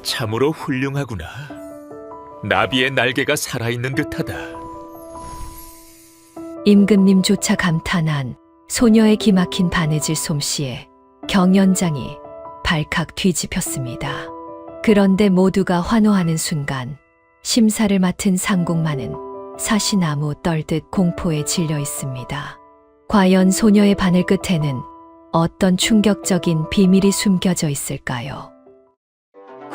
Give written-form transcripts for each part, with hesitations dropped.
참으로 훌륭하구나. 나비의 날개가 살아있는 듯하다. 임금님조차 감탄한 소녀의 기막힌 바느질 솜씨에 경연장이 발칵 뒤집혔습니다. 그런데 모두가 환호하는 순간 심사를 맡은 상공만은 사시나무 떨듯 공포에 질려 있습니다. 과연 소녀의 바늘 끝에는 어떤 충격적인 비밀이 숨겨져 있을까요?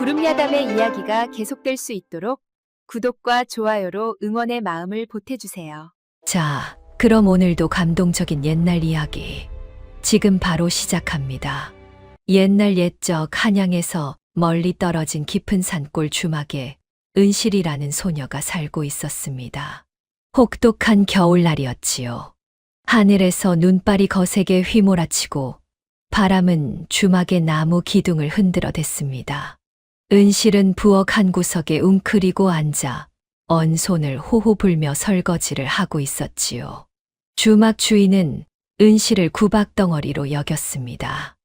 구름야담의 이야기가 계속될 수 있도록 구독과 좋아요로 응원의 마음을 보태주세요. 자, 그럼 오늘도 감동적인 옛날 이야기 지금 바로 시작합니다. 옛날 옛적 한양에서 멀리 떨어진 깊은 산골 주막에 은실이라는 소녀가 살고 있었습니다. 혹독한 겨울날이었지요. 하늘에서 눈발이 거세게 휘몰아치고 바람은 주막의 나무 기둥을 흔들어댔습니다. 은실은 부엌 한 구석에 웅크리고 앉아 언 손을 호호 불며 설거지를 하고 있었지요. 주막 주인은 은실을 구박덩어리로 여겼습니다.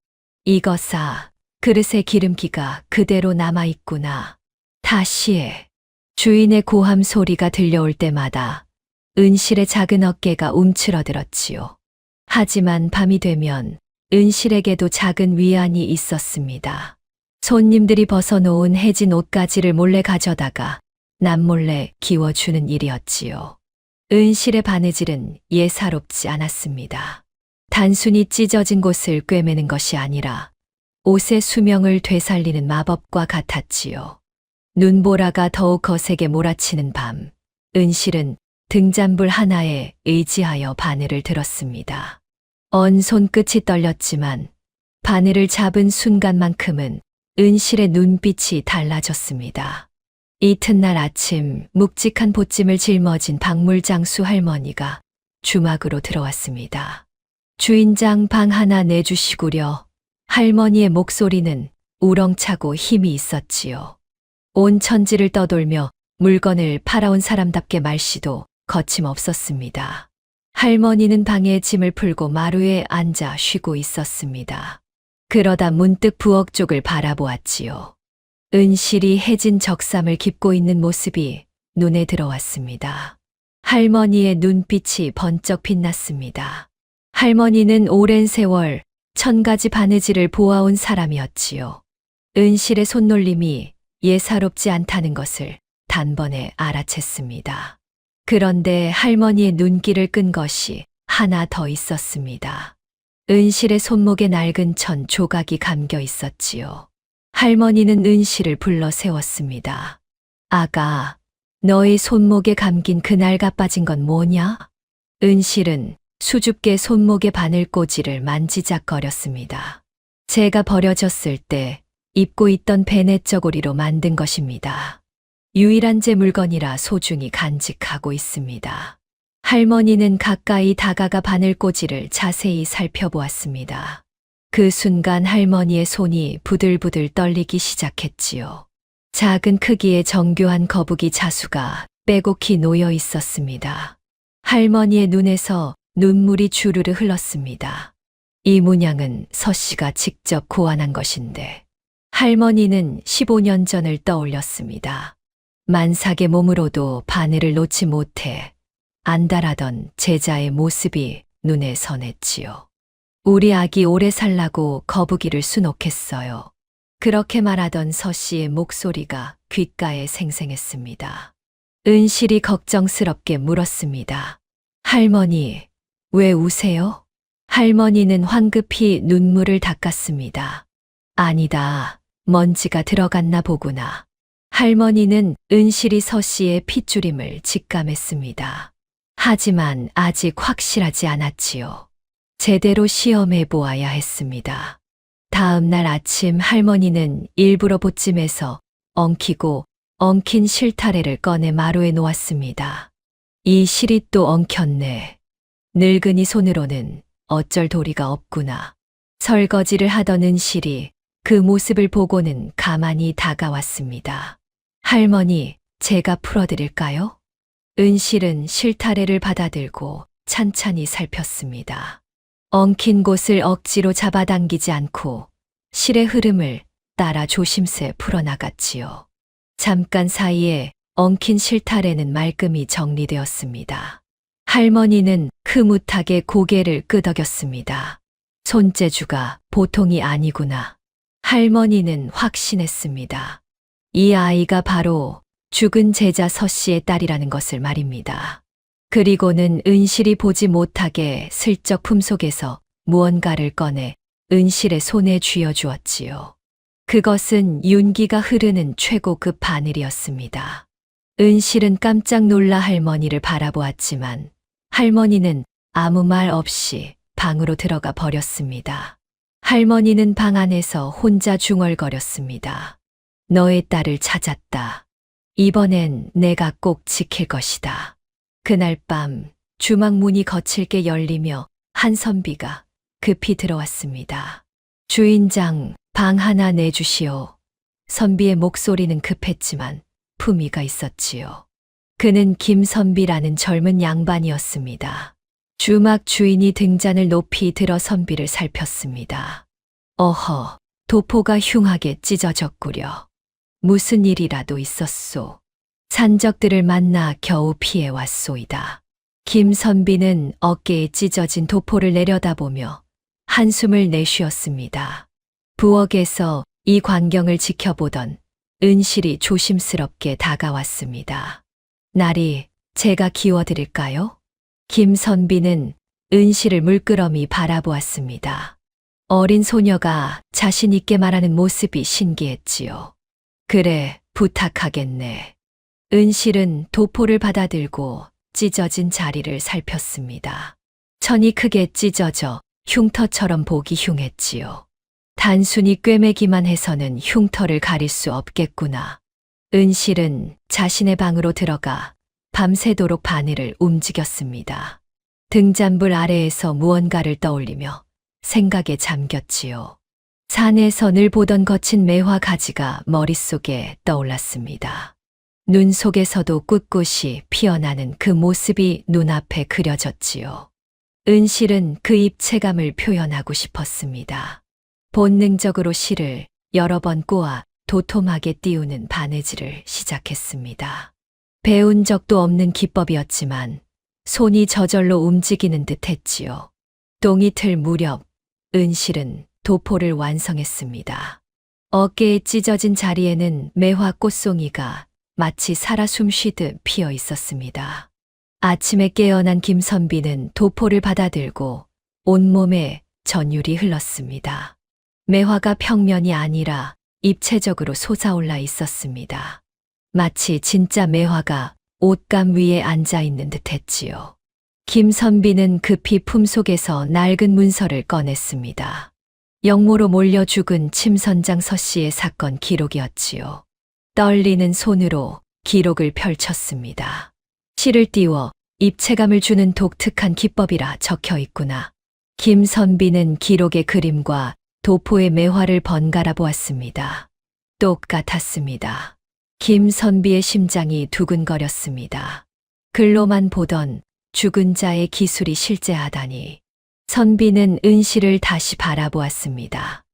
이것아, 그릇에 기름기가 그대로 남아있구나. 다시 해. 주인의 고함 소리가 들려올 때마다 은실의 작은 어깨가 움츠러들었지요. 하지만 밤이 되면 은실에게도 작은 위안이 있었습니다. 손님들이 벗어놓은 해진 옷가지를 몰래 가져다가 남몰래 기워주는 일이었지요. 은실의 바느질은 예사롭지 않았습니다. 단순히 찢어진 곳을 꿰매는 것이 아니라 옷의 수명을 되살리는 마법과 같았지요. 눈보라가 더욱 거세게 몰아치는 밤, 은실은 등잔불 하나에 의지하여 바늘을 들었습니다. 언 손끝이 떨렸지만 바늘을 잡은 순간만큼은 은실의 눈빛이 달라졌습니다. 이튿날 아침 묵직한 보찜을 짊어진 박물장수 할머니가 주막으로 들어왔습니다. 주인장 방 하나 내주시구려. 할머니의 목소리는 우렁차고 힘이 있었지요. 온 천지를 떠돌며 물건을 팔아온 사람답게 말씨도 거침없었습니다. 할머니는 방에 짐을 풀고 마루에 앉아 쉬고 있었습니다. 그러다 문득 부엌 쪽을 바라보았지요. 은실이 해진 적삼을 깁고 있는 모습이 눈에 들어왔습니다. 할머니의 눈빛이 번쩍 빛났습니다. 할머니는 오랜 세월 1000가지 바느질을 보아온 사람이었지요. 은실의 손놀림이 예사롭지 않다는 것을 단번에 알아챘습니다. 그런데 할머니의 눈길을 끈 것이 하나 더 있었습니다. 은실의 손목에 낡은 천 조각이 감겨 있었지요. 할머니는 은실을 불러 세웠습니다. 아가, 너의 손목에 감긴 그 낡아 빠진 건 뭐냐? 은실은 수줍게 손목의 바늘꽂이를 만지작거렸습니다. 제가 버려졌을 때 입고 있던 베네 저고리로 만든 것입니다. 유일한 제 물건이라 소중히 간직하고 있습니다. 할머니는 가까이 다가가 바늘꽂이를 자세히 살펴보았습니다. 그 순간 할머니의 손이 부들부들 떨리기 시작했지요. 작은 크기의 정교한 거북이 자수가 빼곡히 놓여 있었습니다. 할머니의 눈에서 눈물이 주르르 흘렀습니다. 이 문양은 서씨가 직접 고안한 것인데 할머니는 15년 전을 떠올렸습니다. 만삭의 몸으로도 바늘을 놓지 못해 안달하던 제자의 모습이 눈에 선했지요. 우리 아기 오래 살라고 거북이를 수놓겠어요. 그렇게 말하던 서씨의 목소리가 귓가에 생생했습니다. 은실이 걱정스럽게 물었습니다. 할머니, 왜 우세요? 할머니는 황급히 눈물을 닦았습니다. 아니다, 먼지가 들어갔나 보구나. 할머니는 은실이 서씨의 핏줄임을 직감했습니다. 하지만 아직 확실하지 않았지요. 제대로 시험해 보아야 했습니다. 다음 날 아침 할머니는 일부러 보찜에서 엉킨 실타래를 꺼내 마루에 놓았습니다. 이 실이 또 엉켰네. 늙은이 손으로는 어쩔 도리가 없구나. 설거지를 하던 은실이 그 모습을 보고는 가만히 다가왔습니다. 할머니, 제가 풀어드릴까요? 은실은 실타래를 받아들고 찬찬히 살폈습니다. 엉킨 곳을 억지로 잡아당기지 않고 실의 흐름을 따라 조심스레 풀어나갔지요. 잠깐 사이에 엉킨 실타래는 말끔히 정리되었습니다. 할머니는 흐뭇하게 고개를 끄덕였습니다. 손재주가 보통이 아니구나. 할머니는 확신했습니다. 이 아이가 바로 죽은 제자 서씨의 딸이라는 것을 말입니다. 그리고는 은실이 보지 못하게 슬쩍 품속에서 무언가를 꺼내 은실의 손에 쥐어주었지요. 그것은 윤기가 흐르는 최고급 바늘이었습니다. 은실은 깜짝 놀라 할머니를 바라보았지만 할머니는 아무 말 없이 방으로 들어가 버렸습니다. 할머니는 방 안에서 혼자 중얼거렸습니다. 너의 딸을 찾았다. 이번엔 내가 꼭 지킬 것이다. 그날 밤 주막 문이 거칠게 열리며 한선비가 급히 들어왔습니다. 주인장, 방 하나 내주시오. 선비의 목소리는 급했지만 품위가 있었지요. 그는 김선비라는 젊은 양반이었습니다. 주막 주인이 등잔을 높이 들어 선비를 살폈습니다. 어허, 도포가 흉하게 찢어졌구려. 무슨 일이라도 있었소. 산적들을 만나 겨우 피해왔소이다. 김선비는 어깨에 찢어진 도포를 내려다보며 한숨을 내쉬었습니다. 부엌에서 이 광경을 지켜보던 은실이 조심스럽게 다가왔습니다. 나리, 제가 기워드릴까요? 김선비는 은실을 물끄러미 바라보았습니다. 어린 소녀가 자신 있게 말하는 모습이 신기했지요. 그래, 부탁하겠네. 은실은 도포를 받아들고 찢어진 자리를 살폈습니다. 천이 크게 찢어져 흉터처럼 보기 흉했지요. 단순히 꿰매기만 해서는 흉터를 가릴 수 없겠구나. 은실은 자신의 방으로 들어가 밤새도록 바늘을 움직였습니다. 등잔불 아래에서 무언가를 떠올리며 생각에 잠겼지요. 산에서 늘 보던 거친 매화 가지가 머릿속에 떠올랐습니다. 눈 속에서도 꿋꿋이 피어나는 그 모습이 눈앞에 그려졌지요. 은실은 그 입체감을 표현하고 싶었습니다. 본능적으로 실을 여러 번 꼬아 도톰하게 띄우는 바느질을 시작했습니다. 배운 적도 없는 기법이었지만 손이 저절로 움직이는 듯 했지요. 똥이틀 무렵 은실은 도포를 완성했습니다. 어깨에 찢어진 자리에는 매화 꽃송이가 마치 살아 숨쉬듯 피어 있었습니다. 아침에 깨어난 김선비는 도포를 받아들고 온몸에 전율이 흘렀습니다. 매화가 평면이 아니라 입체적으로 솟아올라 있었습니다. 마치 진짜 매화가 옷감 위에 앉아 있는 듯 했지요. 김선비는 급히 품속에서 낡은 문서를 꺼냈습니다. 영모로 몰려 죽은 침선장 서씨의 사건 기록이었지요. 떨리는 손으로 기록을 펼쳤습니다. 실을 띄워 입체감을 주는 독특한 기법이라 적혀 있구나. 김선비는 기록의 그림과 도포의 매화를 번갈아 보았습니다. 똑같았습니다. 김선비의 심장이 두근거렸습니다. 글로만 보던 죽은 자의 기술이 실제하다니. 선비는 은실을 다시 바라보았습니다.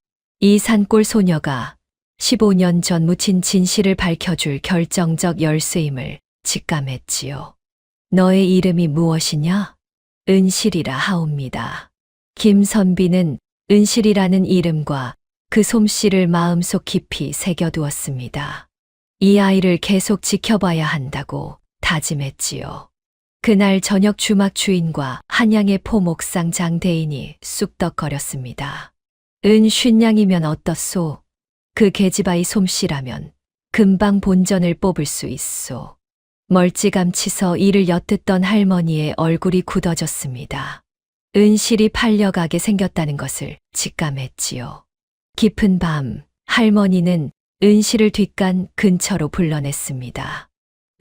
이 산골 소녀가 15년 전 묻힌 진실을 밝혀줄 결정적 열쇠임을 직감했지요. 너의 이름이 무엇이냐? 은실이라 하옵니다. 김선비는 은실이라는 이름과 그 솜씨를 마음속 깊이 새겨두었습니다. 이 아이를 계속 지켜봐야 한다고 다짐했지요. 그날 저녁 주막 주인과 한양의 포목상 장대인이 쑥덕거렸습니다. 은 50냥이면 어떻소? 그 계집아이 솜씨라면 금방 본전을 뽑을 수 있소. 멀찌감치서 이를 엿듣던 할머니의 얼굴이 굳어졌습니다. 은실이 팔려가게 생겼다는 것을 직감했지요. 깊은 밤, 할머니는 은실을 뒷간 근처로 불러냈습니다.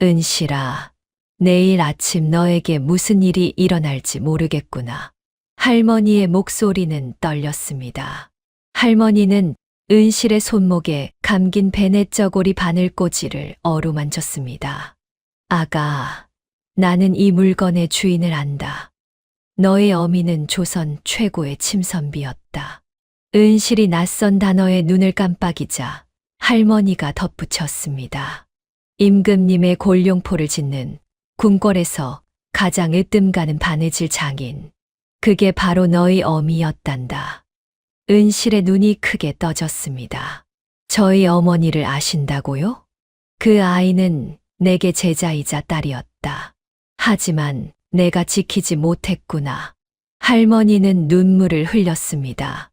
은실아, 내일 아침 너에게 무슨 일이 일어날지 모르겠구나. 할머니의 목소리는 떨렸습니다. 할머니는 은실의 손목에 감긴 베넷저고리 바늘꽂이를 어루만졌습니다. 아가, 나는 이 물건의 주인을 안다. 너의 어미는 조선 최고의 침선비였다. 은실이 낯선 단어에 눈을 깜빡이자 할머니가 덧붙였습니다. 임금님의 골룡포를 짓는 궁궐에서 가장 으뜸가는 바느질 장인. 그게 바로 너희 어미였단다. 은실의 눈이 크게 떠졌습니다. 저희 어머니를 아신다고요? 그 아이는 내게 제자이자 딸이었다. 하지만 내가 지키지 못했구나. 할머니는 눈물을 흘렸습니다.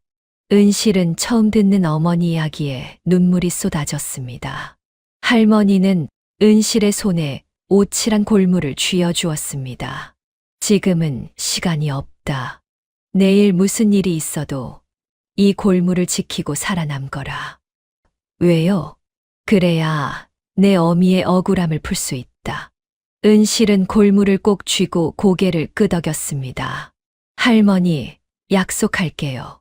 은실은 처음 듣는 어머니 이야기에 눈물이 쏟아졌습니다. 할머니는 은실의 손에 오칠한 골무를 쥐어주었습니다. 지금은 시간이 없다. 내일 무슨 일이 있어도 이 골무를 지키고 살아남거라. 왜요? 그래야 내 어미의 억울함을 풀 수 있다. 은실은 골무를 꼭 쥐고 고개를 끄덕였습니다. 할머니, 약속할게요.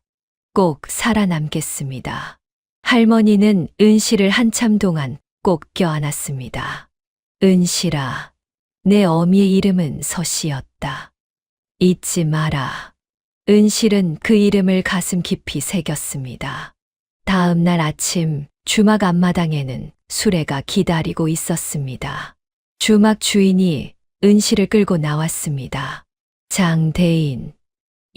꼭 살아남겠습니다. 할머니는 은실을 한참 동안 꼭 껴안았습니다. 은실아, 내 어미의 이름은 서씨였다. 잊지 마라. 은실은 그 이름을 가슴 깊이 새겼습니다. 다음 날 아침 주막 앞마당에는 수레가 기다리고 있었습니다. 주막 주인이 은실을 끌고 나왔습니다. 장대인,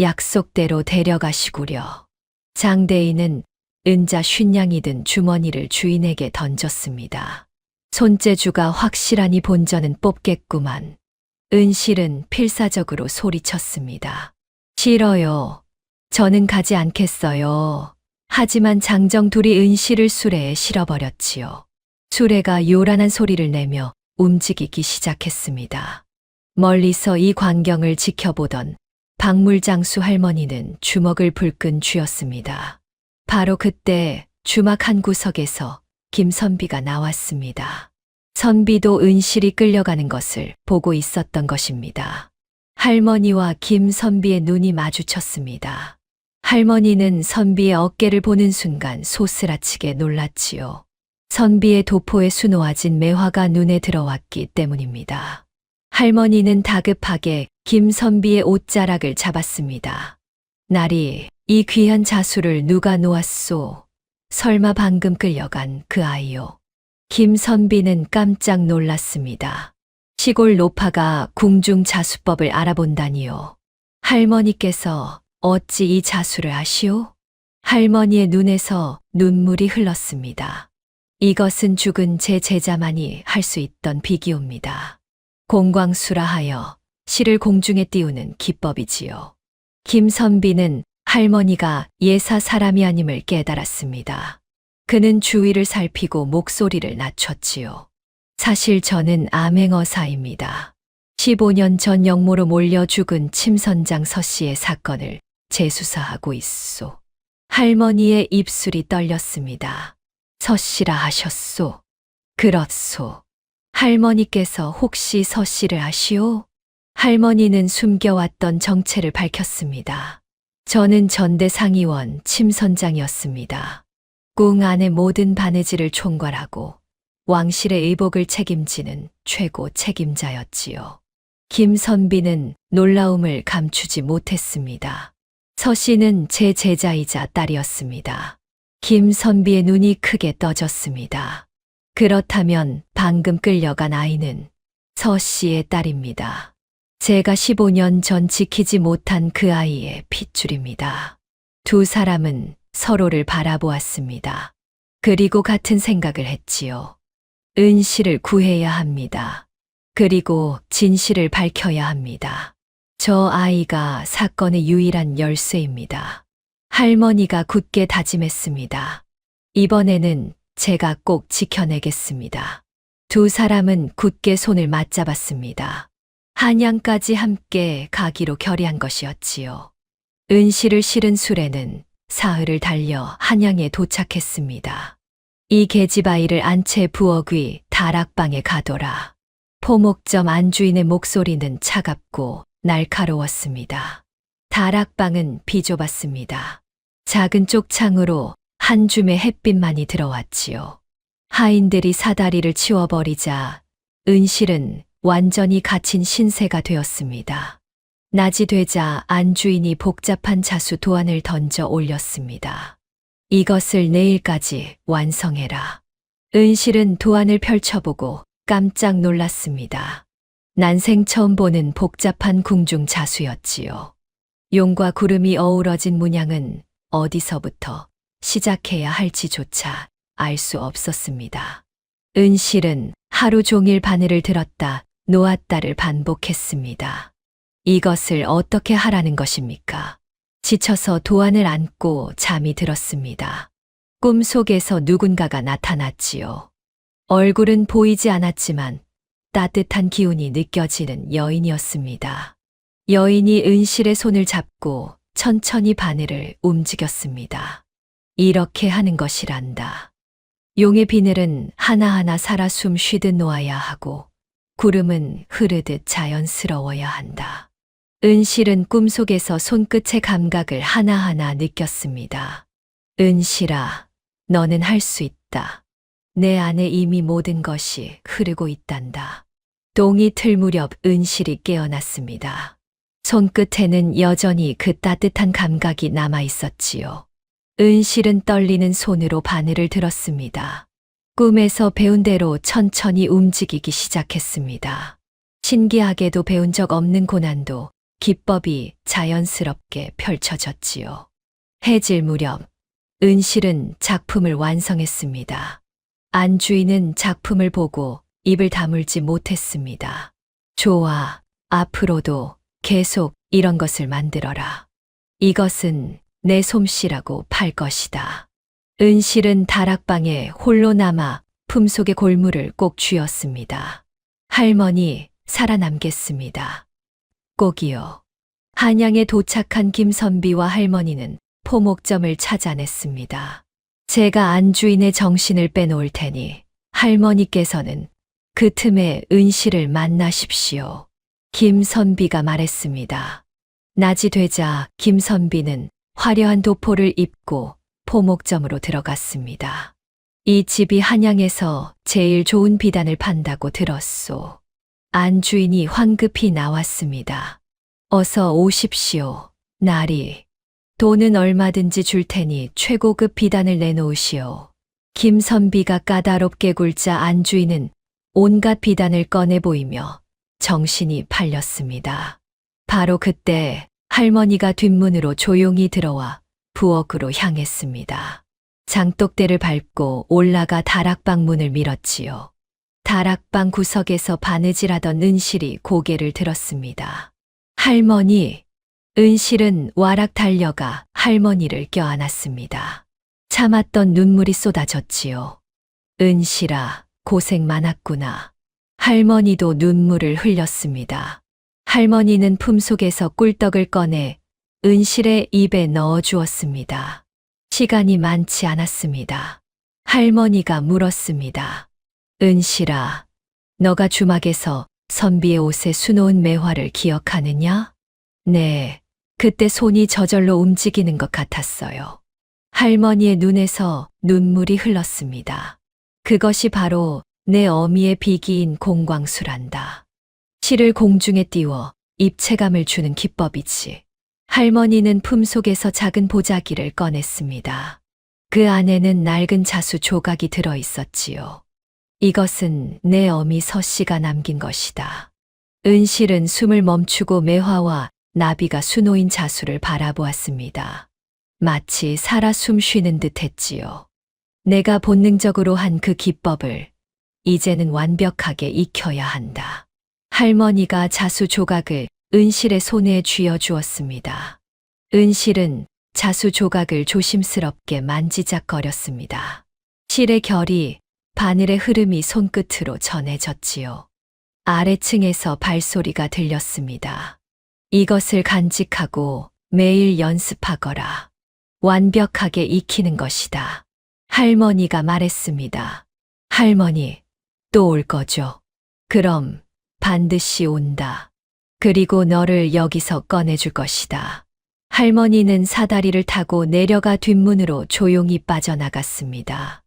약속대로 데려가시구려. 장대인은 은자 쉰냥이 든 주머니를 주인에게 던졌습니다. 손재주가 확실하니 본전은 뽑겠구만. 은실은 필사적으로 소리쳤습니다. 싫어요. 저는 가지 않겠어요. 하지만 장정 둘이 은실을 수레에 실어버렸지요. 수레가 요란한 소리를 내며 움직이기 시작했습니다. 멀리서 이 광경을 지켜보던 박물장수 할머니는 주먹을 불끈 쥐었습니다. 바로 그때 주막 한 구석에서 김선비가 나왔습니다. 선비도 은실이 끌려가는 것을 보고 있었던 것입니다. 할머니와 김선비의 눈이 마주쳤습니다. 할머니는 선비의 어깨를 보는 순간 소스라치게 놀랐지요. 선비의 도포에 수놓아진 매화가 눈에 들어왔기 때문입니다. 할머니는 다급하게 김선비의 옷자락을 잡았습니다. 나리, 이 귀한 자수를 누가 놓았소? 설마 방금 끌려간 그 아이요. 김선비는 깜짝 놀랐습니다. 시골 노파가 궁중 자수법을 알아본다니요. 할머니께서 어찌 이 자수를 아시오? 할머니의 눈에서 눈물이 흘렀습니다. 이것은 죽은 제 제자만이 할 수 있던 비기옵니다. 공광수라 하여 실을 공중에 띄우는 기법이지요. 김선비는 할머니가 예사 사람이 아님을 깨달았습니다. 그는 주위를 살피고 목소리를 낮췄지요. 사실 저는 암행어사입니다. 15년 전 영모로 몰려 죽은 침선장 서씨의 사건을 재수사하고 있소. 할머니의 입술이 떨렸습니다. 서씨라 하셨소. 그렇소. 할머니께서 혹시 서씨를 아시오? 할머니는 숨겨왔던 정체를 밝혔습니다. 저는 전대 상의원 침선장이었습니다. 궁 안의 모든 바느질을 총괄하고 왕실의 의복을 책임지는 최고 책임자였지요. 김선비는 놀라움을 감추지 못했습니다. 서씨는 제 제자이자 딸이었습니다. 김선비의 눈이 크게 떠졌습니다. 그렇다면 방금 끌려간 아이는 서씨의 딸입니다. 제가 15년 전 지키지 못한 그 아이의 핏줄입니다. 두 사람은 서로를 바라보았습니다. 그리고 같은 생각을 했지요. 은실을 구해야 합니다. 그리고 진실을 밝혀야 합니다. 저 아이가 사건의 유일한 열쇠입니다. 할머니가 굳게 다짐했습니다. 이번에는 제가 꼭 지켜내겠습니다. 두 사람은 굳게 손을 맞잡았습니다. 한양까지 함께 가기로 결의한 것이었지요. 은실을 실은 수레는 사흘을 달려 한양에 도착했습니다. 이 계집아이를 안 채 부엌 위 다락방에 가둬라. 포목점 안주인의 목소리는 차갑고 날카로웠습니다. 다락방은 비좁았습니다. 작은 쪽창으로 한 줌의 햇빛만이 들어왔지요. 하인들이 사다리를 치워버리자 은실은 완전히 갇힌 신세가 되었습니다. 낮이 되자 안주인이 복잡한 자수 도안을 던져 올렸습니다. 이것을 내일까지 완성해라. 은실은 도안을 펼쳐보고 깜짝 놀랐습니다. 난생 처음 보는 복잡한 궁중 자수였지요. 용과 구름이 어우러진 문양은 어디서부터 시작해야 할지조차 알 수 없었습니다. 은실은 하루 종일 바늘을 들었다 놓았다를 반복했습니다. 이것을 어떻게 하라는 것입니까? 지쳐서 도안을 안고 잠이 들었습니다. 꿈속에서 누군가가 나타났지요. 얼굴은 보이지 않았지만 따뜻한 기운이 느껴지는 여인이었습니다. 여인이 은실의 손을 잡고 천천히 바늘을 움직였습니다. 이렇게 하는 것이란다. 용의 비늘은 하나하나 살아 숨 쉬듯 놓아야 하고 구름은 흐르듯 자연스러워야 한다. 은실은 꿈속에서 손끝의 감각을 하나하나 느꼈습니다. 은실아, 너는 할 수 있다. 내 안에 이미 모든 것이 흐르고 있단다. 동이 틀 무렵 은실이 깨어났습니다. 손끝에는 여전히 그 따뜻한 감각이 남아 있었지요. 은실은 떨리는 손으로 바늘을 들었습니다. 꿈에서 배운 대로 천천히 움직이기 시작했습니다. 신기하게도 배운 적 없는 고난도 기법이 자연스럽게 펼쳐졌지요. 해질 무렵 은실은 작품을 완성했습니다. 안주인은 작품을 보고 입을 다물지 못했습니다. 좋아, 앞으로도 계속 이런 것을 만들어라. 이것은 내 솜씨라고 팔 것이다. 은실은 다락방에 홀로 남아 품속의 골무를 꼭 쥐었습니다. 할머니, 살아남겠습니다. 꼭이요. 한양에 도착한 김선비와 할머니는 포목점을 찾아냈습니다. 제가 안주인의 정신을 빼놓을 테니 할머니께서는 그 틈에 은실을 만나십시오. 김선비가 말했습니다. 낮이 되자 김선비는 화려한 도포를 입고 포목점으로 들어갔습니다. 이 집이 한양에서 제일 좋은 비단을 판다고 들었소. 안주인이 황급히 나왔습니다. 어서 오십시오. 나리. 돈은 얼마든지 줄 테니 최고급 비단을 내놓으시오. 김선비가 까다롭게 굴자 안주인은 온갖 비단을 꺼내 보이며 정신이 팔렸습니다. 바로 그때 할머니가 뒷문으로 조용히 들어와 부엌으로 향했습니다. 장독대를 밟고 올라가 다락방 문을 밀었지요. 다락방 구석에서 바느질하던 은실이 고개를 들었습니다. 할머니, 은실은 와락 달려가 할머니를 껴안았습니다. 참았던 눈물이 쏟아졌지요. 은실아, 고생 많았구나. 할머니도 눈물을 흘렸습니다. 할머니는 품속에서 꿀떡을 꺼내 은실의 입에 넣어 주었습니다. 시간이 많지 않았습니다. 할머니가 물었습니다. 은실아, 너가 주막에서 선비의 옷에 수놓은 매화를 기억하느냐? 네, 그때 손이 저절로 움직이는 것 같았어요. 할머니의 눈에서 눈물이 흘렀습니다. 그것이 바로 내 어미의 비기인 공광수란다. 실을 공중에 띄워 입체감을 주는 기법이지. 할머니는 품속에서 작은 보자기를 꺼냈습니다. 그 안에는 낡은 자수 조각이 들어 있었지요. 이것은 내 어미 서씨가 남긴 것이다. 은실은 숨을 멈추고 매화와 나비가 수놓인 자수를 바라보았습니다. 마치 살아 숨 쉬는 듯 했지요. 내가 본능적으로 한 그 기법을 이제는 완벽하게 익혀야 한다. 할머니가 자수 조각을 은실의 손에 쥐어 주었습니다. 은실은 자수 조각을 조심스럽게 만지작거렸습니다. 실의 결이 바늘의 흐름이 손끝으로 전해졌지요. 아래층에서 발소리가 들렸습니다. 이것을 간직하고 매일 연습하거라. 완벽하게 익히는 것이다. 할머니가 말했습니다. 할머니, 또 올 거죠? 그럼 반드시 온다. 그리고 너를 여기서 꺼내줄 것이다. 할머니는 사다리를 타고 내려가 뒷문으로 조용히 빠져나갔습니다.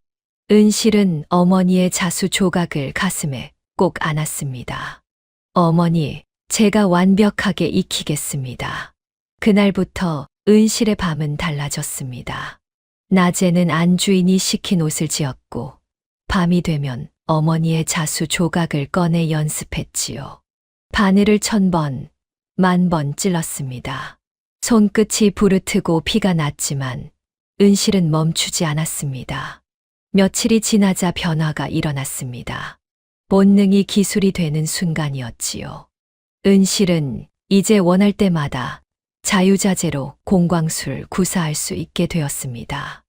은실은 어머니의 자수 조각을 가슴에 꼭 안았습니다. 어머니, 제가 완벽하게 익히겠습니다. 그날부터 은실의 밤은 달라졌습니다. 낮에는 안주인이 시킨 옷을 지었고, 밤이 되면 어머니의 자수 조각을 꺼내 연습했지요. 바늘을 1000번, 10,000번 찔렀습니다. 손끝이 부르트고 피가 났지만 은실은 멈추지 않았습니다. 며칠이 지나자 변화가 일어났습니다. 본능이 기술이 되는 순간이었지요. 은실은 이제 원할 때마다 자유자재로 공광술 구사할 수 있게 되었습니다.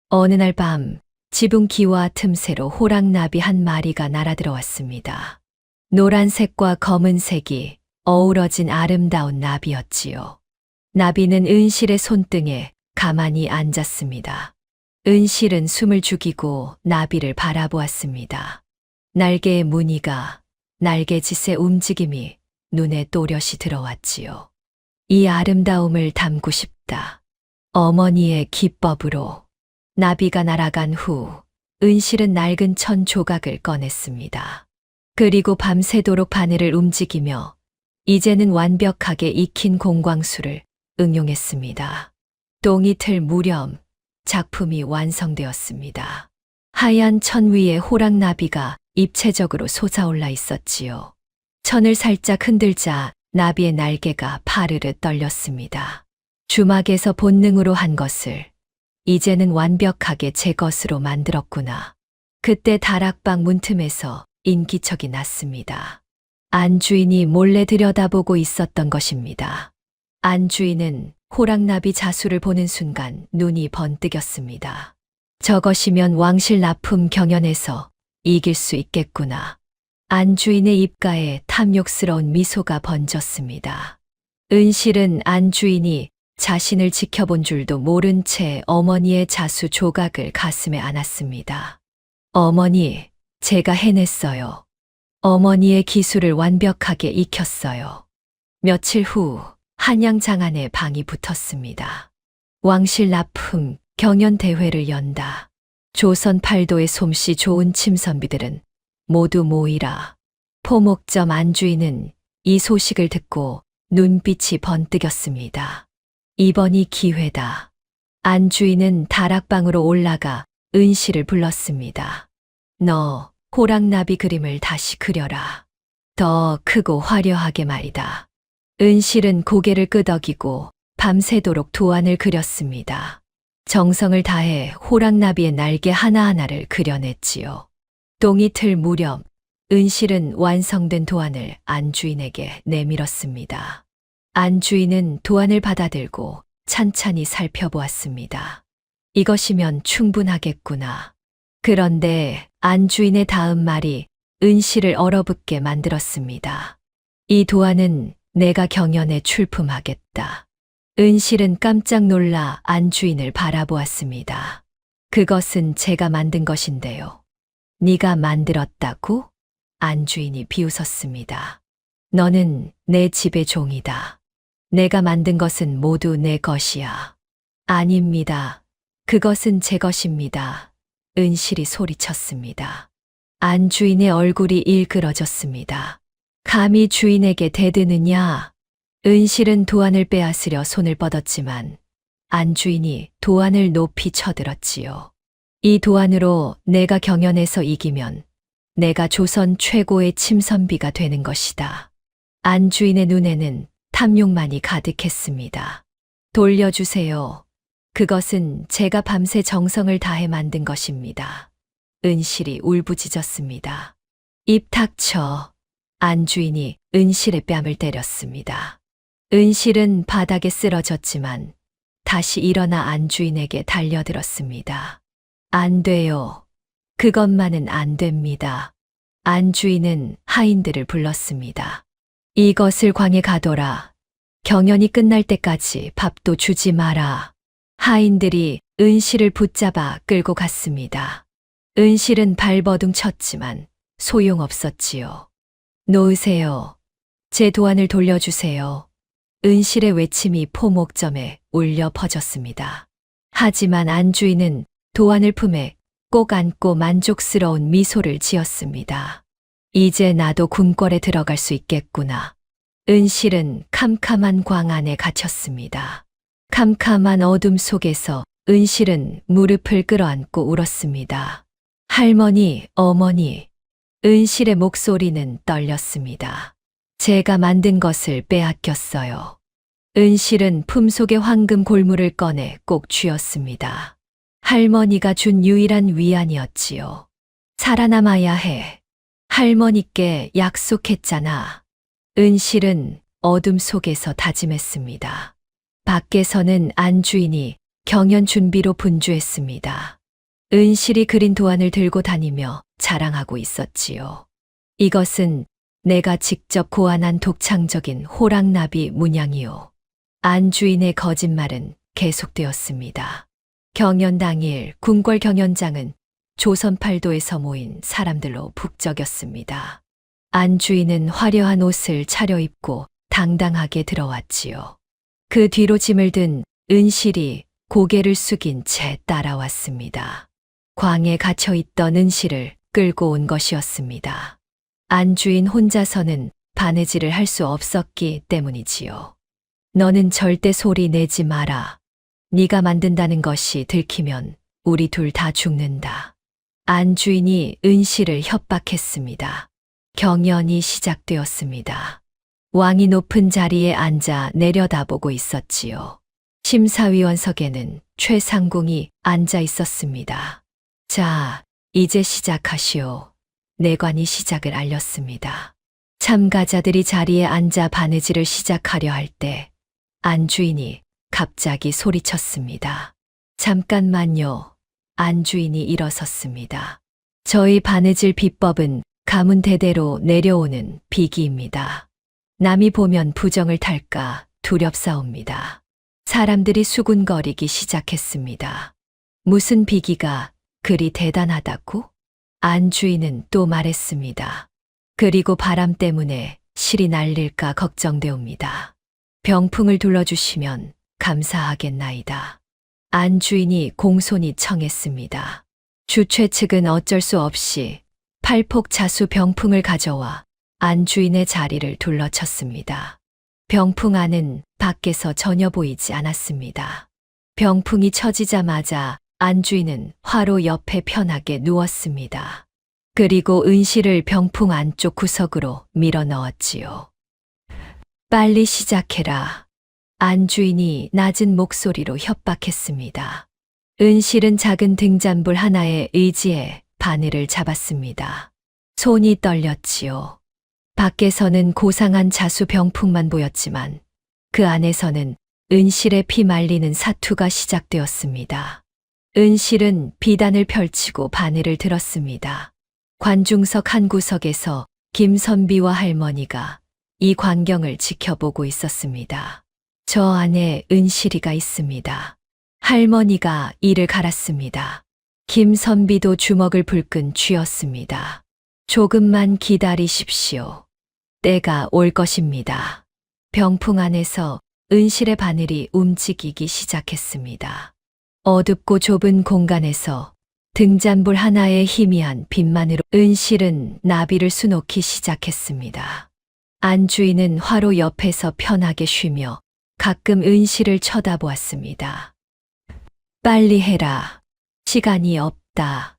어느 날 밤 지붕기와 틈새로 호랑나비 한 마리가 날아들어왔습니다. 노란색과 검은색이 어우러진 아름다운 나비였지요. 나비는 은실의 손등에 가만히 앉았습니다. 은실은 숨을 죽이고 나비를 바라보았습니다. 날개의 무늬가, 날개짓의 움직임이 눈에 또렷이 들어왔지요. 이 아름다움을 담고 싶다. 어머니의 기법으로. 나비가 날아간 후 은실은 낡은 천 조각을 꺼냈습니다. 그리고 밤새도록 바늘을 움직이며 이제는 완벽하게 익힌 공광술을 응용했습니다. 똥이틀 무렵 작품이 완성되었습니다. 하얀 천 위에 호랑나비가 입체적으로 솟아올라 있었지요. 천을 살짝 흔들자 나비의 날개가 파르르 떨렸습니다. 주막에서 본능으로 한 것을 이제는 완벽하게 제 것으로 만들었구나. 그때 다락방 문틈에서 인기척이 났습니다. 안 주인이 몰래 들여다보고 있었던 것입니다. 안 주인은 호랑나비 자수를 보는 순간 눈이 번뜩였습니다. 저것이면 왕실 납품 경연에서 이길 수 있겠구나. 안 주인의 입가에 탐욕스러운 미소가 번졌습니다. 은실은 안 주인이 자신을 지켜본 줄도 모른 채 어머니의 자수 조각을 가슴에 안았습니다. 어머니, 제가 해냈어요. 어머니의 기술을 완벽하게 익혔어요. 며칠 후 한양 장안에 방이 붙었습니다. 왕실 납품 경연 대회를 연다. 조선 팔도의 솜씨 좋은 침선비들은 모두 모이라. 포목점 안주인은 이 소식을 듣고 눈빛이 번뜩였습니다. 이번이 기회다. 안주인은 다락방으로 올라가 은실을 불렀습니다. 너 호랑나비 그림을 다시 그려라. 더 크고 화려하게 말이다. 은실은 고개를 끄덕이고 밤새도록 도안을 그렸습니다. 정성을 다해 호랑나비의 날개 하나하나를 그려냈지요. 똥이틀 무렵 은실은 완성된 도안을 안주인에게 내밀었습니다. 안주인은 도안을 받아들고 찬찬히 살펴보았습니다. 이것이면 충분하겠구나. 그런데 안주인의 다음 말이 은실을 얼어붙게 만들었습니다. 이 도안은 내가 경연에 출품하겠다. 은실은 깜짝 놀라 안주인을 바라보았습니다. 그것은 제가 만든 것인데요. 네가 만들었다고? 안주인이 비웃었습니다. 너는 내 집의 종이다. 내가 만든 것은 모두 내 것이야. 아닙니다. 그것은 제 것입니다. 은실이 소리쳤습니다. 안주인의 얼굴이 일그러졌습니다. 감히 주인에게 대드느냐? 은실은 도안을 빼앗으려 손을 뻗었지만 안주인이 도안을 높이 쳐들었지요. 이 도안으로 내가 경연에서 이기면 내가 조선 최고의 침선비가 되는 것이다. 안주인의 눈에는 탐욕만이 가득했습니다. 돌려주세요. 그것은 제가 밤새 정성을 다해 만든 것입니다. 은실이 울부짖었습니다. 입 닥쳐. 안주인이 은실의 뺨을 때렸습니다. 은실은 바닥에 쓰러졌지만 다시 일어나 안주인에게 달려들었습니다. 안 돼요. 그것만은 안 됩니다. 안주인은 하인들을 불렀습니다. 이것을 광에 가둬라. 경연이 끝날 때까지 밥도 주지 마라. 하인들이 은실을 붙잡아 끌고 갔습니다. 은실은 발버둥 쳤지만 소용없었지요. 놓으세요. 제 도안을 돌려주세요. 은실의 외침이 포목점에 울려 퍼졌습니다. 하지만 안주인은 도안을 품에 꼭 안고 만족스러운 미소를 지었습니다. 이제 나도 궁궐에 들어갈 수 있겠구나. 은실은 캄캄한 광 안에 갇혔습니다. 캄캄한 어둠 속에서 은실은 무릎을 끌어안고 울었습니다. 할머니, 어머니. 은실의 목소리는 떨렸습니다. 제가 만든 것을 빼앗겼어요. 은실은 품속의 황금 골무를 꺼내 꼭 쥐었습니다. 할머니가 준 유일한 위안이었지요. 살아남아야 해. 할머니께 약속했잖아. 은실은 어둠 속에서 다짐했습니다. 밖에서는 안주인이 경연 준비로 분주했습니다. 은실이 그린 도안을 들고 다니며 자랑하고 있었지요. 이것은 내가 직접 고안한 독창적인 호랑나비 문양이요. 안주인의 거짓말은 계속되었습니다. 경연 당일 궁궐 경연장은 조선팔도에서 모인 사람들로 북적였습니다. 안주인은 화려한 옷을 차려입고 당당하게 들어왔지요. 그 뒤로 짐을 든 은실이 고개를 숙인 채 따라왔습니다. 광에 갇혀있던 은실을 끌고 온 것이었습니다. 안주인 혼자서는 바느질을 할 수 없었기 때문이지요. 너는 절대 소리 내지 마라. 네가 만든다는 것이 들키면 우리 둘 다 죽는다. 안주인이 은실을 협박했습니다. 경연이 시작되었습니다. 왕이 높은 자리에 앉아 내려다보고 있었지요. 심사위원석에는 최상궁이 앉아 있었습니다. 자, 이제 시작하시오. 내관이 시작을 알렸습니다. 참가자들이 자리에 앉아 바느질을 시작하려 할 때 안주인이 갑자기 소리쳤습니다. 잠깐만요. 안주인이 일어섰습니다. 저희 바느질 비법은 가문 대대로 내려오는 비기입니다. 남이 보면 부정을 탈까 두렵사옵니다. 사람들이 수군거리기 시작했습니다. 무슨 비기가 그리 대단하다고? 안주인은 또 말했습니다. 그리고 바람 때문에 실이 날릴까 걱정되옵니다. 병풍을 둘러주시면 감사하겠나이다. 안주인이 공손히 청했습니다. 주최 측은 어쩔 수 없이 팔폭자수 병풍을 가져와 안주인의 자리를 둘러쳤습니다. 병풍 안은 밖에서 전혀 보이지 않았습니다. 병풍이 쳐지자마자 안주인은 화로 옆에 편하게 누웠습니다. 그리고 은실을 병풍 안쪽 구석으로 밀어 넣었지요. 빨리 시작해라. 안주인이 낮은 목소리로 협박했습니다. 은실은 작은 등잔불 하나에 의지해 바늘을 잡았습니다. 손이 떨렸지요. 밖에서는 고상한 자수 병풍만 보였지만 그 안에서는 은실의 피 말리는 사투가 시작되었습니다. 은실은 비단을 펼치고 바늘을 들었습니다. 관중석 한 구석에서 김선비와 할머니가 이 광경을 지켜보고 있었습니다. 저 안에 은실이가 있습니다. 할머니가 이를 갈았습니다. 김선비도 주먹을 불끈 쥐었습니다. 조금만 기다리십시오. 때가 올 것입니다. 병풍 안에서 은실의 바늘이 움직이기 시작했습니다. 어둡고 좁은 공간에서 등잔불 하나의 희미한 빛만으로 은실은 나비를 수놓기 시작했습니다. 안주인은 화로 옆에서 편하게 쉬며 가끔 은실을 쳐다보았습니다. 빨리 해라. 시간이 없다.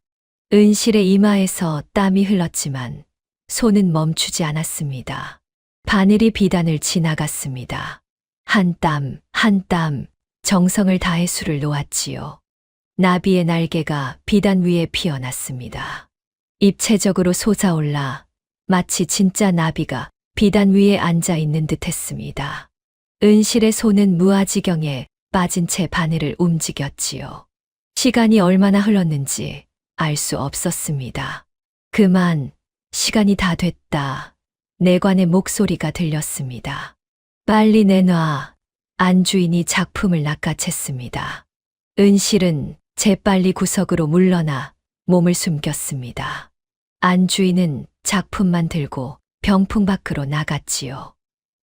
은실의 이마에서 땀이 흘렀지만 손은 멈추지 않았습니다. 바늘이 비단을 지나갔습니다. 한 땀, 한 땀, 정성을 다해 수를 놓았지요. 나비의 날개가 비단 위에 피어났습니다. 입체적으로 솟아올라 마치 진짜 나비가 비단 위에 앉아 있는 듯 했습니다. 은실의 손은 무아지경에 빠진 채 바늘을 움직였지요. 시간이 얼마나 흘렀는지 알 수 없었습니다. 그만, 시간이 다 됐다. 내관의 목소리가 들렸습니다. 빨리 내놔. 안주인이 작품을 낚아챘습니다. 은실은 재빨리 구석으로 물러나 몸을 숨겼습니다. 안주인은 작품만 들고 병풍 밖으로 나갔지요.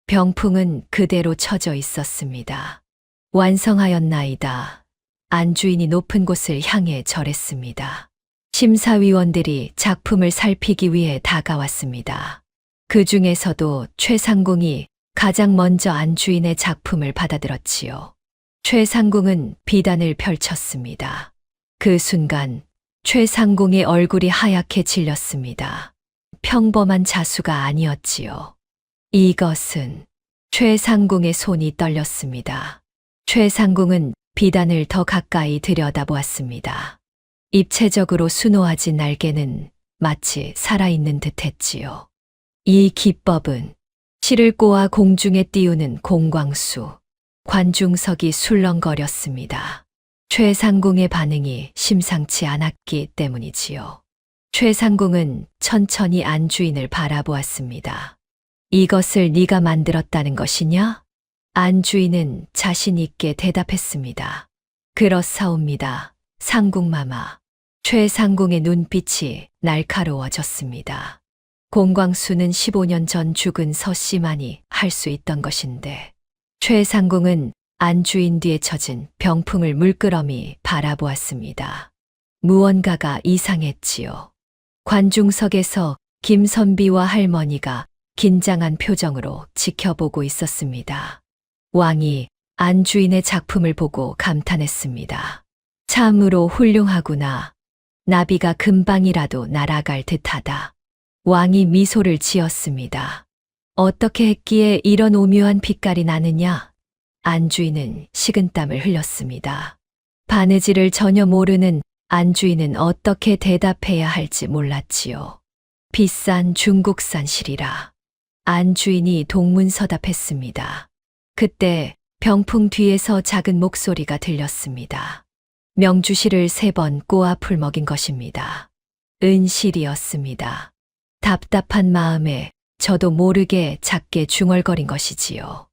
병풍은 그대로 쳐져 있었습니다. 완성하였나이다. 안주인이 높은 곳을 향해 절했습니다. 심사위원들이 작품을 살피기 위해 다가왔습니다. 그 중에서도 최상궁이 가장 먼저 안주인의 작품을 받아들었지요. 최상궁은 비단을 펼쳤습니다. 그 순간 최상궁의 얼굴이 하얗게 질렸습니다. 평범한 자수가 아니었지요. 이것은 최상궁의 손이 떨렸습니다. 최상궁은 비단을 더 가까이 들여다보았습니다. 입체적으로 수놓아진 날개는 마치 살아있는 듯 했지요. 이 기법은 실을 꼬아 공중에 띄우는 공광수. 관중석이 술렁거렸습니다. 최상궁의 반응이 심상치 않았기 때문이지요. 최상궁은 천천히 안주인을 바라보았습니다. 이것을 네가 만들었다는 것이냐? 안주인은 자신 있게 대답했습니다. 그렇사옵니다. 상궁마마. 최상궁의 눈빛이 날카로워졌습니다. 공광수는 15년 전 죽은 서씨만이 할 수 있던 것인데 최상궁은 안주인 뒤에 젖은 병풍을 물끄러미 바라보았습니다. 무언가가 이상했지요. 관중석에서 김선비와 할머니가 긴장한 표정으로 지켜보고 있었습니다. 왕이 안주인의 작품을 보고 감탄했습니다. 참으로 훌륭하구나. 나비가 금방이라도 날아갈 듯하다. 왕이 미소를 지었습니다. 어떻게 했기에 이런 오묘한 빛깔이 나느냐? 안주인은 식은땀을 흘렸습니다. 바느질을 전혀 모르는 안주인은 어떻게 대답해야 할지 몰랐지요. 비싼 중국산 실이라. 안주인이 동문서답했습니다. 그때 병풍 뒤에서 작은 목소리가 들렸습니다. 명주실을 3번 꼬아 풀먹인 것입니다. 은실이었습니다. 답답한 마음에 저도 모르게 작게 중얼거린 것이지요.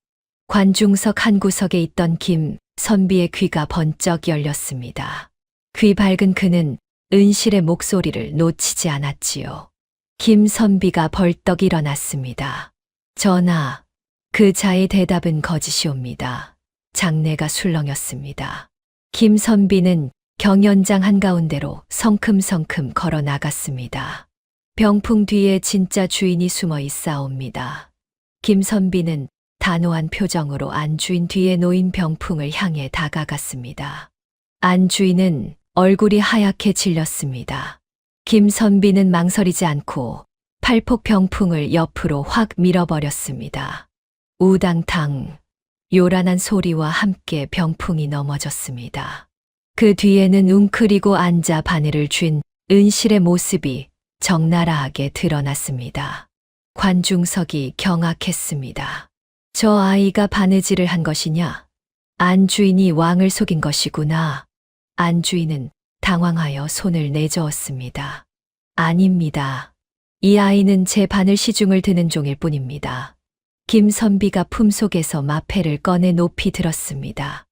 관중석 한 구석에 있던 김선비의 귀가 번쩍 열렸습니다. 귀 밝은 그는 은실의 목소리를 놓치지 않았지요. 김선비가 벌떡 일어났습니다. 전하, 그 자의 대답은 거짓이옵니다. 장내가 술렁였습니다. 김선비는 경연장 한가운데로 성큼성큼 걸어 나갔습니다. 병풍 뒤에 진짜 주인이 숨어 있사옵니다. 김선비는 단호한 표정으로 안주인 뒤에 놓인 병풍을 향해 다가갔습니다. 안주인은 얼굴이 하얗게 질렸습니다. 김선비는 망설이지 않고 팔폭 병풍을 옆으로 확 밀어버렸습니다. 우당탕, 요란한 소리와 함께 병풍이 넘어졌습니다. 그 뒤에는 웅크리고 앉아 바늘을 쥔 은실의 모습이 적나라하게 드러났습니다. 관중석이 경악했습니다. 저 아이가 바느질을 한 것이냐? 안주인이 왕을 속인 것이구나. 안주인은 당황하여 손을 내저었습니다. 아닙니다. 이 아이는 제 바늘 시중을 드는 종일 뿐입니다. 김선비가 품속에서 마패를 꺼내 높이 들었습니다.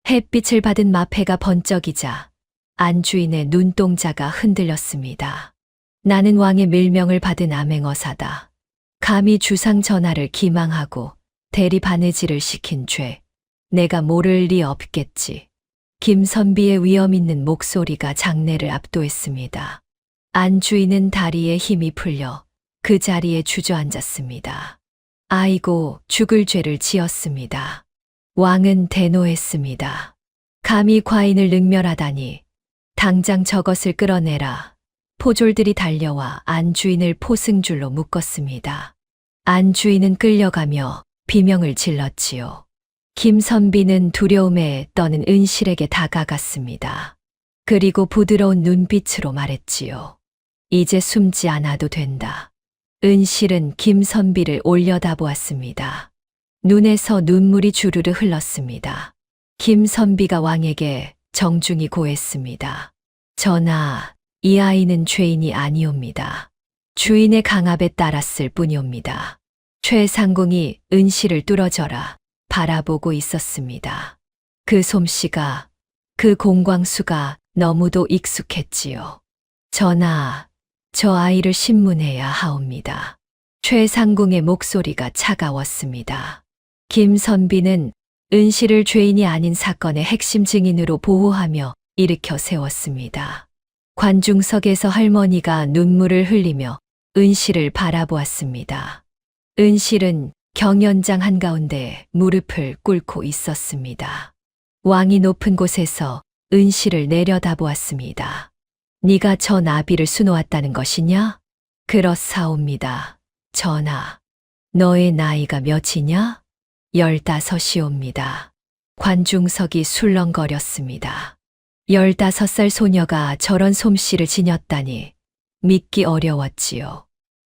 햇빛을 받은 마패가 번쩍이자 안주인의 눈동자가 흔들렸습니다. 나는 왕의 밀명을 받은 암행어사다. 감히 주상 전하를 기망하고 대리 바느질을 시킨 죄. 내가 모를 리 없겠지. 김선비의 위험 있는 목소리가 장내를 압도했습니다. 안주인은 다리에 힘이 풀려 그 자리에 주저앉았습니다. 아이고, 죽을 죄를 지었습니다. 왕은 대노했습니다. 감히 과인을 능멸하다니. 당장 저것을 끌어내라. 포졸들이 달려와 안주인을 포승줄로 묶었습니다. 안주인은 끌려가며 비명을 질렀지요. 김선비는 두려움에 떠는 은실에게 다가갔습니다. 그리고 부드러운 눈빛으로 말했지요. 이제 숨지 않아도 된다. 은실은 김선비를 올려다보았습니다. 눈에서 눈물이 주르르 흘렀습니다. 김선비가 왕에게 정중히 고했습니다. 전하, 이 아이는 죄인이 아니옵니다. 주인의 강압에 따랐을 뿐이옵니다. 최상궁이 은실을 뚫어져라 바라보고 있었습니다. 그 솜씨가, 그 공광수가 너무도 익숙했지요. 전하, 저 아이를 신문해야 하옵니다. 최상궁의 목소리가 차가웠습니다. 김선비는 은실을 죄인이 아닌 사건의 핵심 증인으로 보호하며 일으켜 세웠습니다. 관중석에서 할머니가 눈물을 흘리며 은실을 바라보았습니다. 은실은 경연장 한가운데 무릎을 꿇고 있었습니다. 왕이 높은 곳에서 은실을 내려다보았습니다. 네가 저 나비를 수놓았다는 것이냐? 그렇사옵니다. 전하. 너의 나이가 몇이냐? 15이옵니다. 관중석이 술렁거렸습니다. 15살 소녀가 저런 솜씨를 지녔다니 믿기 어려웠지요.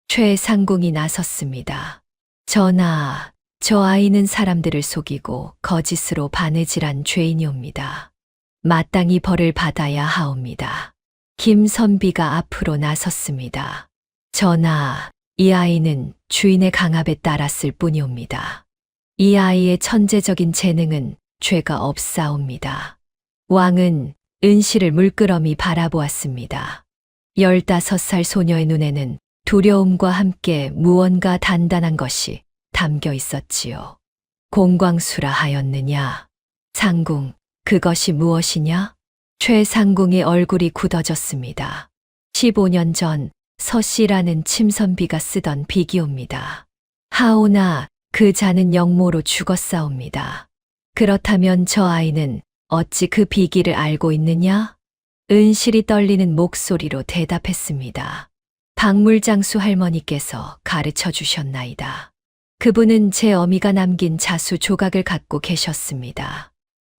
최상궁이 나섰습니다. 전하, 저 아이는 사람들을 속이고 거짓으로 바느질한 죄인이옵니다. 마땅히 벌을 받아야 하옵니다. 김선비가 앞으로 나섰습니다. 전하, 이 아이는 주인의 강압에 따랐을 뿐이옵니다. 이 아이의 천재적인 재능은 죄가 없사옵니다. 왕은 은실을 물끄러미 바라보았습니다. 15살 소녀의 눈에는 두려움과 함께 무언가 단단한 것이 담겨 있었지요. 공광수라 하였느냐? 상궁, 그것이 무엇이냐? 최상궁의 얼굴이 굳어졌습니다. 15년 전 서씨라는 침선비가 쓰던 비기옵니다. 하오나 그 자는 영모로 죽었사옵니다. 그렇다면 저 아이는 어찌 그 비기를 알고 있느냐? 은실이 떨리는 목소리로 대답했습니다. 박물장수 할머니께서 가르쳐 주셨나이다. 그분은 제 어미가 남긴 자수 조각을 갖고 계셨습니다.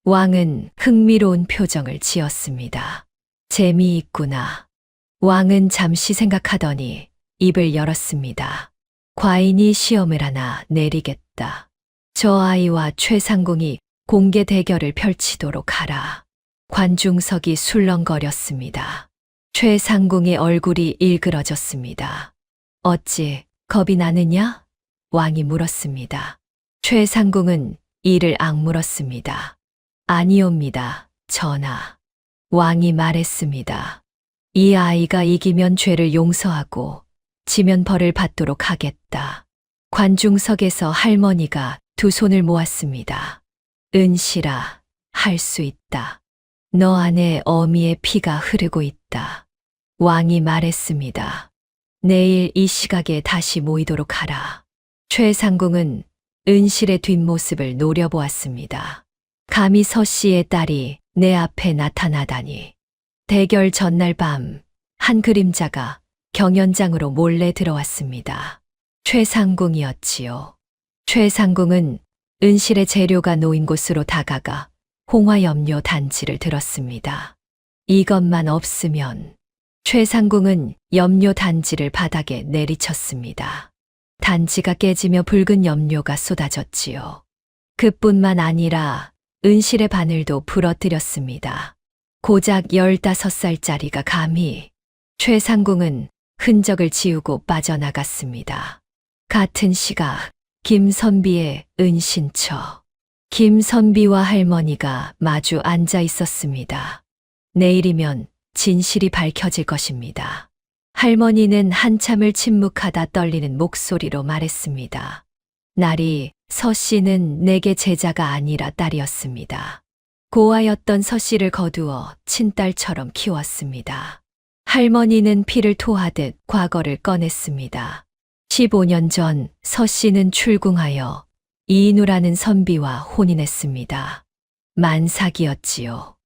왕은 흥미로운 표정을 지었습니다. 재미있구나. 왕은 잠시 생각하더니 입을 열었습니다. 과인이 시험을 하나 내리겠다. 저 아이와 최상궁이 공개 대결을 펼치도록 하라. 관중석이 술렁거렸습니다. 최상궁의 얼굴이 일그러졌습니다. 어찌 겁이 나느냐? 왕이 물었습니다. 최상궁은 이를 악물었습니다. 아니옵니다, 전하. 왕이 말했습니다. 이 아이가 이기면 죄를 용서하고 지면 벌을 받도록 하겠다. 관중석에서 할머니가 두 손을 모았습니다. 은실아, 할 수 있다. 너 안에 어미의 피가 흐르고 있다. 왕이 말했습니다. 내일 이 시각에 다시 모이도록 하라. 최상궁은 은실의 뒷모습을 노려보았습니다. 감히 서씨의 딸이 내 앞에 나타나다니. 대결 전날 밤, 한 그림자가 경연장으로 몰래 들어왔습니다. 최상궁이었지요. 최상궁은 은실의 재료가 놓인 곳으로 다가가 홍화염료 단지를 들었습니다. 이것만 없으면 최상궁은 염료 단지를 바닥에 내리쳤습니다. 단지가 깨지며 붉은 염료가 쏟아졌지요. 그뿐만 아니라 은실의 바늘도 부러뜨렸습니다. 고작 15살짜리가 감히. 최상궁은 흔적을 지우고 빠져나갔습니다. 같은 시각 김선비의 은신처. 김선비와 할머니가 마주 앉아 있었습니다. 내일이면 진실이 밝혀질 것입니다. 할머니는 한참을 침묵하다 떨리는 목소리로 말했습니다. 날이 서씨는 내게 제자가 아니라 딸이었습니다. 고아였던 서씨를 거두어 친딸처럼 키웠습니다. 할머니는 피를 토하듯 과거를 꺼냈습니다. 15년 전 서씨는 출궁하여 이인우라는 선비와 혼인했습니다. 만삭이었지요.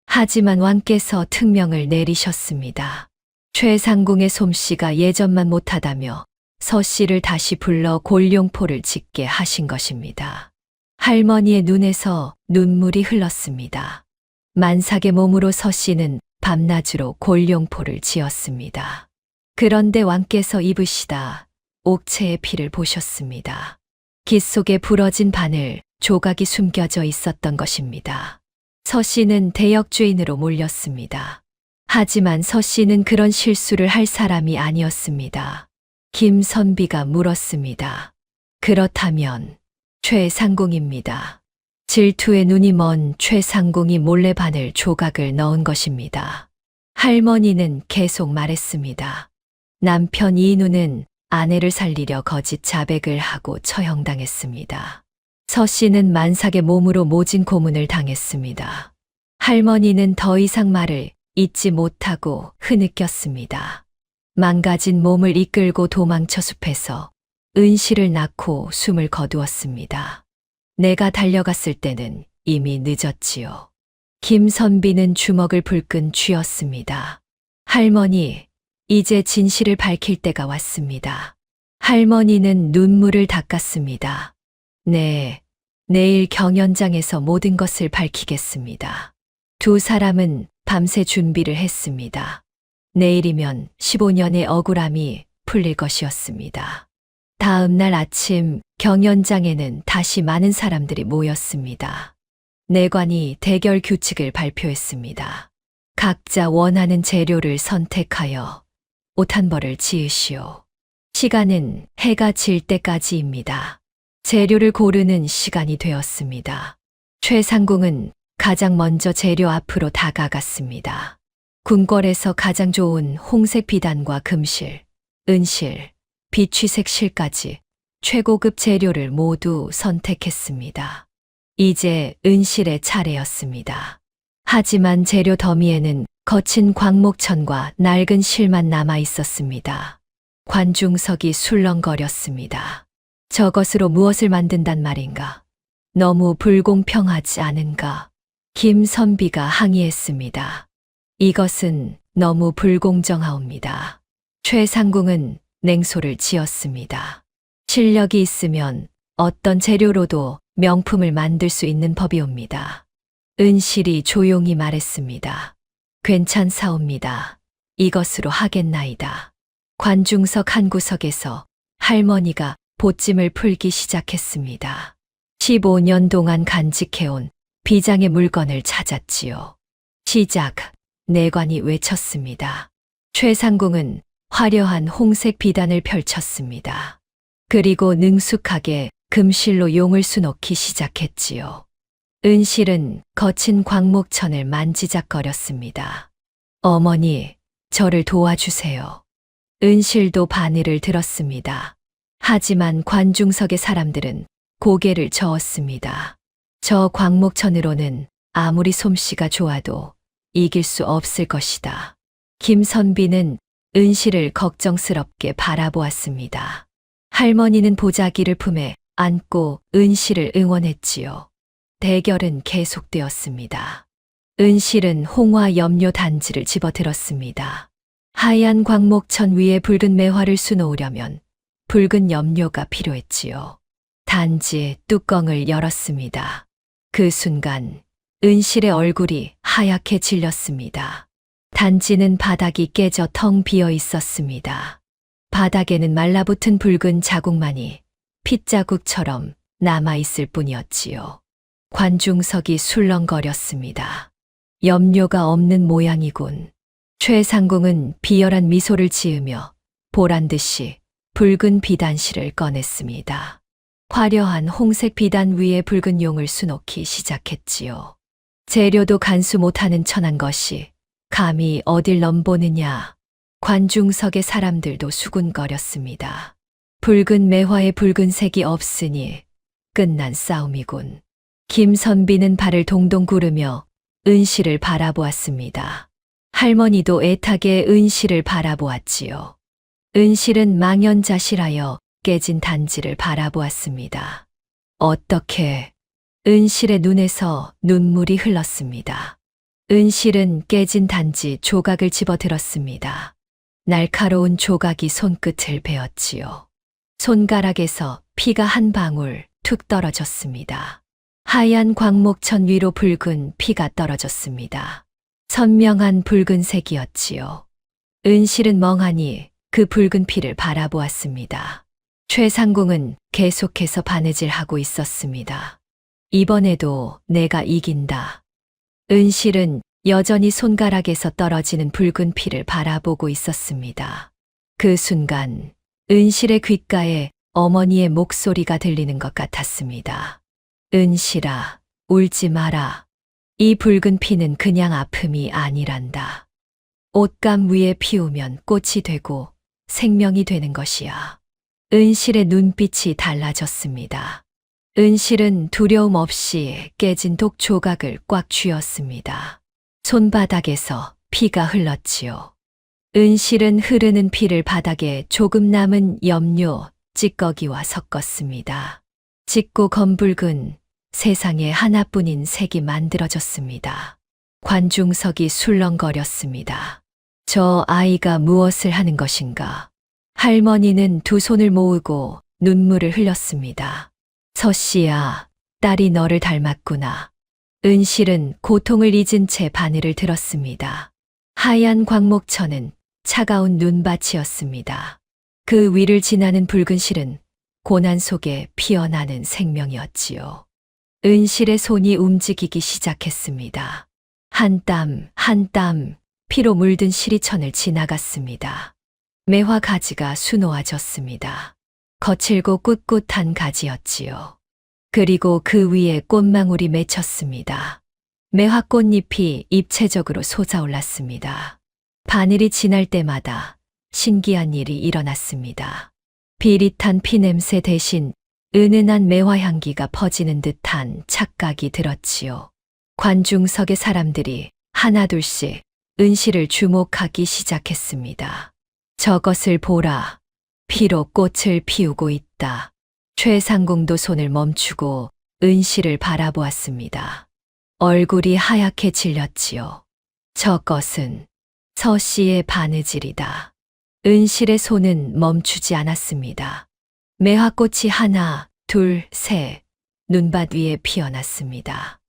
하지만 왕께서 특명을 내리셨습니다. 최상궁의 솜씨가 예전만 못하다며 서씨를 다시 불러 골룡포를 짓게 하신 것입니다. 할머니의 눈에서 눈물이 흘렀습니다. 만삭의 몸으로 서씨는 밤낮으로 골룡포를 지었습니다. 그런데 왕께서 입으시다 옥체의 피를 보셨습니다. 깃 속에 부러진 바늘, 조각이 숨겨져 있었던 것입니다. 서씨는 대역죄인으로 몰렸습니다. 하지만 서씨는 그런 실수를 할 사람이 아니었습니다. 김선비가 물었습니다. 그렇다면 최상궁입니다. 질투에 눈이 먼 최상궁이 몰래 바늘 조각을 넣은 것입니다. 할머니는 계속 말했습니다. 남편 이인우는 아내를 살리려 거짓 자백을 하고 처형당했습니다. 서씨는 만삭의 몸으로 모진 고문을 당했습니다. 할머니는 더 이상 말을 잇지 못하고 흐느꼈습니다. 망가진 몸을 이끌고 도망쳐 숲에서 은실을 낳고 숨을 거두었습니다. 내가 달려갔을 때는 이미 늦었지요. 김선비는 주먹을 불끈 쥐었습니다. 할머니, 이제 진실을 밝힐 때가 왔습니다. 할머니는 눈물을 닦았습니다. 네, 내일 경연장에서 모든 것을 밝히겠습니다. 두 사람은 밤새 준비를 했습니다. 내일이면 15년의 억울함이 풀릴 것이었습니다. 다음 날 아침 경연장에는 다시 많은 사람들이 모였습니다. 내관이 대결 규칙을 발표했습니다. 각자 원하는 재료를 선택하여 옷 한 벌을 지으시오. 시간은 해가 질 때까지입니다. 재료를 고르는 시간이 되었습니다. 최상궁은 가장 먼저 재료 앞으로 다가갔습니다. 궁궐에서 가장 좋은 홍색 비단과 금실, 은실, 비취색 실까지 최고급 재료를 모두 선택했습니다. 이제 은실의 차례였습니다. 하지만 재료 더미에는 거친 광목천과 낡은 실만 남아 있었습니다. 관중석이 술렁거렸습니다. 저것으로 무엇을 만든단 말인가? 너무 불공평하지 않은가? 김선비가 항의했습니다. 이것은 너무 불공정하옵니다. 최상궁은 냉소를 지었습니다. 실력이 있으면 어떤 재료로도 명품을 만들 수 있는 법이옵니다. 은실이 조용히 말했습니다. 괜찮사옵니다. 이것으로 하겠나이다. 관중석 한 구석에서 할머니가 보찜을 풀기 시작했습니다. 15년 동안 간직해온 비장의 물건을 찾았지요. 시작, 내관이 외쳤습니다. 최상궁은 화려한 홍색 비단을 펼쳤습니다. 그리고 능숙하게 금실로 용을 수놓기 시작했지요. 은실은 거친 광목천을 만지작거렸습니다. 어머니, 저를 도와주세요. 은실도 바늘을 들었습니다. 하지만 관중석의 사람들은 고개를 저었습니다. 저 광목천으로는 아무리 솜씨가 좋아도 이길 수 없을 것이다. 김선비는 은실을 걱정스럽게 바라보았습니다. 할머니는 보자기를 품에 안고 은실을 응원했지요. 대결은 계속되었습니다. 은실은 홍화 염료 단지를 집어들었습니다. 하얀 광목천 위에 붉은 매화를 수놓으려면 붉은 염료가 필요했지요. 단지의 뚜껑을 열었습니다. 그 순간 은실의 얼굴이 하얗게 질렸습니다. 단지는 바닥이 깨져 텅 비어 있었습니다. 바닥에는 말라붙은 붉은 자국만이 핏자국처럼 남아있을 뿐이었지요. 관중석이 술렁거렸습니다. 염료가 없는 모양이군. 최상궁은 비열한 미소를 지으며 보란듯이 붉은 비단실을 꺼냈습니다. 화려한 홍색 비단 위에 붉은 용을 수놓기 시작했지요. 재료도 간수 못하는 천한 것이 감히 어딜 넘보느냐. 관중석의 사람들도 수군거렸습니다. 붉은 매화에 붉은색이 없으니 끝난 싸움이군. 김선비는 발을 동동 구르며 은실을 바라보았습니다. 할머니도 애타게 은실을 바라보았지요. 은실은 망연자실하여 깨진 단지를 바라보았습니다. 어떻게? 은실의 눈에서 눈물이 흘렀습니다. 은실은 깨진 단지 조각을 집어들었습니다. 날카로운 조각이 손끝을 베었지요. 손가락에서 피가 한 방울 툭 떨어졌습니다. 하얀 광목천 위로 붉은 피가 떨어졌습니다. 선명한 붉은색이었지요. 은실은 멍하니 그 붉은 피를 바라보았습니다. 최상궁은 계속해서 바느질하고 있었습니다. 이번에도 내가 이긴다. 은실은 여전히 손가락에서 떨어지는 붉은 피를 바라보고 있었습니다. 그 순간 은실의 귓가에 어머니의 목소리가 들리는 것 같았습니다. 은실아, 울지 마라. 이 붉은 피는 그냥 아픔이 아니란다. 옷감 위에 피우면 꽃이 되고 생명이 되는 것이야. 은실의 눈빛이 달라졌습니다. 은실은 두려움 없이 깨진 독 조각을 꽉 쥐었습니다. 손바닥에서 피가 흘렀지요. 은실은 흐르는 피를 바닥에 조금 남은 염료, 찌꺼기와 섞었습니다. 짙고 검붉은 세상에 하나뿐인 색이 만들어졌습니다. 관중석이 술렁거렸습니다. 저 아이가 무엇을 하는 것인가? 할머니는 두 손을 모으고 눈물을 흘렸습니다. 서씨야, 딸이 너를 닮았구나. 은실은 고통을 잊은 채 바늘을 들었습니다. 하얀 광목천은 차가운 눈밭이었습니다. 그 위를 지나는 붉은 실은 고난 속에 피어나는 생명이었지요. 은실의 손이 움직이기 시작했습니다. 한 땀, 한 땀, 피로 물든 실이천을 지나갔습니다. 매화 가지가 수놓아졌습니다. 거칠고 꿋꿋한 가지였지요. 그리고 그 위에 꽃망울이 맺혔습니다. 매화 꽃잎이 입체적으로 솟아올랐습니다. 바늘이 지날 때마다 신기한 일이 일어났습니다. 비릿한 피냄새 대신 은은한 매화 향기가 퍼지는 듯한 착각이 들었지요. 관중석의 사람들이 하나둘씩 은실을 주목하기 시작했습니다. 저것을 보라. 피로 꽃을 피우고 있다. 최상궁도 손을 멈추고 은실을 바라보았습니다. 얼굴이 하얗게 질렸지요. 저것은 서씨의 바느질이다. 은실의 손은 멈추지 않았습니다. 매화꽃이 하나, 둘, 셋, 눈밭 위에 피어났습니다.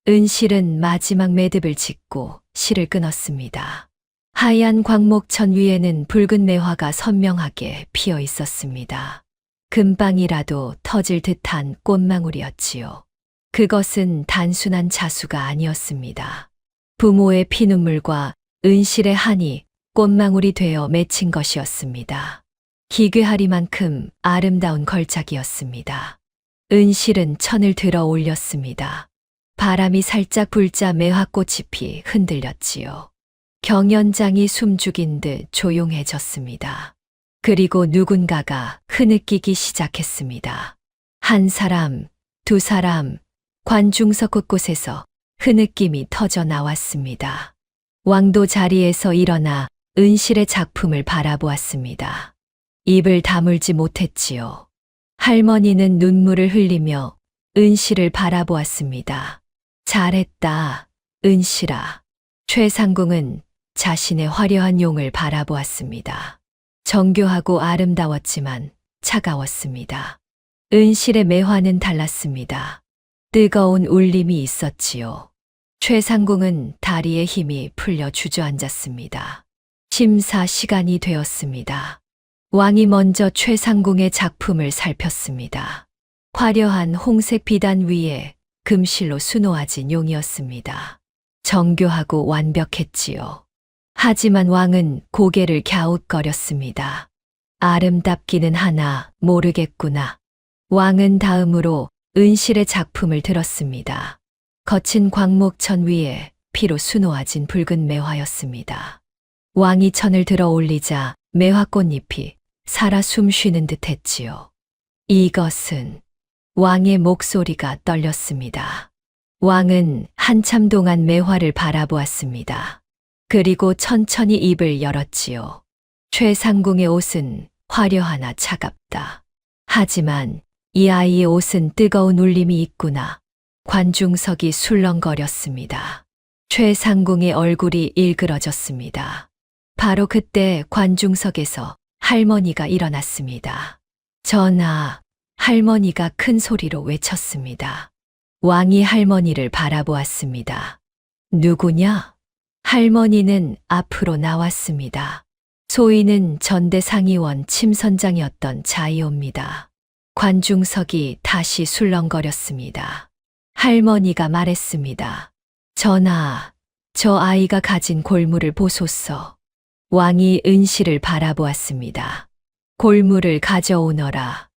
은실은 마지막 매듭을 짓고 실을 끊었습니다. 하얀 광목천 위에는 붉은 매화가 선명하게 피어 있었습니다. 금방이라도 터질 듯한 꽃망울이었지요. 그것은 단순한 자수가 아니었습니다. 부모의 피눈물과 은실의 한이 꽃망울이 되어 맺힌 것이었습니다. 기괴하리만큼 아름다운 걸작이었습니다. 은실은 천을 들어 올렸습니다. 바람이 살짝 불자 매화꽃잎이 흔들렸지요. 경연장이 숨죽인 듯 조용해졌습니다. 그리고 누군가가 흐느끼기 시작했습니다. 한 사람, 두 사람, 관중석 곳곳에서 흐느낌이 터져 나왔습니다. 왕도 자리에서 일어나 은실의 작품을 바라보았습니다. 입을 다물지 못했지요. 할머니는 눈물을 흘리며 은실을 바라보았습니다. 잘했다, 은실아. 최상궁은 자신의 화려한 용을 바라보았습니다. 정교하고 아름다웠지만 차가웠습니다. 은실의 매화는 달랐습니다. 뜨거운 울림이 있었지요. 최상궁은 다리의 힘이 풀려 주저앉았습니다. 심사 시간이 되었습니다. 왕이 먼저 최상궁의 작품을 살폈습니다. 화려한 홍색 비단 위에 금실로 수놓아진 용이었습니다. 정교하고 완벽했지요. 하지만 왕은 고개를 갸웃거렸습니다. 아름답기는 하나 모르겠구나. 왕은 다음으로 은실의 작품을 들었습니다. 거친 광목천 위에 피로 수놓아진 붉은 매화였습니다. 왕이 천을 들어 올리자 매화꽃잎이 살아 숨쉬는 듯 했지요. 이것은 왕의 목소리가 떨렸습니다. 왕은 한참 동안 매화를 바라보았습니다. 그리고 천천히 입을 열었지요. 최상궁의 옷은 화려하나 차갑다. 하지만 이 아이의 옷은 뜨거운 울림이 있구나. 관중석이 술렁거렸습니다. 최상궁의 얼굴이 일그러졌습니다. 바로 그때 관중석에서 할머니가 일어났습니다. 전하, 할머니가 큰 소리로 외쳤습니다. 왕이 할머니를 바라보았습니다. 누구냐? 할머니는 앞으로 나왔습니다. 소인은 전대상의원 침선장이었던 자이오입니다. 관중석이 다시 술렁거렸습니다. 할머니가 말했습니다. 전하, 저 아이가 가진 골무를 보소서. 왕이 은실을 바라보았습니다. 골무를 가져오너라.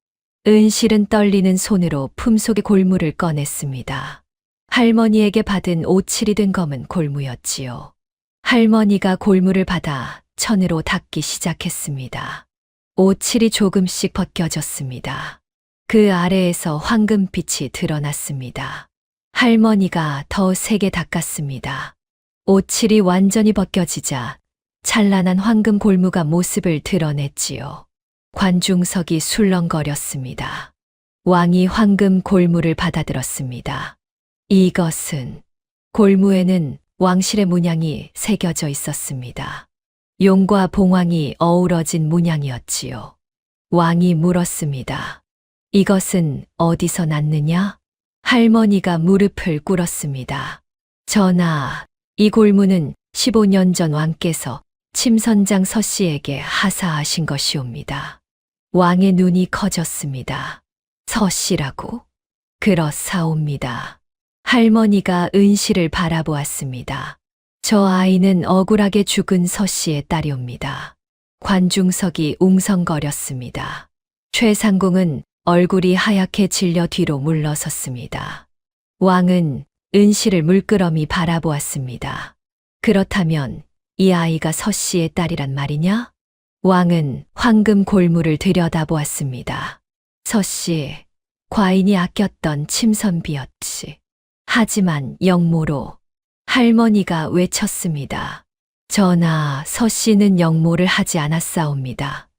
은실은 떨리는 손으로 품속의 골무를 꺼냈습니다. 할머니에게 받은 오칠이 든 검은 골무였지요. 할머니가 골무를 받아 천으로 닦기 시작했습니다. 오칠이 조금씩 벗겨졌습니다. 그 아래에서 황금빛이 드러났습니다. 할머니가 더 세게 닦았습니다. 오칠이 완전히 벗겨지자 찬란한 황금 골무가 모습을 드러냈지요. 관중석이 술렁거렸습니다. 왕이 황금 골무를 받아들었습니다. 이것은 골무에는 왕실의 문양이 새겨져 있었습니다. 용과 봉황이 어우러진 문양이었지요. 왕이 물었습니다. 이것은 어디서 났느냐? 할머니가 무릎을 꿇었습니다. 전하, 이 골무는 15년 전 왕께서 침선장 서씨에게 하사하신 것이옵니다. 왕의 눈이 커졌습니다. 서씨라고? 그렇사옵니다. 할머니가 은실을 바라보았습니다. 저 아이는 억울하게 죽은 서씨의 딸이옵니다. 관중석이 웅성거렸습니다. 최상궁은 얼굴이 하얗게 질려 뒤로 물러섰습니다. 왕은 은실을 물끄러미 바라보았습니다. 그렇다면 이 아이가 서씨의 딸이란 말이냐? 왕은 황금 골무를 들여다보았습니다. 서씨, 과인이 아꼈던 침선비였지. 하지만 영모로 할머니가 외쳤습니다. 전하, 서씨는 영모를 하지 않았사옵니다.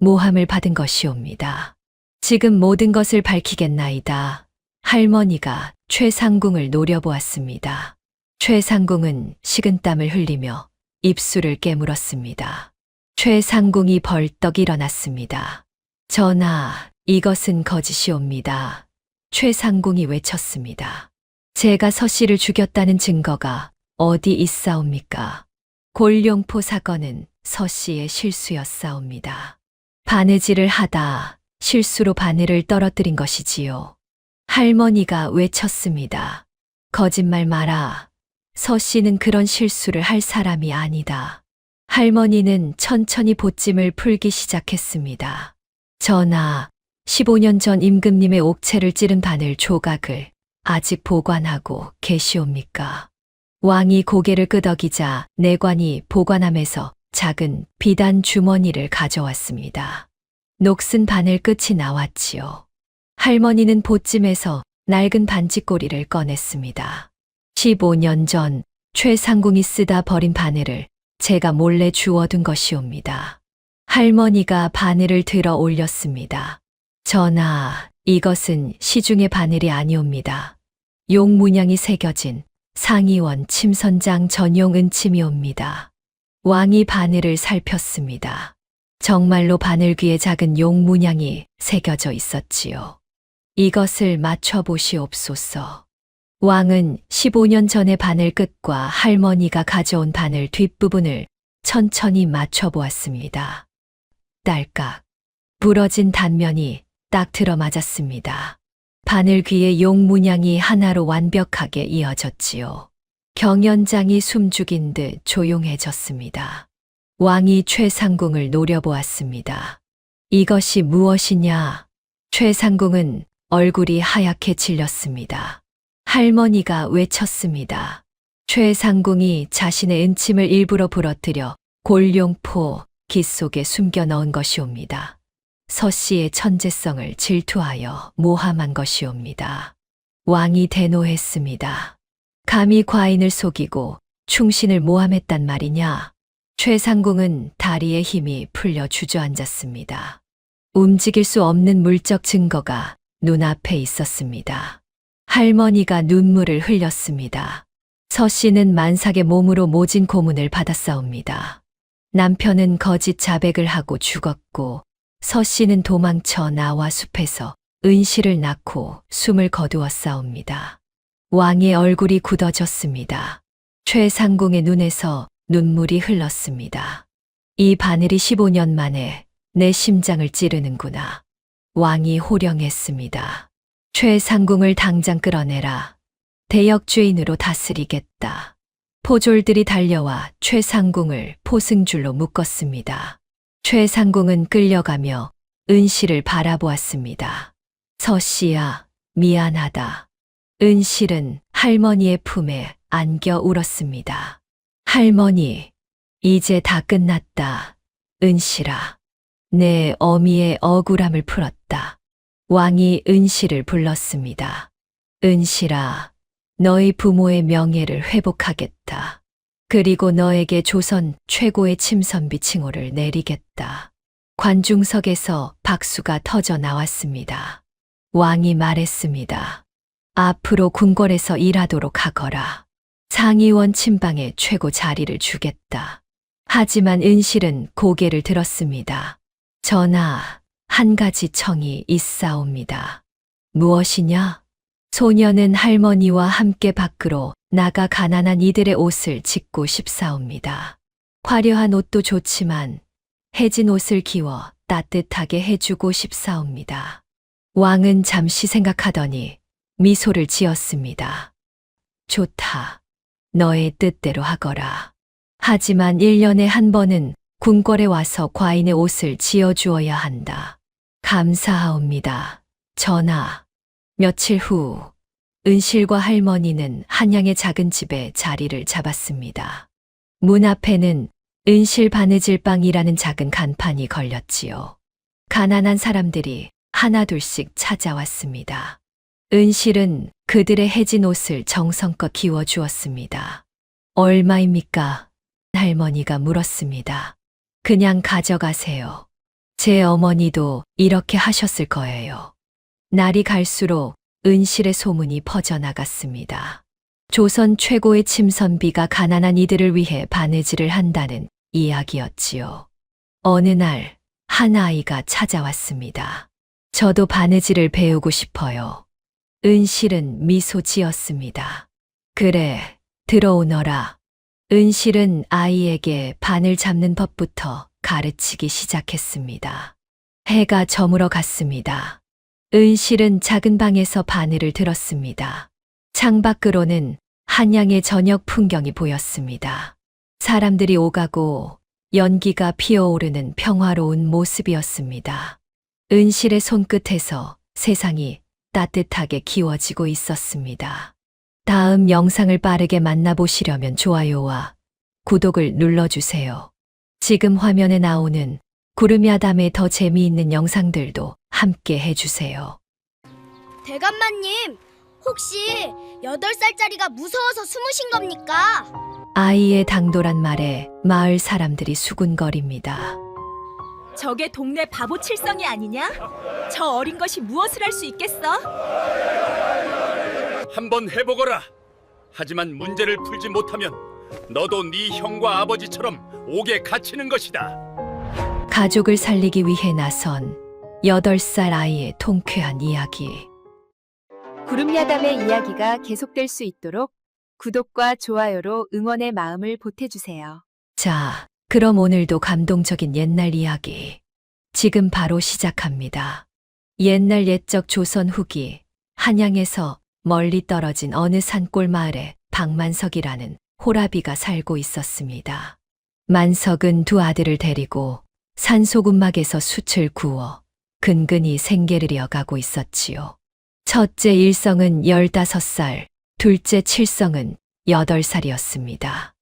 모함을 받은 것이옵니다. 지금 모든 것을 밝히겠나이다. 할머니가 최상궁을 노려보았습니다. 최상궁은 식은땀을 흘리며 입술을 깨물었습니다. 최상궁이 벌떡 일어났습니다. 전하, 이것은 거짓이옵니다. 최상궁이 외쳤습니다. 제가 서씨를 죽였다는 증거가 어디 있사옵니까? 골룡포 사건은 서씨의 실수였사옵니다. 바느질을 하다 실수로 바늘을 떨어뜨린 것이지요. 할머니가 외쳤습니다. 거짓말 마라. 서씨는 그런 실수를 할 사람이 아니다. 할머니는 천천히 보찜을 풀기 시작했습니다. 전하, 15년 전 임금님의 옥체를 찌른 바늘 조각을 아직 보관하고 계시옵니까? 왕이 고개를 끄덕이자 내관이 보관함에서 작은 비단 주머니를 가져왔습니다. 녹슨 바늘 끝이 나왔지요. 할머니는 보찜에서 낡은 반지꼬리를 꺼냈습니다. 15년 전 최상궁이 쓰다 버린 바늘을 제가 몰래 주워둔 것이옵니다. 할머니가 바늘을 들어 올렸습니다. 전하, 이것은 시중의 바늘이 아니옵니다. 용 문양이 새겨진 상의원 침선장 전용 은침이옵니다. 왕이 바늘을 살폈습니다. 정말로 바늘 귀에 작은 용 문양이 새겨져 있었지요. 이것을 맞춰보시옵소서. 왕은 15년 전의 바늘 끝과 할머니가 가져온 바늘 뒷부분을 천천히 맞춰보았습니다. 딸깍. 부러진 단면이 딱 들어맞았습니다. 바늘 귀에 용 문양이 하나로 완벽하게 이어졌지요. 경연장이 숨죽인 듯 조용해졌습니다. 왕이 최상궁을 노려보았습니다. 이것이 무엇이냐? 최상궁은 얼굴이 하얗게 질렸습니다. 할머니가 외쳤습니다. 최상궁이 자신의 은침을 일부러 부러뜨려 골룡포 깃 속에 숨겨 넣은 것이옵니다. 서씨의 천재성을 질투하여 모함한 것이옵니다. 왕이 대노했습니다. 감히 과인을 속이고 충신을 모함했단 말이냐? 최상궁은 다리에 힘이 풀려 주저앉았습니다. 움직일 수 없는 물적 증거가 눈앞에 있었습니다. 할머니가 눈물을 흘렸습니다. 서씨는 만삭의 몸으로 모진 고문을 받았사옵니다. 남편은 거짓 자백을 하고 죽었고 서씨는 도망쳐 나와 숲에서 은실을 낳고 숨을 거두었사옵니다. 왕의 얼굴이 굳어졌습니다. 최상궁의 눈에서 눈물이 흘렀습니다. 이 바늘이 15년 만에 내 심장을 찌르는구나. 왕이 호령했습니다. 최상궁을 당장 끌어내라. 대역죄인으로 다스리겠다. 포졸들이 달려와 최상궁을 포승줄로 묶었습니다. 최상궁은 끌려가며 은실을 바라보았습니다. 서씨야, 미안하다. 은실은 할머니의 품에 안겨 울었습니다. 할머니, 이제 다 끝났다. 은실아, 내 어미의 억울함을 풀었다. 왕이 은실을 불렀습니다. 은실아, 너희 부모의 명예를 회복하겠다. 그리고 너에게 조선 최고의 침선비 칭호를 내리겠다. 관중석에서 박수가 터져 나왔습니다. 왕이 말했습니다. 앞으로 궁궐에서 일하도록 하거라. 상의원 친방에 최고 자리를 주겠다. 하지만 은실은 고개를 들었습니다. 전하, 한 가지 청이 있사옵니다. 무엇이냐? 소녀는 할머니와 함께 밖으로 나가 가난한 이들의 옷을 짓고 싶사옵니다. 화려한 옷도 좋지만 해진 옷을 기워 따뜻하게 해주고 싶사옵니다. 왕은 잠시 생각하더니 미소를 지었습니다. 좋다. 너의 뜻대로 하거라. 하지만 1년에 한 번은 궁궐에 와서 과인의 옷을 지어주어야 한다. 감사하옵니다. 전하. 며칠 후 은실과 할머니는 한양의 작은 집에 자리를 잡았습니다. 문 앞에는 은실 바느질방이라는 작은 간판이 걸렸지요. 가난한 사람들이 하나둘씩 찾아왔습니다. 은실은 그들의 해진 옷을 정성껏 기워 주었습니다. 얼마입니까? 할머니가 물었습니다. 그냥 가져가세요. 제 어머니도 이렇게 하셨을 거예요. 날이 갈수록 은실의 소문이 퍼져나갔습니다. 조선 최고의 침선비가 가난한 이들을 위해 바느질을 한다는 이야기였지요. 어느 날 한 아이가 찾아왔습니다. 저도 바느질을 배우고 싶어요. 은실은 미소 지었습니다. 그래, 들어오너라. 은실은 아이에게 바늘 잡는 법부터 가르치기 시작했습니다. 해가 저물어 갔습니다. 은실은 작은 방에서 바늘을 들었습니다. 창밖으로는 한양의 저녁 풍경이 보였습니다. 사람들이 오가고 연기가 피어오르는 평화로운 모습이었습니다. 은실의 손끝에서 세상이 따뜻하게 기워지고 있었습니다. 다음 영상을 빠르게 만나보시려면 좋아요와 구독을 눌러주세요. 지금 화면에 나오는 구름야담의 더 재미있는 영상들도 함께 해주세요. 대감마님, 혹시 8살짜리가 무서워서 숨으신 겁니까? 아이의 당돌한 말에 마을 사람들이 수군거립니다. 저게 동네 바보 칠성이 아니냐? 저 어린 것이 무엇을 할 수 있겠어? 한번 해보거라. 하지만 문제를 풀지 못하면 너도 네 형과 아버지처럼 옥에 갇히는 것이다. 가족을 살리기 위해 나선 8살 아이의 통쾌한 이야기. 구름야담의 이야기가 계속될 수 있도록 구독과 좋아요로 응원의 마음을 보태주세요. 자, 그럼 오늘도 감동적인 옛날 이야기. 지금 바로 시작합니다. 옛날 옛적 조선 후기, 한양에서 멀리 떨어진 어느 산골 마을에 박만석이라는 호라비가 살고 있었습니다. 만석은 두 아들을 데리고 산소금막에서 숯을 구워 근근히 생계를 이어가고 있었지요. 첫째 일성은 15살, 둘째 칠성은 8살이었습니다.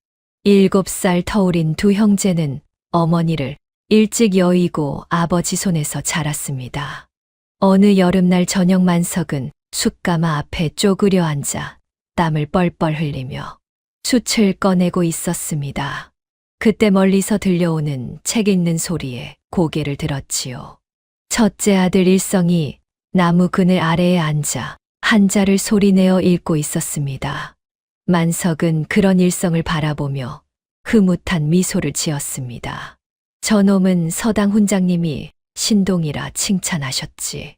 7살 터울인 두 형제는 어머니를 일찍 여의고 아버지 손에서 자랐습니다. 어느 여름날 저녁 만석은 숯가마 앞에 쪼그려 앉아 땀을 뻘뻘 흘리며 숯을 꺼내고 있었습니다. 그때 멀리서 들려오는 책 읽는 소리에 고개를 들었지요. 첫째 아들 일성이 나무 그늘 아래에 앉아 한자를 소리내어 읽고 있었습니다. 만석은 그런 일성을 바라보며 흐뭇한 미소를 지었습니다. 저놈은 서당 훈장님이 신동이라 칭찬하셨지.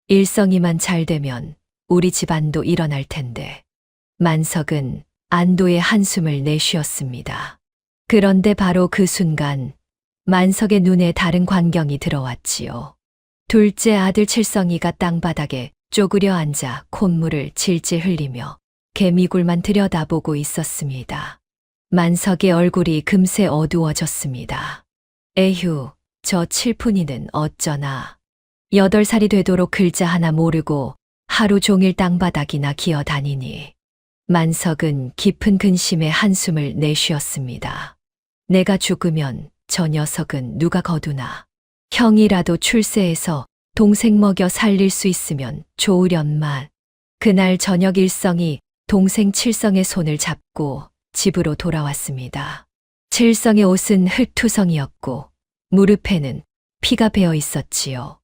일성이만 잘 되면 우리 집안도 일어날 텐데. 만석은 안도의 한숨을 내쉬었습니다. 그런데 바로 그 순간 만석의 눈에 다른 광경이 들어왔지요. 둘째 아들 칠성이가 땅바닥에 쪼그려 앉아 콧물을 질질 흘리며 개미굴만 들여다보고 있었습니다. 만석의 얼굴이 금세 어두워졌습니다. 에휴, 저 칠푼이는 어쩌나. 8살이 되도록 글자 하나 모르고 하루 종일 땅바닥이나 기어다니니. 만석은 깊은 근심의 한숨을 내쉬었습니다. 내가 죽으면 저 녀석은 누가 거두나. 형이라도 출세해서 동생 먹여 살릴 수 있으면 좋으련만. 그날 저녁 일성이 동생 칠성의 손을 잡고 집으로 돌아왔습니다. 칠성의 옷은 흙투성이었고 무릎에는 피가 배어 있었지요.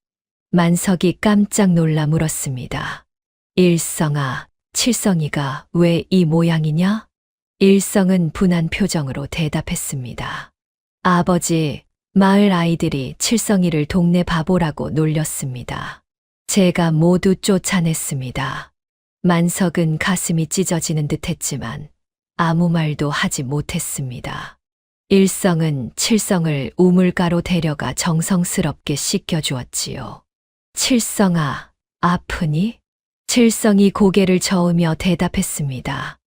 만석이 깜짝 놀라 물었습니다. 일성아, 칠성이가 왜 이 모양이냐? 일성은 분한 표정으로 대답했습니다. 아버지, 마을 아이들이 칠성이를 동네 바보라고 놀렸습니다. 제가 모두 쫓아냈습니다. 만석은 가슴이 찢어지는 듯 했지만 아무 말도 하지 못했습니다. 일성은 칠성을 우물가로 데려가 정성스럽게 씻겨주었지요. 칠성아, 아프니? 칠성이 고개를 저으며 대답했습니다.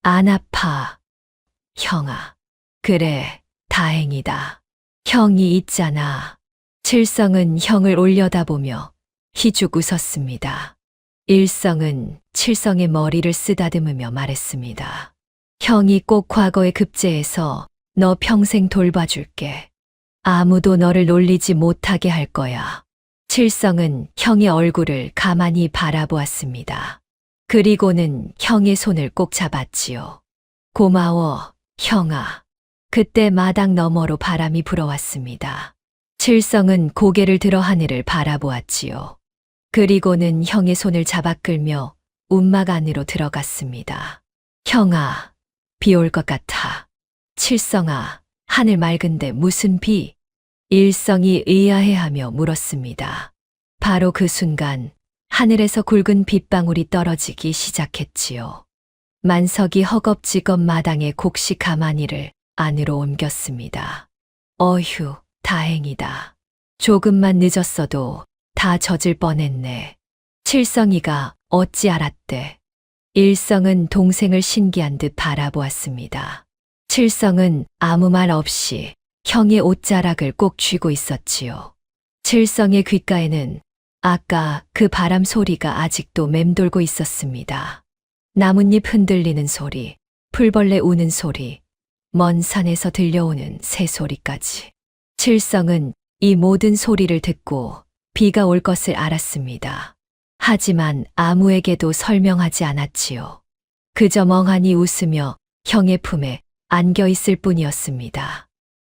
안 아파. 형아. 그래, 다행이다. 형이 있잖아. 칠성은 형을 올려다보며 희죽 웃었습니다. 일성은 칠성의 머리를 쓰다듬으며 말했습니다. 형이 꼭 과거에 급제해서 너 평생 돌봐줄게. 아무도 너를 놀리지 못하게 할 거야. 칠성은 형의 얼굴을 가만히 바라보았습니다. 그리고는 형의 손을 꼭 잡았지요. 고마워, 형아. 그때 마당 너머로 바람이 불어왔습니다. 칠성은 고개를 들어 하늘을 바라보았지요. 그리고는 형의 손을 잡아 끌며 움막 안으로 들어갔습니다. 형아, 비 올 것 같아. 칠성아, 하늘 맑은데 무슨 비? 일성이 의아해하며 물었습니다. 바로 그 순간 하늘에서 굵은 빗방울이 떨어지기 시작했지요. 만석이 허겁지겁 마당에 곡식 가마니를 안으로 옮겼습니다. 어휴, 다행이다. 조금만 늦었어도 다 젖을 뻔했네. 칠성이가 어찌 알았대. 일성은 동생을 신기한 듯 바라보았습니다. 칠성은 아무 말 없이 형의 옷자락을 꼭 쥐고 있었지요. 칠성의 귓가에는 아까 그 바람 소리가 아직도 맴돌고 있었습니다. 나뭇잎 흔들리는 소리, 풀벌레 우는 소리, 먼 산에서 들려오는 새소리까지. 칠성은 이 모든 소리를 듣고 비가 올 것을 알았습니다. 하지만 아무에게도 설명하지 않았지요. 그저 멍하니 웃으며 형의 품에 안겨 있을 뿐이었습니다.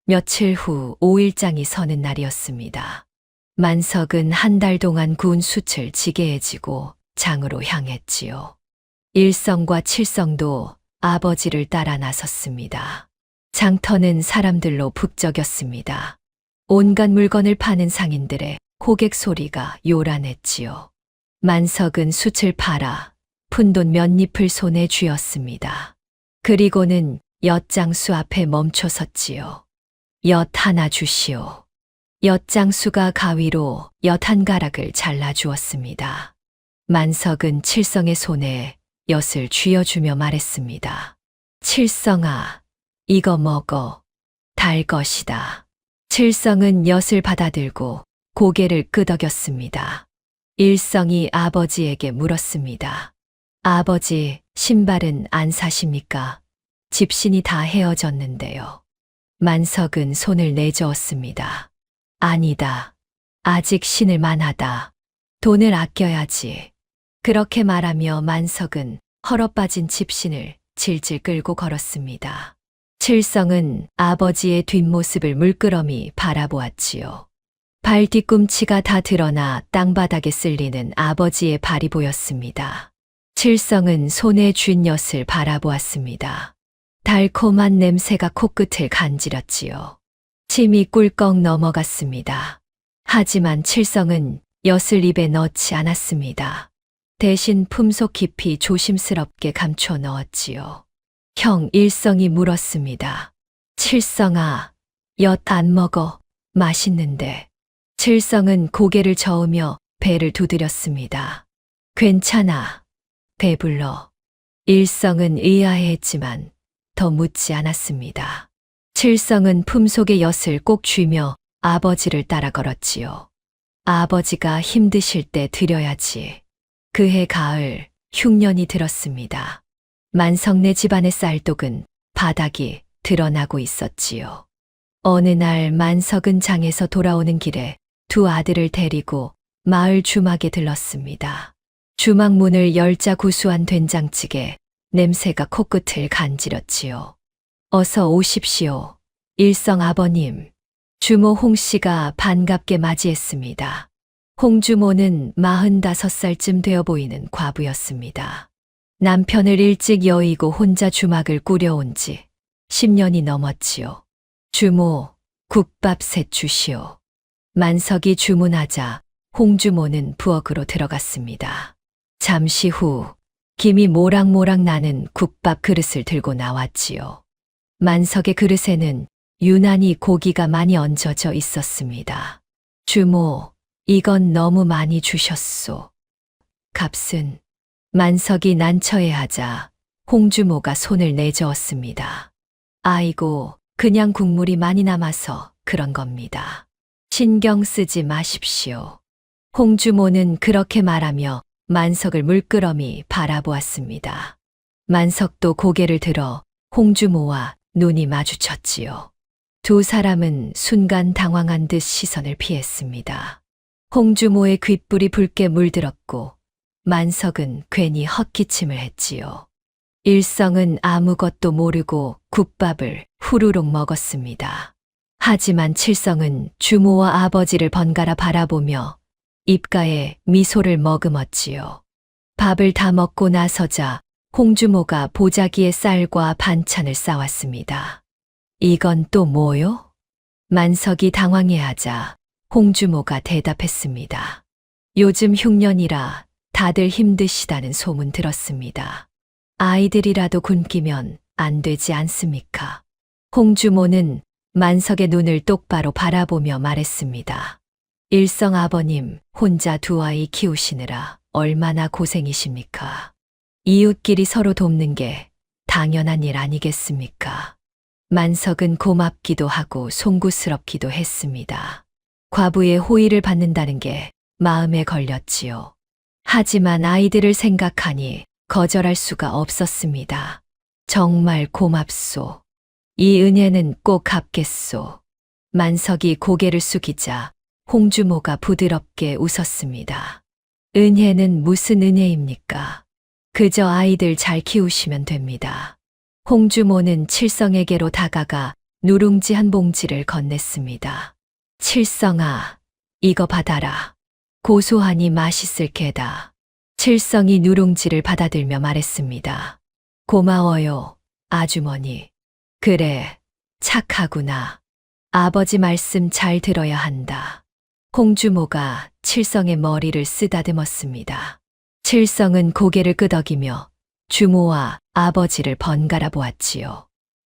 며칠 후 5일장이 서는 날이었습니다. 만석은 한 달 동안 구운 숯을 지게에 지고 장으로 향했지요. 일성과 칠성도 아버지를 따라 나섰습니다. 장터는 사람들로 북적였습니다. 온갖 물건을 파는 상인들의 호객 소리가 요란했지요. 만석은 숯을 팔아 푼돈 몇 잎을 손에 쥐었습니다. 그리고는 엿장수 앞에 멈춰 섰지요. 엿 하나 주시오. 엿장수가 가위로 엿 한 가락을 잘라 주었습니다. 만석은 칠성의 손에 엿을 쥐어주며 말했습니다. 칠성아, 이거 먹어. 달 것이다. 칠성은 엿을 받아들고 고개를 끄덕였습니다. 일성이 아버지에게 물었습니다. 아버지, 신발은 안 사십니까? 집신이 다 헤어졌는데요. 만석은 손을 내저었습니다. 아니다. 아직 신을 만하다. 돈을 아껴야지. 그렇게 말하며 만석은 헐어빠진 집신을 질질 끌고 걸었습니다. 칠성은 아버지의 뒷모습을 물끄러미 바라보았지요. 발 뒤꿈치가 다 드러나 땅바닥에 쓸리는 아버지의 발이 보였습니다. 칠성은 손에 쥔 엿을 바라보았습니다. 달콤한 냄새가 코끝을 간지렸지요. 침이 꿀꺽 넘어갔습니다. 하지만 칠성은 엿을 입에 넣지 않았습니다. 대신 품속 깊이 조심스럽게 감춰 넣었지요. 형 일성이 물었습니다. 칠성아, 엿 안 먹어. 맛있는데. 칠성은 고개를 저으며 배를 두드렸습니다. 괜찮아. 배불러. 일성은 의아해했지만 더 묻지 않았습니다. 칠성은 품속의 엿을 꼭 쥐며 아버지를 따라 걸었지요. 아버지가 힘드실 때 드려야지. 그해 가을 흉년이 들었습니다. 만석네 집안의 쌀독은 바닥이 드러나고 있었지요. 어느 날 만석은 장에서 돌아오는 길에 두 아들을 데리고 마을 주막에 들렀습니다. 주막 문을 열자 구수한 된장찌개, 냄새가 코끝을 간지렸지요. 어서 오십시오. 일성 아버님. 주모 홍 씨가 반갑게 맞이했습니다. 홍 주모는 45살쯤 되어 보이는 과부였습니다. 남편을 일찍 여의고 혼자 주막을 꾸려온 지 10년이 넘었지요. 주모, 국밥 셋 주시오. 만석이 주문하자 홍 주모는 부엌으로 들어갔습니다. 잠시 후 김이 모락모락 나는 국밥 그릇을 들고 나왔지요. 만석의 그릇에는 유난히 고기가 많이 얹어져 있었습니다. 주모, 이건 너무 많이 주셨소. 값은? 만석이 난처해하자 홍 주모가 손을 내저었습니다. 아이고, 그냥 국물이 많이 남아서 그런 겁니다. 신경 쓰지 마십시오. 홍 주모는 그렇게 말하며 만석을 물끄러미 바라보았습니다. 만석도 고개를 들어 홍 주모와 눈이 마주쳤지요. 두 사람은 순간 당황한 듯 시선을 피했습니다. 홍 주모의 귓불이 붉게 물들었고 만석은 괜히 헛기침을 했지요. 일성은 아무것도 모르고 국밥을 후루룩 먹었습니다. 하지만 칠성은 주모와 아버지를 번갈아 바라보며 입가에 미소를 머금었지요. 밥을 다 먹고 나서자 홍 주모가 보자기에 쌀과 반찬을 싸왔습니다. 이건 또 뭐요? 만석이 당황해하자 홍 주모가 대답했습니다. 요즘 흉년이라 다들 힘드시다는 소문 들었습니다. 아이들이라도 굶기면 안 되지 않습니까? 홍 주모는 만석의 눈을 똑바로 바라보며 말했습니다. 일성 아버님 혼자 두 아이 키우시느라 얼마나 고생이십니까? 이웃끼리 서로 돕는 게 당연한 일 아니겠습니까? 만석은 고맙기도 하고 송구스럽기도 했습니다. 과부의 호의를 받는다는 게 마음에 걸렸지요. 하지만 아이들을 생각하니 거절할 수가 없었습니다. 정말 고맙소. 이 은혜는 꼭 갚겠소. 만석이 고개를 숙이자 홍 주모가 부드럽게 웃었습니다. 은혜는 무슨 은혜입니까? 그저 아이들 잘 키우시면 됩니다. 홍 주모는 칠성에게로 다가가 누룽지 한 봉지를 건넸습니다. 칠성아, 이거 받아라. 고소하니 맛있을 게다. 칠성이 누룽지를 받아들며 말했습니다. 고마워요, 아주머니. 그래, 착하구나. 아버지 말씀 잘 들어야 한다. 홍 주모가 칠성의 머리를 쓰다듬었습니다. 칠성은 고개를 끄덕이며 주모와 아버지를 번갈아 보았지요.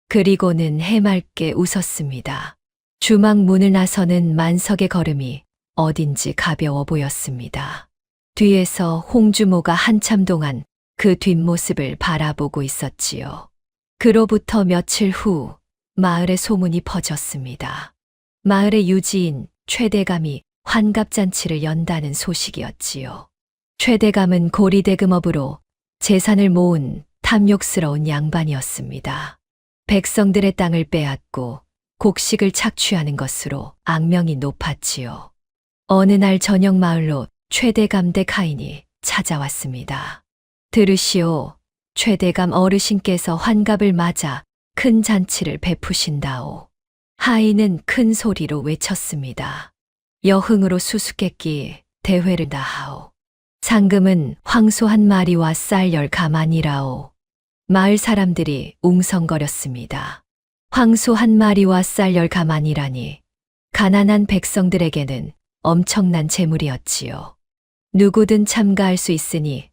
그리고는 해맑게 웃었습니다. 주막 문을 나서는 만석의 걸음이 어딘지 가벼워 보였습니다. 뒤에서 홍 주모가 한참 동안 그 뒷모습을 바라보고 있었지요. 그로부터 며칠 후 마을에 소문이 퍼졌습니다. 마을의 유지인 최대감이 환갑잔치를 연다는 소식이었지요. 최대감은 고리대금업으로 재산을 모은 탐욕스러운 양반이었습니다. 백성들의 땅을 빼앗고 곡식을 착취하는 것으로 악명이 높았지요. 어느 날 저녁 마을로 최대감 댁 하인이 찾아왔습니다. 들으시오. 최대감 어르신께서 환갑을 맞아 큰 잔치를 베푸신다오. 하인은 큰 소리로 외쳤습니다. 여흥으로 수수께끼 대회를 다하오. 상금은 황소 한 마리와 쌀 10가마니라오. 마을 사람들이 웅성거렸습니다. 황소 한 마리와 쌀 10가마니라니 가난한 백성들에게는 엄청난 재물이었지요. 누구든 참가할 수 있으니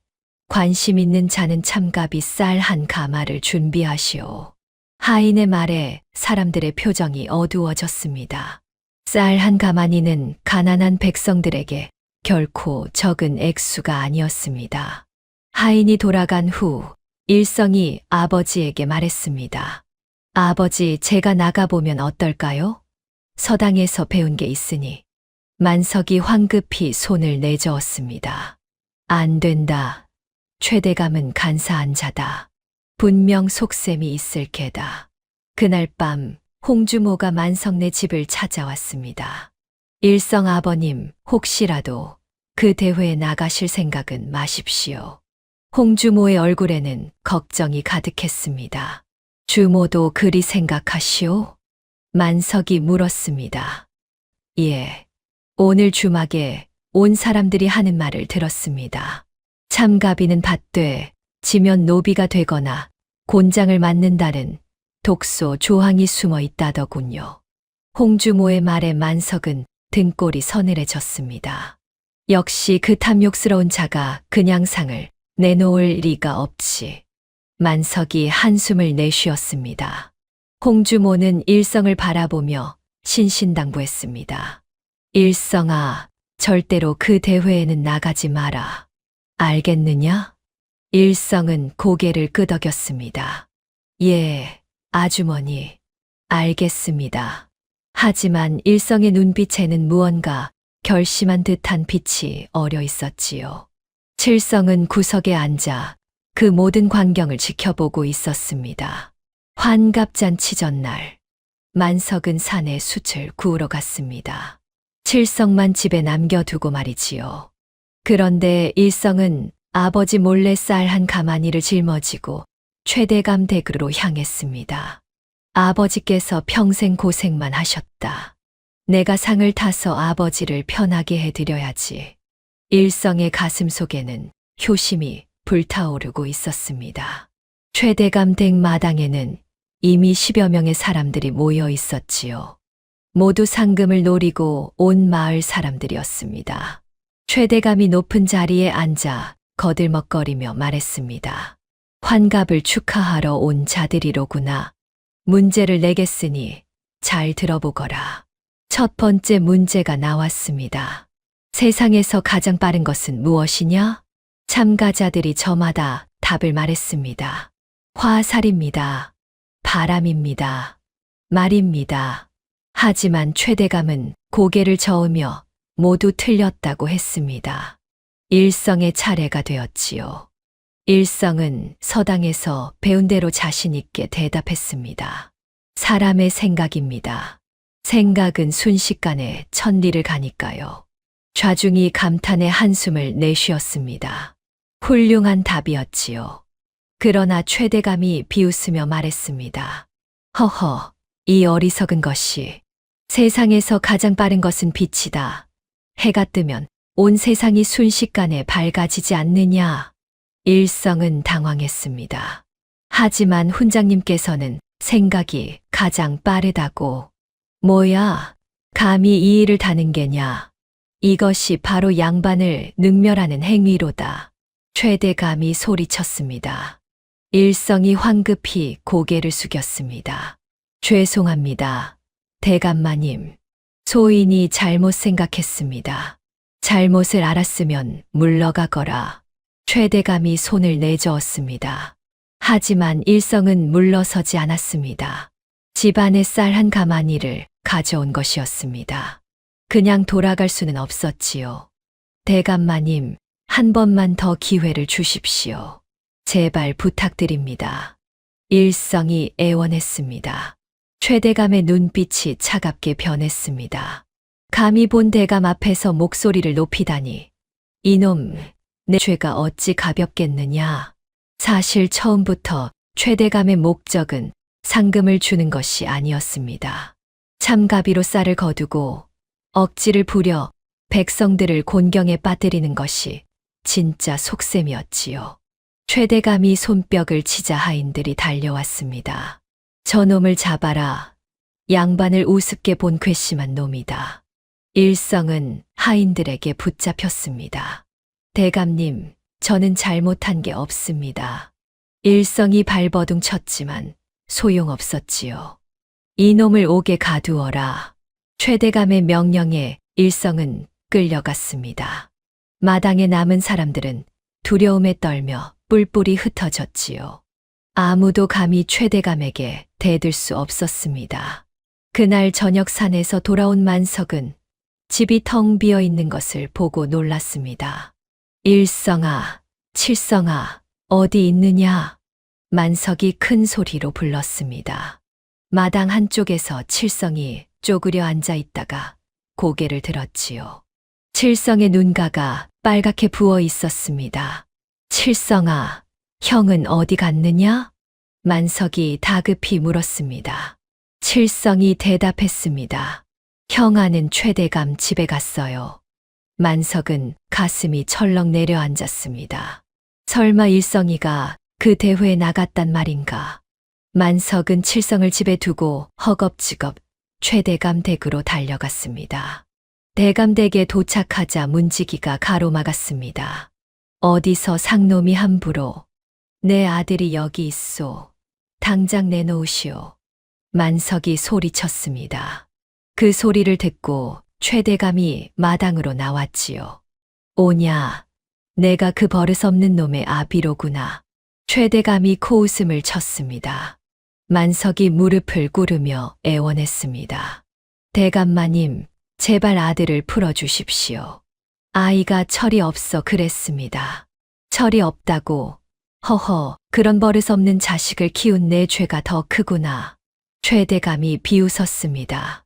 관심 있는 자는 참가비 쌀 1가마를 준비하시오. 하인의 말에 사람들의 표정이 어두워졌습니다. 쌀 1가마니는 가난한 백성들에게 결코 적은 액수가 아니었습니다. 하인이 돌아간 후 일성이 아버지에게 말했습니다. 아버지, 제가 나가보면 어떨까요? 서당에서 배운 게 있으니. 만석이 황급히 손을 내저었습니다. 안 된다. 최대감은 간사한 자다. 분명 속셈이 있을 게다. 그날 밤 홍 주모가 만석네 집을 찾아왔습니다. 일성 아버님, 혹시라도 그 대회에 나가실 생각은 마십시오. 홍 주모의 얼굴에는 걱정이 가득했습니다. 주모도 그리 생각하시오? 만석이 물었습니다. 예. 오늘 주막에 온 사람들이 하는 말을 들었습니다. 참가비는 받되 지면 노비가 되거나 곤장을 맞는다는 독소 조항이 숨어 있다더군요. 홍주모의 말에 만석은 등골이 서늘해졌습니다. 역시 그 탐욕스러운 자가 그냥 상을 내놓을 리가 없지. 만석이 한숨을 내쉬었습니다. 홍주모는 일성을 바라보며 신신당부했습니다. 일성아, 절대로 그 대회에는 나가지 마라. 알겠느냐? 일성은 고개를 끄덕였습니다. 예, 아주머니, 알겠습니다. 하지만 일성의 눈빛에는 무언가 결심한 듯한 빛이 어려 있었지요. 칠성은 구석에 앉아 그 모든 광경을 지켜보고 있었습니다. 환갑잔치 전날, 만석은 산에 숯을 구우러 갔습니다. 칠성만 집에 남겨두고 말이지요. 그런데 일성은 아버지 몰래 쌀 한 가마니를 짊어지고 최대감 댁으로 향했습니다. 아버지께서 평생 고생만 하셨다. 내가 상을 타서 아버지를 편하게 해드려야지. 일성의 가슴 속에는 효심이 불타오르고 있었습니다. 최대감 댁 마당에는 이미 10여 명의 사람들이 모여 있었지요. 모두 상금을 노리고 온 마을 사람들이었습니다. 최대감이 높은 자리에 앉아 거들먹거리며 말했습니다. 환갑을 축하하러 온 자들이로구나. 문제를 내겠으니 잘 들어보거라. 첫 번째 문제가 나왔습니다. 세상에서 가장 빠른 것은 무엇이냐? 참가자들이 저마다 답을 말했습니다. 화살입니다. 바람입니다. 말입니다. 하지만 최대감은 고개를 저으며 모두 틀렸다고 했습니다. 일성의 차례가 되었지요. 일성은 서당에서 배운 대로 자신 있게 대답했습니다. 사람의 생각입니다. 생각은 순식간에 천리를 가니까요. 좌중이 감탄의 한숨을 내쉬었습니다. 훌륭한 답이었지요. 그러나 최대감이 비웃으며 말했습니다. 허허, 이 어리석은 것이. 세상에서 가장 빠른 것은 빛이다. 해가 뜨면 온 세상이 순식간에 밝아지지 않느냐. 일성은 당황했습니다. 하지만 훈장님께서는 생각이 가장 빠르다고. 뭐야, 감히 이 일을 다는 게냐. 이것이 바로 양반을 능멸하는 행위로다. 최대감이 소리쳤습니다. 일성이 황급히 고개를 숙였습니다. 죄송합니다. 대감마님. 소인이 잘못 생각했습니다. 잘못을 알았으면 물러가거라. 최대감이 손을 내저었습니다. 하지만 일성은 물러서지 않았습니다. 집안에 쌀 한 가마니를 가져온 것이었습니다. 그냥 돌아갈 수는 없었지요. 대감마님, 한 번만 더 기회를 주십시오. 제발 부탁드립니다. 일성이 애원했습니다. 최대감의 눈빛이 차갑게 변했습니다. 감히 본 대감 앞에서 목소리를 높이다니. 이놈, 내 죄가 어찌 가볍겠느냐. 사실 처음부터 최대감의 목적은 상금을 주는 것이 아니었습니다. 참가비로 쌀을 거두고 억지를 부려 백성들을 곤경에 빠뜨리는 것이 진짜 속셈이었지요. 최대감이 손뼉을 치자 하인들이 달려왔습니다. 저놈을 잡아라. 양반을 우습게 본 괘씸한 놈이다. 일성은 하인들에게 붙잡혔습니다. 대감님, 저는 잘못한 게 없습니다. 일성이 발버둥 쳤지만 소용없었지요. 이놈을 옥에 가두어라. 최대감의 명령에 일성은 끌려갔습니다. 마당에 남은 사람들은 두려움에 떨며 뿔뿔이 흩어졌지요. 아무도 감히 최대감에게 대들 수 없었습니다. 그날 저녁 산에서 돌아온 만석은 집이 텅 비어 있는 것을 보고 놀랐습니다. 일성아, 칠성아, 어디 있느냐? 만석이 큰 소리로 불렀습니다. 마당 한쪽에서 칠성이 쪼그려 앉아 있다가 고개를 들었지요. 칠성의 눈가가 빨갛게 부어 있었습니다. 칠성아, 형은 어디 갔느냐? 만석이 다급히 물었습니다. 칠성이 대답했습니다. 형아는 최대감 집에 갔어요. 만석은 가슴이 철렁 내려앉았습니다. 설마 일성이가 그 대회에 나갔단 말인가? 만석은 칠성을 집에 두고 허겁지겁 최대감 댁으로 달려갔습니다. 대감 댁에 도착하자 문지기가 가로막았습니다. 어디서 상놈이 함부로 내 아들이 여기 있소. 당장 내놓으시오. 만석이 소리쳤습니다. 그 소리를 듣고 최대감이 마당으로 나왔지요. 오냐, 내가 그 버릇없는 놈의 아비로구나. 최대감이 코웃음을 쳤습니다. 만석이 무릎을 꿇으며 애원했습니다. 대감마님, 제발 아들을 풀어주십시오. 아이가 철이 없어 그랬습니다. 철이 없다고? 허허, 그런 버릇없는 자식을 키운 내 죄가 더 크구나. 최대감이 비웃었습니다.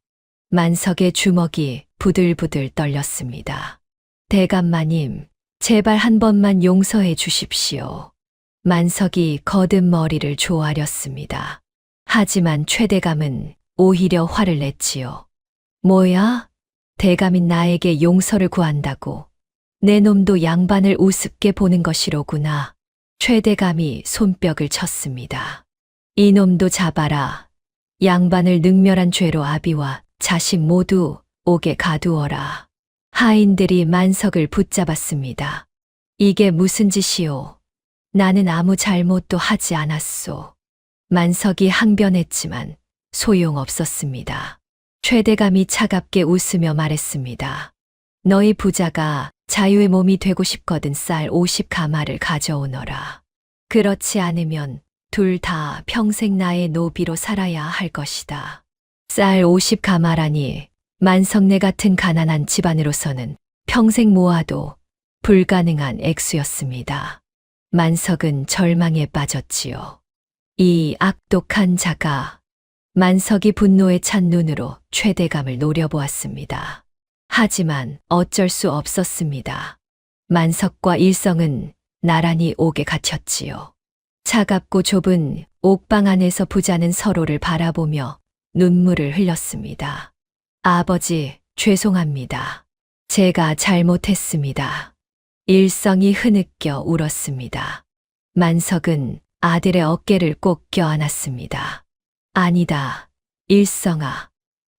만석의 주먹이 부들부들 떨렸습니다. 대감마님, 제발 한 번만 용서해 주십시오. 만석이 거듭 머리를 조아렸습니다. 하지만 최대감은 오히려 화를 냈지요. 뭐야? 대감인 나에게 용서를 구한다고. 내 놈도 양반을 우습게 보는 것이로구나. 최대감이 손뼉을 쳤습니다. 이놈도 잡아라. 양반을 능멸한 죄로 아비와 자식 모두 옥에 가두어라. 하인들이 만석을 붙잡았습니다. 이게 무슨 짓이오? 나는 아무 잘못도 하지 않았소. 만석이 항변했지만 소용없었습니다. 최대감이 차갑게 웃으며 말했습니다. 너희 부자가 자유의 몸이 되고 싶거든 쌀 50가마를 가져오너라. 그렇지 않으면 둘 다 평생 나의 노비로 살아야 할 것이다. 쌀 50가마라니 만석네 같은 가난한 집안으로서는 평생 모아도 불가능한 액수였습니다. 만석은 절망에 빠졌지요. 이 악독한 자가 만석이 분노에 찬 눈으로 최대감을 노려보았습니다. 하지만 어쩔 수 없었습니다. 만석과 일성은 나란히 옥에 갇혔지요. 차갑고 좁은 옥방 안에서 부자는 서로를 바라보며 눈물을 흘렸습니다. 아버지, 죄송합니다. 제가 잘못했습니다. 일성이 흐느껴 울었습니다. 만석은 아들의 어깨를 꼭 껴안았습니다. 아니다, 일성아.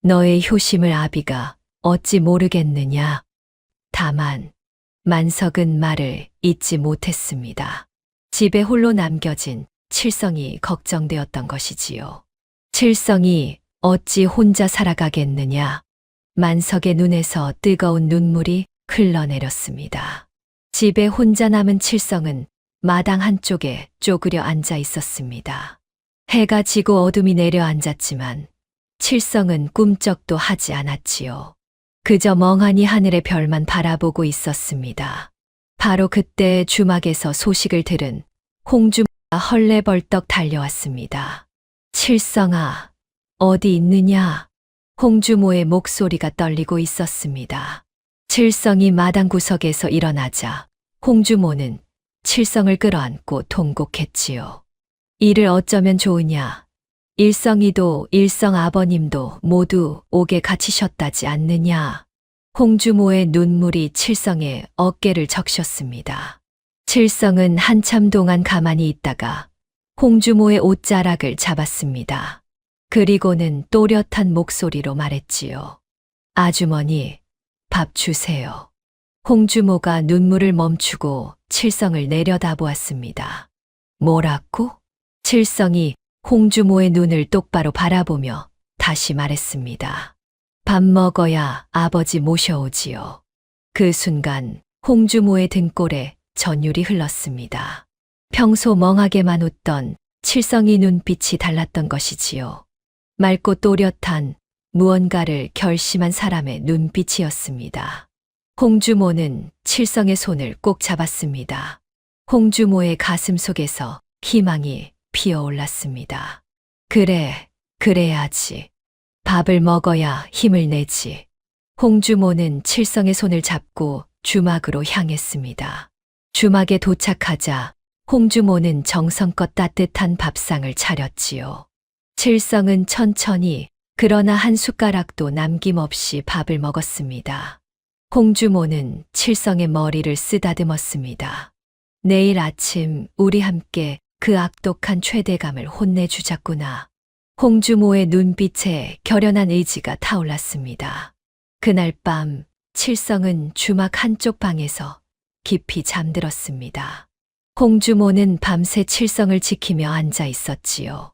너의 효심을 아비가 어찌 모르겠느냐. 다만 만석은 말을 잇지 못했습니다. 집에 홀로 남겨진 칠성이 걱정되었던 것이지요. 칠성이 어찌 혼자 살아가겠느냐. 만석의 눈에서 뜨거운 눈물이 흘러내렸습니다. 집에 혼자 남은 칠성은 마당 한쪽에 쪼그려 앉아 있었습니다. 해가 지고 어둠이 내려앉았지만 칠성은 꿈쩍도 하지 않았지요. 그저 멍하니 하늘의 별만 바라보고 있었습니다. 바로 그때 주막에서 소식을 들은 홍주모가 헐레벌떡 달려왔습니다. 칠성아, 어디 있느냐? 홍주모의 목소리가 떨리고 있었습니다. 칠성이 마당 구석에서 일어나자 홍주모는 칠성을 끌어안고 통곡했지요. 이를 어쩌면 좋으냐? 일성이도 일성 아버님도 모두 옥에 갇히셨다지 않느냐? 홍주모의 눈물이 칠성의 어깨를 적셨습니다. 칠성은 한참 동안 가만히 있다가 홍주모의 옷자락을 잡았습니다. 그리고는 또렷한 목소리로 말했지요. 아주머니, 밥 주세요. 홍주모가 눈물을 멈추고 칠성을 내려다보았습니다. 뭐라고? 칠성이 홍주모의 눈을 똑바로 바라보며 다시 말했습니다. 밥 먹어야 아버지 모셔오지요. 그 순간 홍주모의 등골에 전율이 흘렀습니다. 평소 멍하게만 웃던 칠성이 눈빛이 달랐던 것이지요. 맑고 또렷한 무언가를 결심한 사람의 눈빛이었습니다. 홍주모는 칠성의 손을 꼭 잡았습니다. 홍주모의 가슴 속에서 희망이 피어올랐습니다. 그래, 그래야지. 밥을 먹어야 힘을 내지. 홍주모는 칠성의 손을 잡고 주막으로 향했습니다. 주막에 도착하자 홍주모는 정성껏 따뜻한 밥상을 차렸지요. 칠성은 천천히 그러나 한 숟가락도 남김없이 밥을 먹었습니다. 홍주모는 칠성의 머리를 쓰다듬었습니다. 내일 아침 우리 함께 그 악독한 최대감을 혼내주자꾸나. 홍주모의 눈빛에 결연한 의지가 타올랐습니다. 그날 밤 칠성은 주막 한쪽 방에서 깊이 잠들었습니다. 홍주모는 밤새 칠성을 지키며 앉아 있었지요.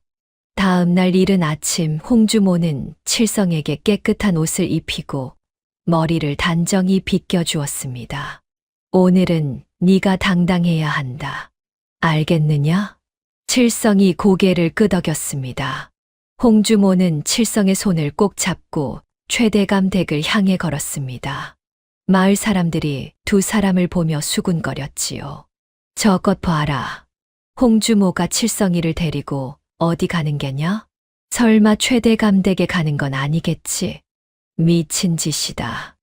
다음 날 이른 아침 홍주모는 칠성에게 깨끗한 옷을 입히고 머리를 단정히 빗겨 주었습니다. 오늘은 네가 당당해야 한다. 알겠느냐? 칠성이 고개를 끄덕였습니다. 홍주모는 칠성의 손을 꼭 잡고 최대감 댁을 향해 걸었습니다. 마을 사람들이 두 사람을 보며 수군거렸지요. 저것 봐라. 홍주모가 칠성이를 데리고 어디 가는 게냐? 설마 최대감 댁에 가는 건 아니겠지? 미친 짓이다.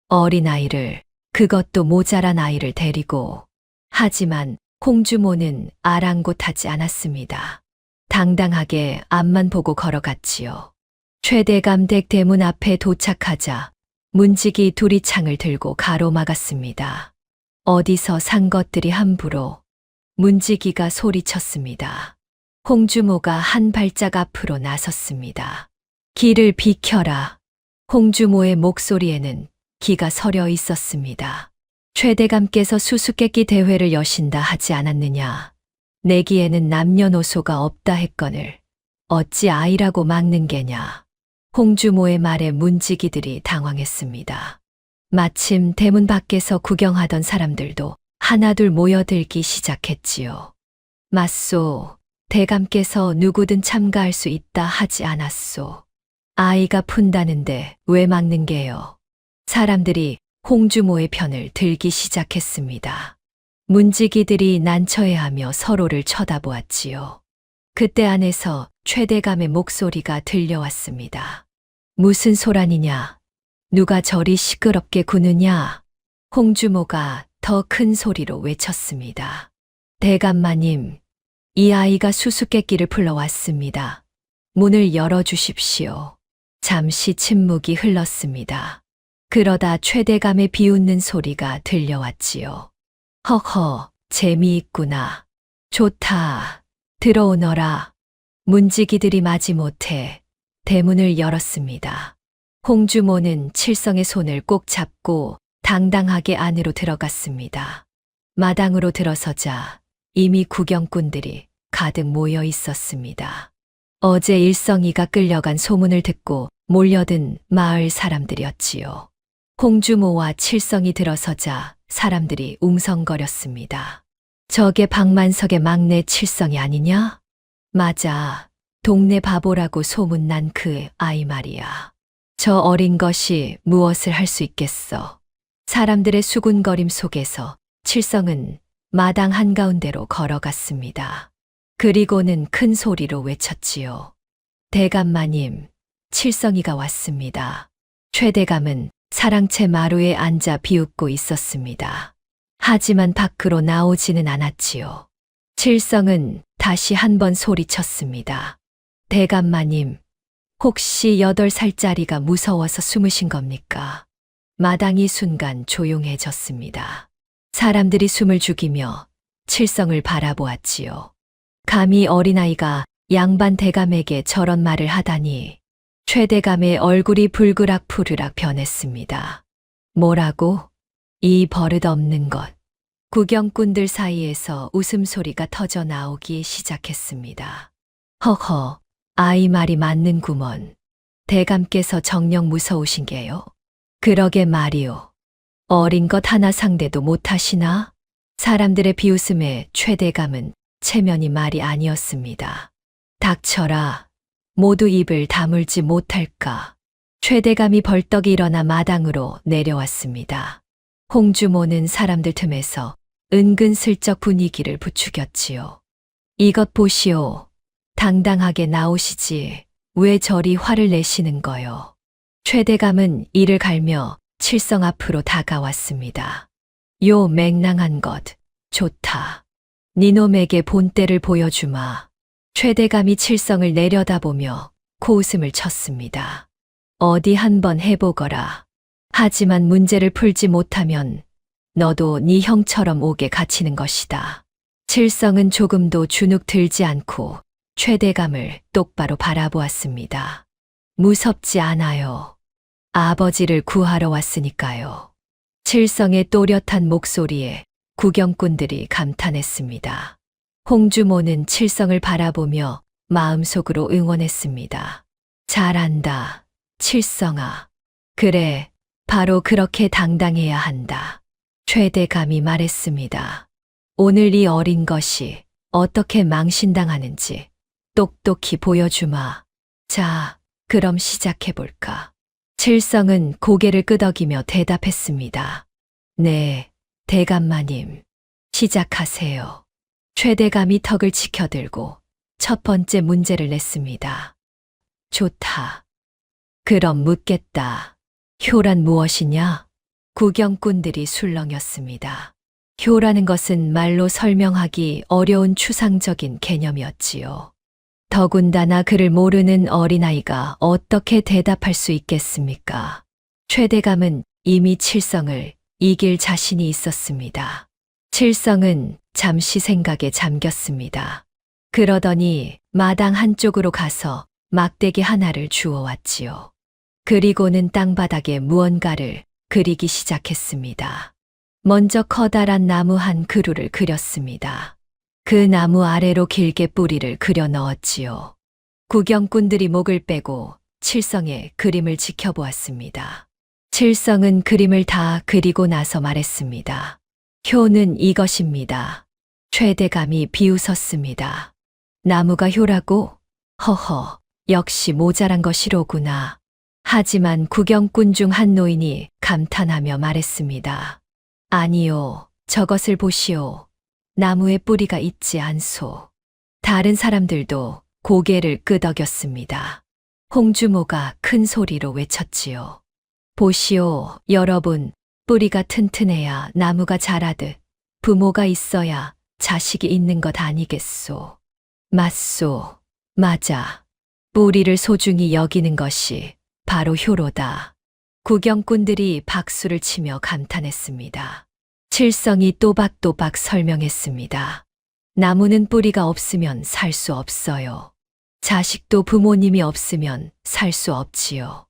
어린아이를, 그것도 모자란 아이를 데리고. 하지만 홍주모는 아랑곳하지 않았습니다. 당당하게 앞만 보고 걸어갔지요. 최대감 댁 대문 앞에 도착하자 문지기 둘이 창을 들고 가로막았습니다. 어디서 산 것들이 함부로. 문지기가 소리쳤습니다. 홍주모가 한 발짝 앞으로 나섰습니다. 길을 비켜라. 홍주모의 목소리에는 기가 서려 있었습니다. 최대감께서 수수께끼 대회를 여신다 하지 않았느냐. 내기에는 남녀노소가 없다 했거늘 어찌 아이라고 막는 게냐. 홍주모의 말에 문지기들이 당황했습니다. 마침 대문 밖에서 구경하던 사람들도 하나둘 모여들기 시작했지요. 맞소. 대감께서 누구든 참가할 수 있다 하지 않았소. 아이가 푼다는데 왜 막는 게요? 사람들이 홍주모의 편을 들기 시작했습니다. 문지기들이 난처해하며 서로를 쳐다보았지요. 그때 안에서 최대감의 목소리가 들려왔습니다. 무슨 소란이냐? 누가 저리 시끄럽게 구느냐? 홍주모가 더 큰 소리로 외쳤습니다. 대감마님, 이 아이가 수수께끼를 불러왔습니다. 문을 열어주십시오. 잠시 침묵이 흘렀습니다. 그러다 최대감의 비웃는 소리가 들려왔지요. 허허, 재미있구나. 좋다. 들어오너라. 문지기들이 마지못해 대문을 열었습니다. 홍주모는 칠성의 손을 꼭 잡고 당당하게 안으로 들어갔습니다. 마당으로 들어서자 이미 구경꾼들이 가득 모여 있었습니다. 어제 일성이가 끌려간 소문을 듣고 몰려든 마을 사람들이었지요. 홍주모와 칠성이 들어서자 사람들이 웅성거렸습니다. 저게 박만석의 막내 칠성이 아니냐? 맞아. 동네 바보라고 소문난 그 아이 말이야. 저 어린 것이 무엇을 할 수 있겠어. 사람들의 수군거림 속에서 칠성은 마당 한가운데로 걸어갔습니다. 그리고는 큰 소리로 외쳤지요. 대감마님, 칠성이가 왔습니다. 최대감은 사랑채 마루에 앉아 비웃고 있었습니다. 하지만 밖으로 나오지는 않았지요. 칠성은 다시 한 번 소리쳤습니다. 대감마님, 혹시 8살짜리가 무서워서 숨으신 겁니까? 마당이 순간 조용해졌습니다. 사람들이 숨을 죽이며 칠성을 바라보았지요. 감히 어린아이가 양반 대감에게 저런 말을 하다니. 최대감의 얼굴이 불그락 푸르락 변했습니다. 뭐라고? 이 버릇없는 것. 구경꾼들 사이에서 웃음소리가 터져 나오기 시작했습니다. 허허, 아이 말이 맞는구먼. 대감께서 정녕 무서우신 게요? 그러게 말이오. 어린 것 하나 상대도 못하시나? 사람들의 비웃음에 최대감은 체면이 말이 아니었습니다. 닥쳐라. 모두 입을 다물지 못할까. 최대감이 벌떡 일어나 마당으로 내려왔습니다. 홍주모는 사람들 틈에서 은근슬쩍 분위기를 부추겼지요. 이것 보시오. 당당하게 나오시지. 왜 저리 화를 내시는 거요? 최대감은 이를 갈며 칠성 앞으로 다가왔습니다. 요 맹랑한 것, 좋다. 니놈에게 본때를 보여주마. 최대감이 칠성을 내려다보며 코웃음을 쳤습니다. 어디 한번 해보거라. 하지만 문제를 풀지 못하면 너도 네 형처럼 옥에 갇히는 것이다. 칠성은 조금도 주눅 들지 않고 최대감을 똑바로 바라보았습니다. 무섭지 않아요. 아버지를 구하러 왔으니까요. 칠성의 또렷한 목소리에 구경꾼들이 감탄했습니다. 홍주모는 칠성을 바라보며 마음속으로 응원했습니다. 잘한다, 칠성아. 그래, 바로 그렇게 당당해야 한다. 최대감이 말했습니다. 오늘 이 어린 것이 어떻게 망신당하는지 똑똑히 보여주마. 자, 그럼 시작해볼까. 칠성은 고개를 끄덕이며 대답했습니다. 네, 대감마님, 시작하세요. 최대감이 턱을 치켜들고 첫 번째 문제를 냈습니다. 좋다. 그럼 묻겠다. 효란 무엇이냐? 구경꾼들이 술렁였습니다. 효라는 것은 말로 설명하기 어려운 추상적인 개념이었지요. 더군다나 그를 모르는 어린아이가 어떻게 대답할 수 있겠습니까? 최대감은 이미 칠성을 이길 자신이 있었습니다. 칠성은 잠시 생각에 잠겼습니다. 그러더니 마당 한쪽으로 가서 막대기 하나를 주워왔지요. 그리고는 땅바닥에 무언가를 그리기 시작했습니다. 먼저 커다란 나무 한 그루를 그렸습니다. 그 나무 아래로 길게 뿌리를 그려 넣었지요. 구경꾼들이 목을 빼고 칠성의 그림을 지켜보았습니다. 칠성은 그림을 다 그리고 나서 말했습니다. 효는 이것입니다. 최대감이 비웃었습니다. 나무가 효라고? 허허, 역시 모자란 것이로구나. 하지만 구경꾼 중 한 노인이 감탄하며 말했습니다. 아니요, 저것을 보시오. 나무에 뿌리가 있지 않소. 다른 사람들도 고개를 끄덕였습니다. 홍주모가 큰 소리로 외쳤지요. 보시오, 여러분, 뿌리가 튼튼해야 나무가 자라듯 부모가 있어야 자식이 있는 것 아니겠소. 맞소, 맞아. 뿌리를 소중히 여기는 것이 바로 효로다. 구경꾼들이 박수를 치며 감탄했습니다. 칠성이 또박또박 설명했습니다. 나무는 뿌리가 없으면 살 수 없어요. 자식도 부모님이 없으면 살 수 없지요.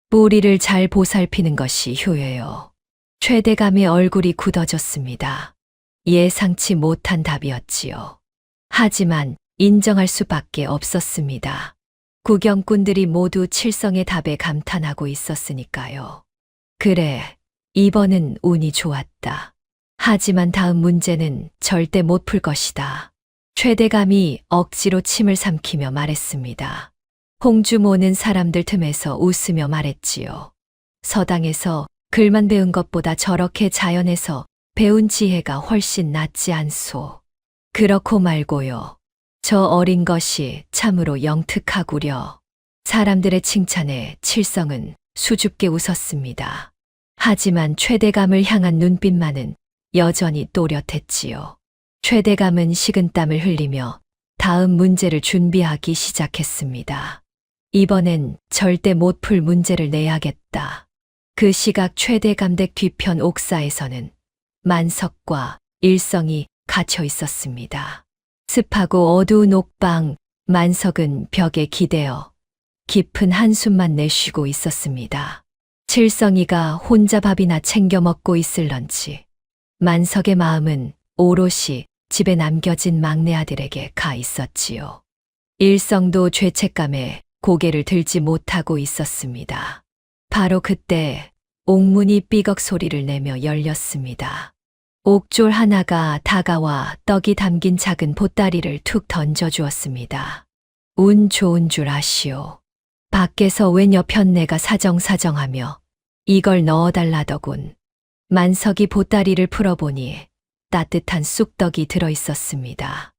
뿌리를 잘 보살피는 것이 효예요. 최대감의 얼굴이 굳어졌습니다. 예상치 못한 답이었지요. 하지만 인정할 수밖에 없었습니다. 구경꾼들이 모두 칠성의 답에 감탄하고 있었으니까요. 그래, 이번은 운이 좋았다. 하지만 다음 문제는 절대 못 풀 것이다. 최대감이 억지로 침을 삼키며 말했습니다. 홍주모는 사람들 틈에서 웃으며 말했지요. 서당에서 글만 배운 것보다 저렇게 자연에서 배운 지혜가 훨씬 낫지 않소. 그렇고 말고요. 저 어린 것이 참으로 영특하구려. 사람들의 칭찬에 칠성은 수줍게 웃었습니다. 하지만 최대감을 향한 눈빛만은 여전히 또렷했지요. 최대감은 식은땀을 흘리며 다음 문제를 준비하기 시작했습니다. 이번엔 절대 못 풀 문제를 내야겠다. 그 시각 최대감 댁 뒤편 옥사에서는 만석과 일성이 갇혀 있었습니다. 습하고 어두운 옥방, 만석은 벽에 기대어 깊은 한숨만 내쉬고 있었습니다. 칠성이가 혼자 밥이나 챙겨 먹고 있을런지 만석의 마음은 오롯이 집에 남겨진 막내 아들에게 가 있었지요. 일성도 죄책감에 고개를 들지 못하고 있었습니다. 바로 그때 옥문이 삐걱 소리를 내며 열렸습니다. 옥졸 하나가 다가와 떡이 담긴 작은 보따리를 툭 던져주었습니다. 운 좋은 줄 아시오. 밖에서 웬 여편네가 사정사정하며 이걸 넣어달라더군. 만석이 보따리를 풀어보니 따뜻한 쑥떡이 들어있었습니다.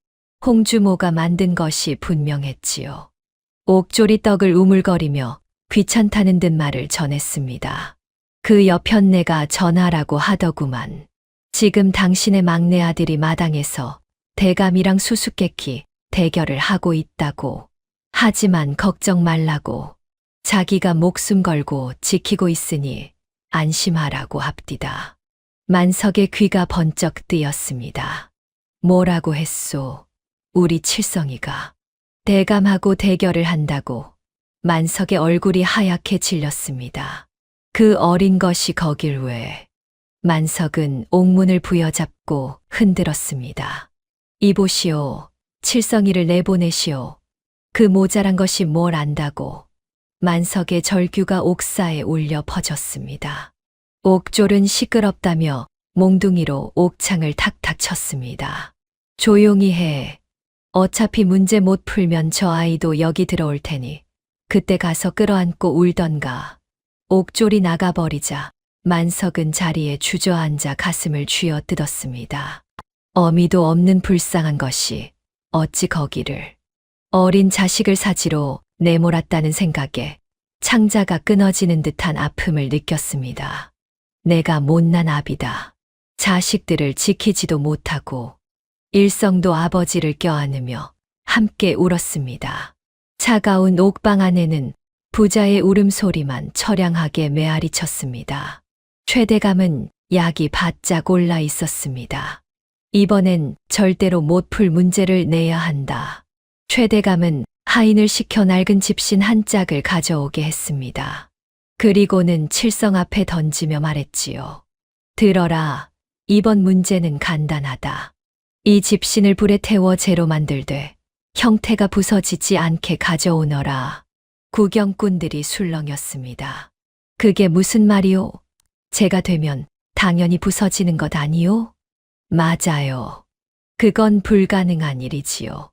홍주모가 만든 것이 분명했지요. 옥졸이 떡을 우물거리며 귀찮다는 듯 말을 전했습니다. 그 여편네가 전하라고 하더구만. 지금 당신의 막내 아들이 마당에서 대감이랑 수수께끼 대결을 하고 있다고. 하지만 걱정 말라고. 자기가 목숨 걸고 지키고 있으니 안심하라고 합디다. 만석의 귀가 번쩍 뜨였습니다. 뭐라고 했소? 우리 칠성이가. 대감하고 대결을 한다고. 만석의 얼굴이 하얗게 질렸습니다. 그 어린 것이 거길 왜. 만석은 옥문을 부여잡고 흔들었습니다. 이보시오. 칠성이를 내보내시오. 그 모자란 것이 뭘 안다고. 만석의 절규가 옥사에 울려 퍼졌습니다. 옥졸은 시끄럽다며 몽둥이로 옥창을 탁탁 쳤습니다. 조용히 해. 어차피 문제 못 풀면 저 아이도 여기 들어올 테니 그때 가서 끌어안고 울던가. 옥졸이 나가버리자 만석은 자리에 주저앉아 가슴을 쥐어 뜯었습니다. 어미도 없는 불쌍한 것이 어찌 거기를. 어린 자식을 사지로 내몰았다는 생각에 창자가 끊어지는 듯한 아픔을 느꼈습니다. 내가 못난 아비다. 자식들을 지키지도 못하고 일성도 아버지를 껴안으며 함께 울었습니다. 차가운 옥방 안에는 부자의 울음소리만 처량하게 메아리쳤습니다. 최대감은 약이 바짝 올라 있었습니다. 이번엔 절대로 못 풀 문제를 내야 한다. 최대감은 하인을 시켜 낡은 집신 한 짝을 가져오게 했습니다. 그리고는 칠성 앞에 던지며 말했지요. 들어라. 이번 문제는 간단하다. 이 집신을 불에 태워 재로 만들되 형태가 부서지지 않게 가져오너라. 구경꾼들이 술렁였습니다. 그게 무슨 말이오? 제가 되면 당연히 부서지는 것 아니오? 맞아요. 그건 불가능한 일이지요.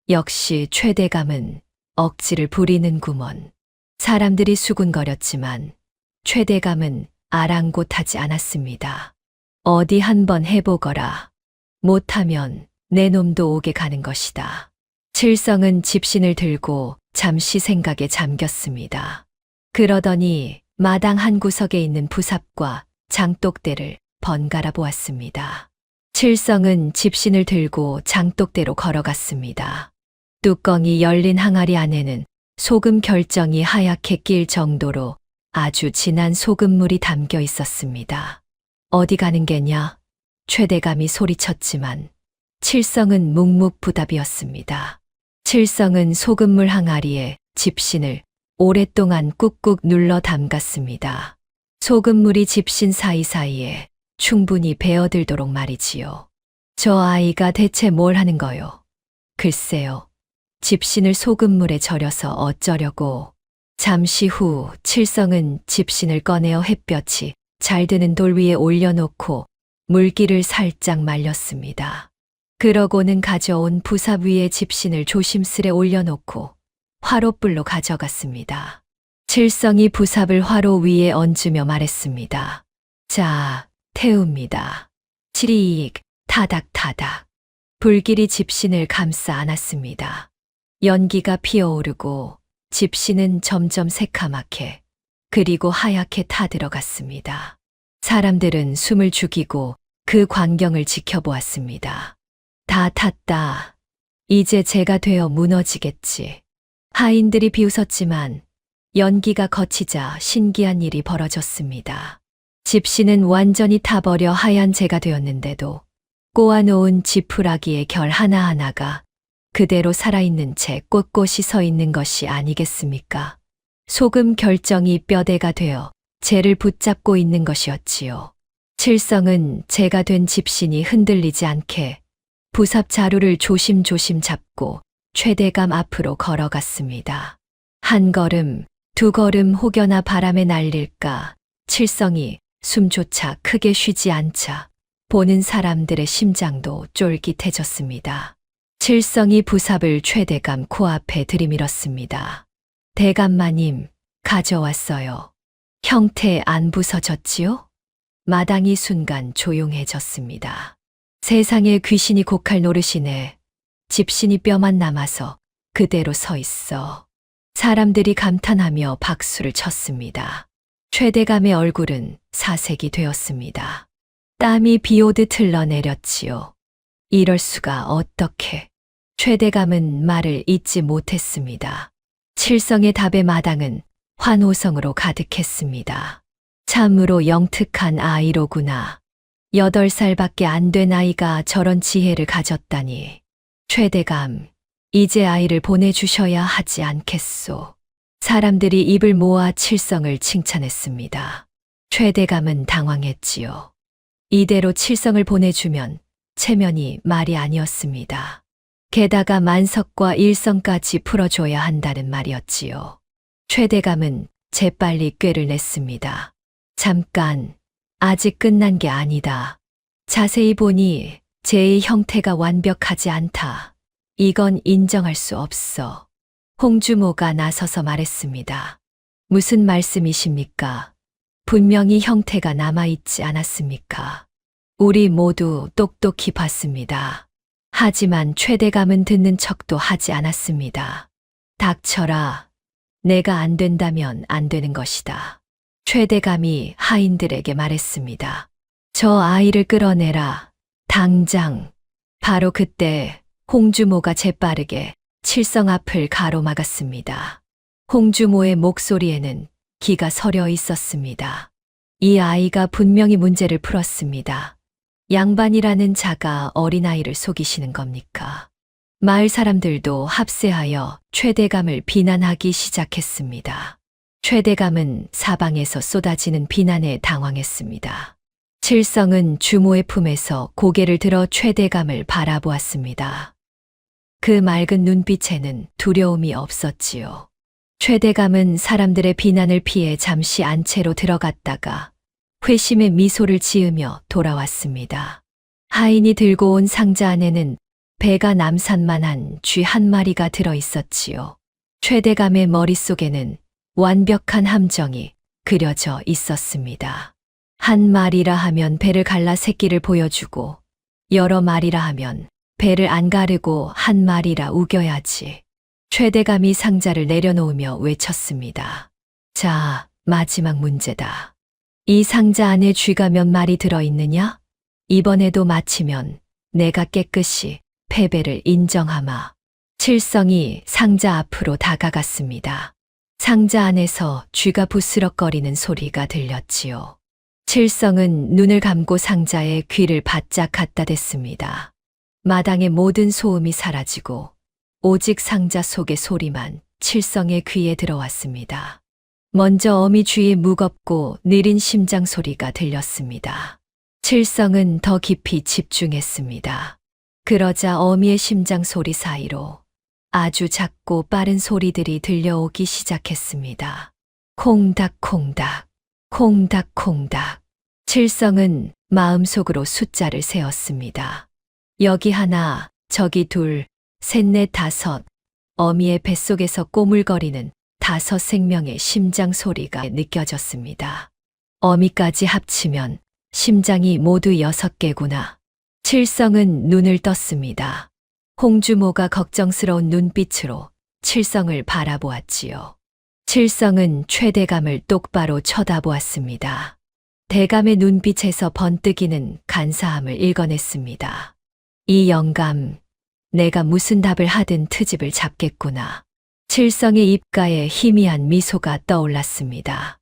역시 최대감은 억지를 부리는구먼. 사람들이 수군거렸지만 최대감은 아랑곳하지 않았습니다. 어디 한번 해보거라. 못하면 내 놈도 오게 가는 것이다. 칠성은 집신을 들고 잠시 생각에 잠겼습니다. 그러더니 마당 한 구석에 있는 부삽과 장독대를 번갈아 보았습니다. 칠성은 집신을 들고 장독대로 걸어갔습니다. 뚜껑이 열린 항아리 안에는 소금 결정이 하얗게 낄 정도로 아주 진한 소금물이 담겨 있었습니다. 어디 가는 게냐? 최대감이 소리쳤지만 칠성은 묵묵부답이었습니다. 칠성은 소금물 항아리에 집신을 오랫동안 꾹꾹 눌러 담갔습니다. 소금물이 집신 사이사이에 충분히 배어들도록 말이지요. 저 아이가 대체 뭘 하는 거요? 글쎄요. 집신을 소금물에 절여서 어쩌려고. 잠시 후 칠성은 집신을 꺼내어 햇볕이 잘 드는 돌 위에 올려놓고 물기를 살짝 말렸습니다. 그러고는 가져온 부삽 위에 집신을 조심스레 올려놓고 화롯불로 가져갔습니다. 칠성이 부삽을 화로 위에 얹으며 말했습니다. 자, 태웁니다. 치리익, 타닥타닥. 불길이 집신을 감싸 안았습니다. 연기가 피어오르고 집신은 점점 새카맣게 그리고 하얗게 타들어갔습니다. 사람들은 숨을 죽이고 그 광경을 지켜보았습니다. 다 탔다. 이제 제가 되어 무너지겠지. 하인들이 비웃었지만 연기가 거치자 신기한 일이 벌어졌습니다. 집신은 완전히 타버려 하얀 재가 되었는데도 꼬아놓은 지푸라기의 결 하나하나가 그대로 살아있는 채 꼿꼿이 서 있는 것이 아니겠습니까? 소금 결정이 뼈대가 되어 재를 붙잡고 있는 것이었지요. 칠성은 재가 된 집신이 흔들리지 않게 부삽 자루를 조심조심 잡고 최대감 앞으로 걸어갔습니다. 한 걸음, 두 걸음 혹여나 바람에 날릴까 칠성이 숨조차 크게 쉬지 않자 보는 사람들의 심장도 쫄깃해졌습니다. 칠성이 부삽을 최대감 코앞에 들이밀었습니다. 대감마님, 가져왔어요. 형태 안 부서졌지요? 마당이 순간 조용해졌습니다. 세상에 귀신이 곡할 노릇이네. 집신이 뼈만 남아서 그대로 서 있어. 사람들이 감탄하며 박수를 쳤습니다. 최대감의 얼굴은 사색이 되었습니다. 땀이 비오듯 흘러내렸지요. 이럴 수가 어떻게. 최대감은 말을 잇지 못했습니다. 칠성의 답의 마당은 환호성으로 가득했습니다. 참으로 영특한 아이로구나. 8살밖에 안 된 아이가 저런 지혜를 가졌다니. 최대감, 이제 아이를 보내주셔야 하지 않겠소. 사람들이 입을 모아 칠성을 칭찬했습니다. 최대감은 당황했지요. 이대로 칠성을 보내주면 체면이 말이 아니었습니다. 게다가 만석과 일성까지 풀어줘야 한다는 말이었지요. 최대감은 재빨리 꾀를 냈습니다. 잠깐, 아직 끝난 게 아니다. 자세히 보니 제의 형태가 완벽하지 않다. 이건 인정할 수 없어. 홍주모가 나서서 말했습니다. 무슨 말씀이십니까? 분명히 형태가 남아있지 않았습니까? 우리 모두 똑똑히 봤습니다. 하지만 최대감은 듣는 척도 하지 않았습니다. 닥쳐라. 내가 안 된다면 안 되는 것이다. 최대감이 하인들에게 말했습니다. 저 아이를 끌어내라. 당장. 바로 그때 홍주모가 재빠르게 칠성 앞을 가로막았습니다. 홍주모의 목소리에는 기가 서려 있었습니다. 이 아이가 분명히 문제를 풀었습니다. 양반이라는 자가 어린아이를 속이시는 겁니까? 마을 사람들도 합세하여 최대감을 비난하기 시작했습니다. 최대감은 사방에서 쏟아지는 비난에 당황했습니다. 칠성은 주모의 품에서 고개를 들어 최대감을 바라보았습니다. 그 맑은 눈빛에는 두려움이 없었지요. 최대감은 사람들의 비난을 피해 잠시 안채로 들어갔다가 회심의 미소를 지으며 돌아왔습니다. 하인이 들고 온 상자 안에는 배가 남산만한 쥐 한 마리가 들어 있었지요. 최대감의 머릿속에는 완벽한 함정이 그려져 있었습니다. 한 마리라 하면 배를 갈라 새끼를 보여주고 여러 마리라 하면 배를 안 가르고 한 마리라 우겨야지. 최대감이 상자를 내려놓으며 외쳤습니다. 자, 마지막 문제다. 이 상자 안에 쥐가 몇 마리 들어있느냐? 이번에도 맞히면 내가 깨끗이 패배를 인정하마. 칠성이 상자 앞으로 다가갔습니다. 상자 안에서 쥐가 부스럭거리는 소리가 들렸지요. 칠성은 눈을 감고 상자에 귀를 바짝 갖다 댔습니다. 마당의 모든 소음이 사라지고 오직 상자 속의 소리만 칠성의 귀에 들어왔습니다. 먼저 어미 쥐의 무겁고 느린 심장 소리가 들렸습니다. 칠성은 더 깊이 집중했습니다. 그러자 어미의 심장 소리 사이로 아주 작고 빠른 소리들이 들려오기 시작했습니다. 콩닥콩닥, 콩닥콩닥. 칠성은 마음속으로 숫자를 세었습니다. 여기 하나, 저기 둘, 셋, 넷, 다섯. 어미의 뱃속에서 꼬물거리는 5 생명의 심장 소리가 느껴졌습니다. 어미까지 합치면 심장이 모두 6개구나. 칠성은 눈을 떴습니다. 홍주모가 걱정스러운 눈빛으로 칠성을 바라보았지요. 칠성은 최대감을 똑바로 쳐다보았습니다. 대감의 눈빛에서 번뜩이는 간사함을 읽어냈습니다. 이 영감, 내가 무슨 답을 하든 트집을 잡겠구나. 칠성의 입가에 희미한 미소가 떠올랐습니다.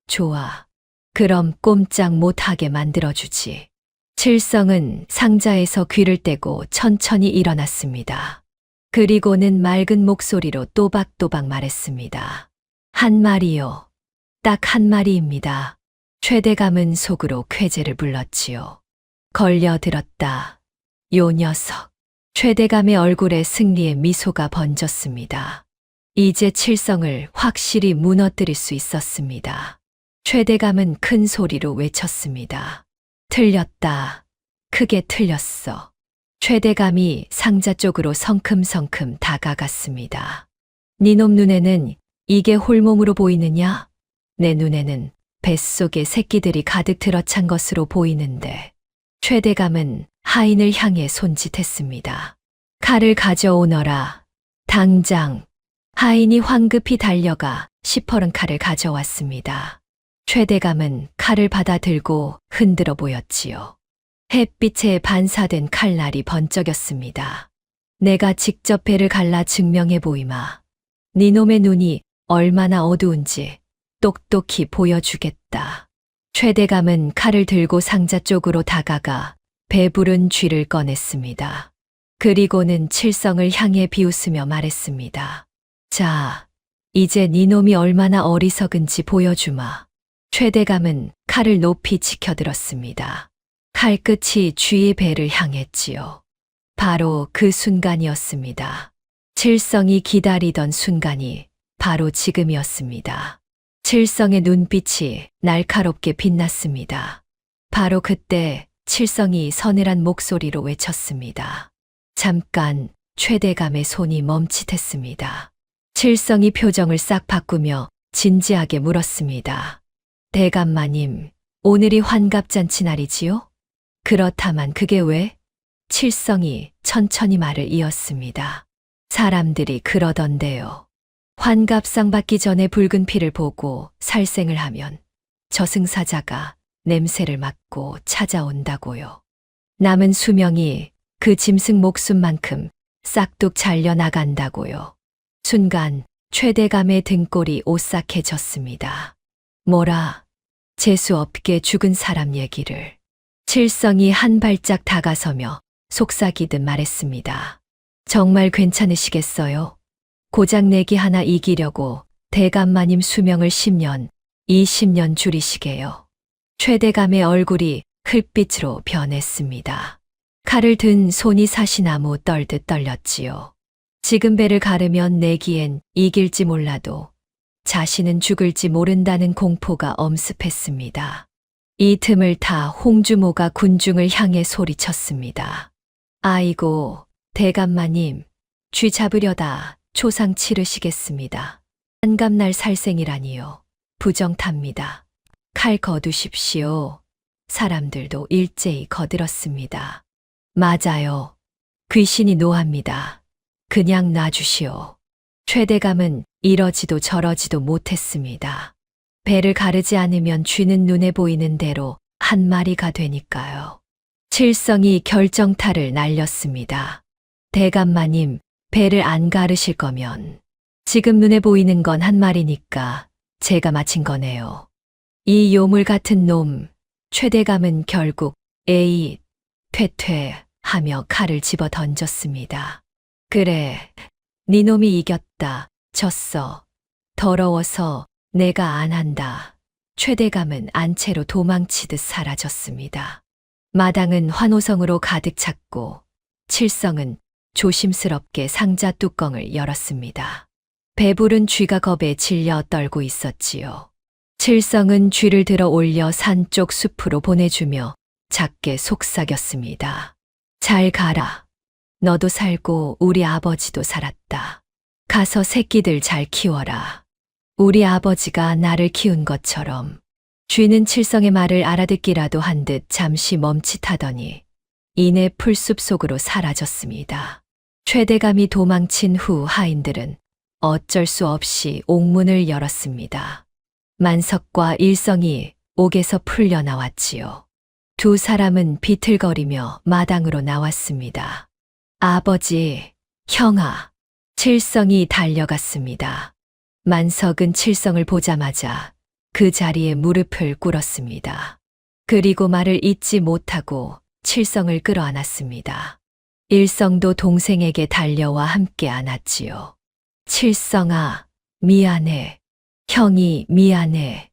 좋아. 그럼 꼼짝 못하게 만들어주지. 칠성은 상자에서 귀를 떼고 천천히 일어났습니다. 그리고는 맑은 목소리로 또박또박 말했습니다. 한 마리요. 딱 한 마리입니다. 최대감은 속으로 쾌재를 불렀지요. 걸려들었다. 요 녀석. 최대감의 얼굴에 승리의 미소가 번졌습니다. 이제 칠성을 확실히 무너뜨릴 수 있었습니다. 최대감은 큰 소리로 외쳤습니다. 틀렸다. 크게 틀렸어. 최대감이 상자 쪽으로 성큼성큼 다가갔습니다. 니놈 눈에는 이게 홀몸으로 보이느냐? 내 눈에는 뱃속에 새끼들이 가득 들어찬 것으로 보이는데. 최대감은 하인을 향해 손짓했습니다. 칼을 가져오너라. 당장. 하인이 황급히 달려가 시퍼런 칼을 가져왔습니다. 최대감은 칼을 받아 들고 흔들어 보였지요. 햇빛에 반사된 칼날이 번쩍였습니다. 내가 직접 배를 갈라 증명해 보이마. 니놈의 눈이 얼마나 어두운지 똑똑히 보여주겠다. 최대감은 칼을 들고 상자 쪽으로 다가가 배부른 쥐를 꺼냈습니다. 그리고는 칠성을 향해 비웃으며 말했습니다. 자, 이제 니놈이 얼마나 어리석은지 보여주마. 최대감은 칼을 높이 치켜들었습니다. 칼끝이 쥐의 배를 향했지요. 바로 그 순간이었습니다. 칠성이 기다리던 순간이 바로 지금이었습니다. 칠성의 눈빛이 날카롭게 빛났습니다. 바로 그때 칠성이 서늘한 목소리로 외쳤습니다. 잠깐 최대감의 손이 멈칫했습니다. 칠성이 표정을 싹 바꾸며 진지하게 물었습니다. 대감마님, 오늘이 환갑잔치 날이지요? 그렇다만 그게 왜? 칠성이 천천히 말을 이었습니다. 사람들이 그러던데요. 환갑상 받기 전에 붉은 피를 보고 살생을 하면 저승사자가 냄새를 맡고 찾아온다고요. 남은 수명이 그 짐승 목숨만큼 싹둑 잘려나간다고요. 순간 최대감의 등골이 오싹해졌습니다. 뭐라, 재수없게 죽은 사람 얘기를. 칠성이 한 발짝 다가서며 속삭이듯 말했습니다. 정말 괜찮으시겠어요? 고장내기 하나 이기려고 대감마님 수명을 10년, 20년 줄이시게요. 최대감의 얼굴이 흙빛으로 변했습니다. 칼을 든 손이 사시나무 떨듯 떨렸지요. 지금 배를 가르면 내기엔 이길지 몰라도 자신은 죽을지 모른다는 공포가 엄습했습니다. 이 틈을 타 홍주모가 군중을 향해 소리쳤습니다. 아이고, 대감마님, 쥐 잡으려다 초상 치르시겠습니다. 한갑날 살생이라니요. 부정탑니다. 칼 거두십시오. 사람들도 일제히 거들었습니다. 맞아요. 귀신이 노합니다. 그냥 놔주시오. 최대감은 이러지도 저러지도 못했습니다. 배를 가르지 않으면 쥐는 눈에 보이는 대로 한 마리가 되니까요. 칠성이 결정타를 날렸습니다. 대감마님, 배를 안 가르실 거면 지금 눈에 보이는 건 한 마리니까 제가 마친 거네요. 이 요물 같은 놈, 최대감은 결국 에이, 퇴퇴 하며 칼을 집어 던졌습니다. 그래, 네 놈이 이겼다. 졌어. 더러워서 내가 안 한다. 최대감은 안채로 도망치듯 사라졌습니다. 마당은 환호성으로 가득 찼고 칠성은 조심스럽게 상자 뚜껑을 열었습니다. 배부른 쥐가 겁에 질려 떨고 있었지요. 칠성은 쥐를 들어 올려 산 쪽 숲으로 보내주며 작게 속삭였습니다. 잘 가라. 너도 살고 우리 아버지도 살았다. 가서 새끼들 잘 키워라. 우리 아버지가 나를 키운 것처럼. 쥐는 칠성의 말을 알아듣기라도 한 듯 잠시 멈칫하더니 이내 풀숲 속으로 사라졌습니다. 최대감이 도망친 후 하인들은 어쩔 수 없이 옥문을 열었습니다. 만석과 일성이 옥에서 풀려 나왔지요. 두 사람은 비틀거리며 마당으로 나왔습니다. 아버지, 형아. 칠성이 달려갔습니다. 만석은 칠성을 보자마자 그 자리에 무릎을 꿇었습니다. 그리고 말을 잇지 못하고 칠성을 끌어안았습니다. 일성도 동생에게 달려와 함께 안았지요. 칠성아, 미안해. 형이 미안해.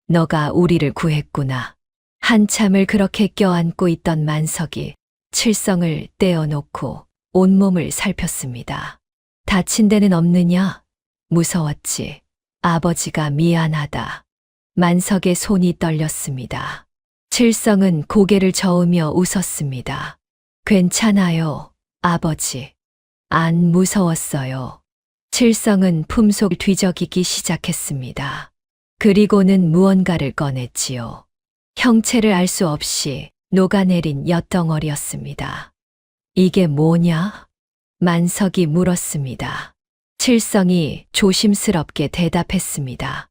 너가 우리를 구했구나. 한참을 그렇게 껴안고 있던 만석이 칠성을 떼어놓고 온몸을 살폈습니다. 다친 데는 없느냐? 무서웠지. 아버지가 미안하다. 만석의 손이 떨렸습니다. 칠성은 고개를 저으며 웃었습니다. 괜찮아요, 아버지. 안 무서웠어요. 칠성은 품속을 뒤적이기 시작했습니다. 그리고는 무언가를 꺼냈지요. 형체를 알 수 없이 녹아내린 엿덩어리였습니다. 이게 뭐냐? 만석이 물었습니다. 칠성이 조심스럽게 대답했습니다.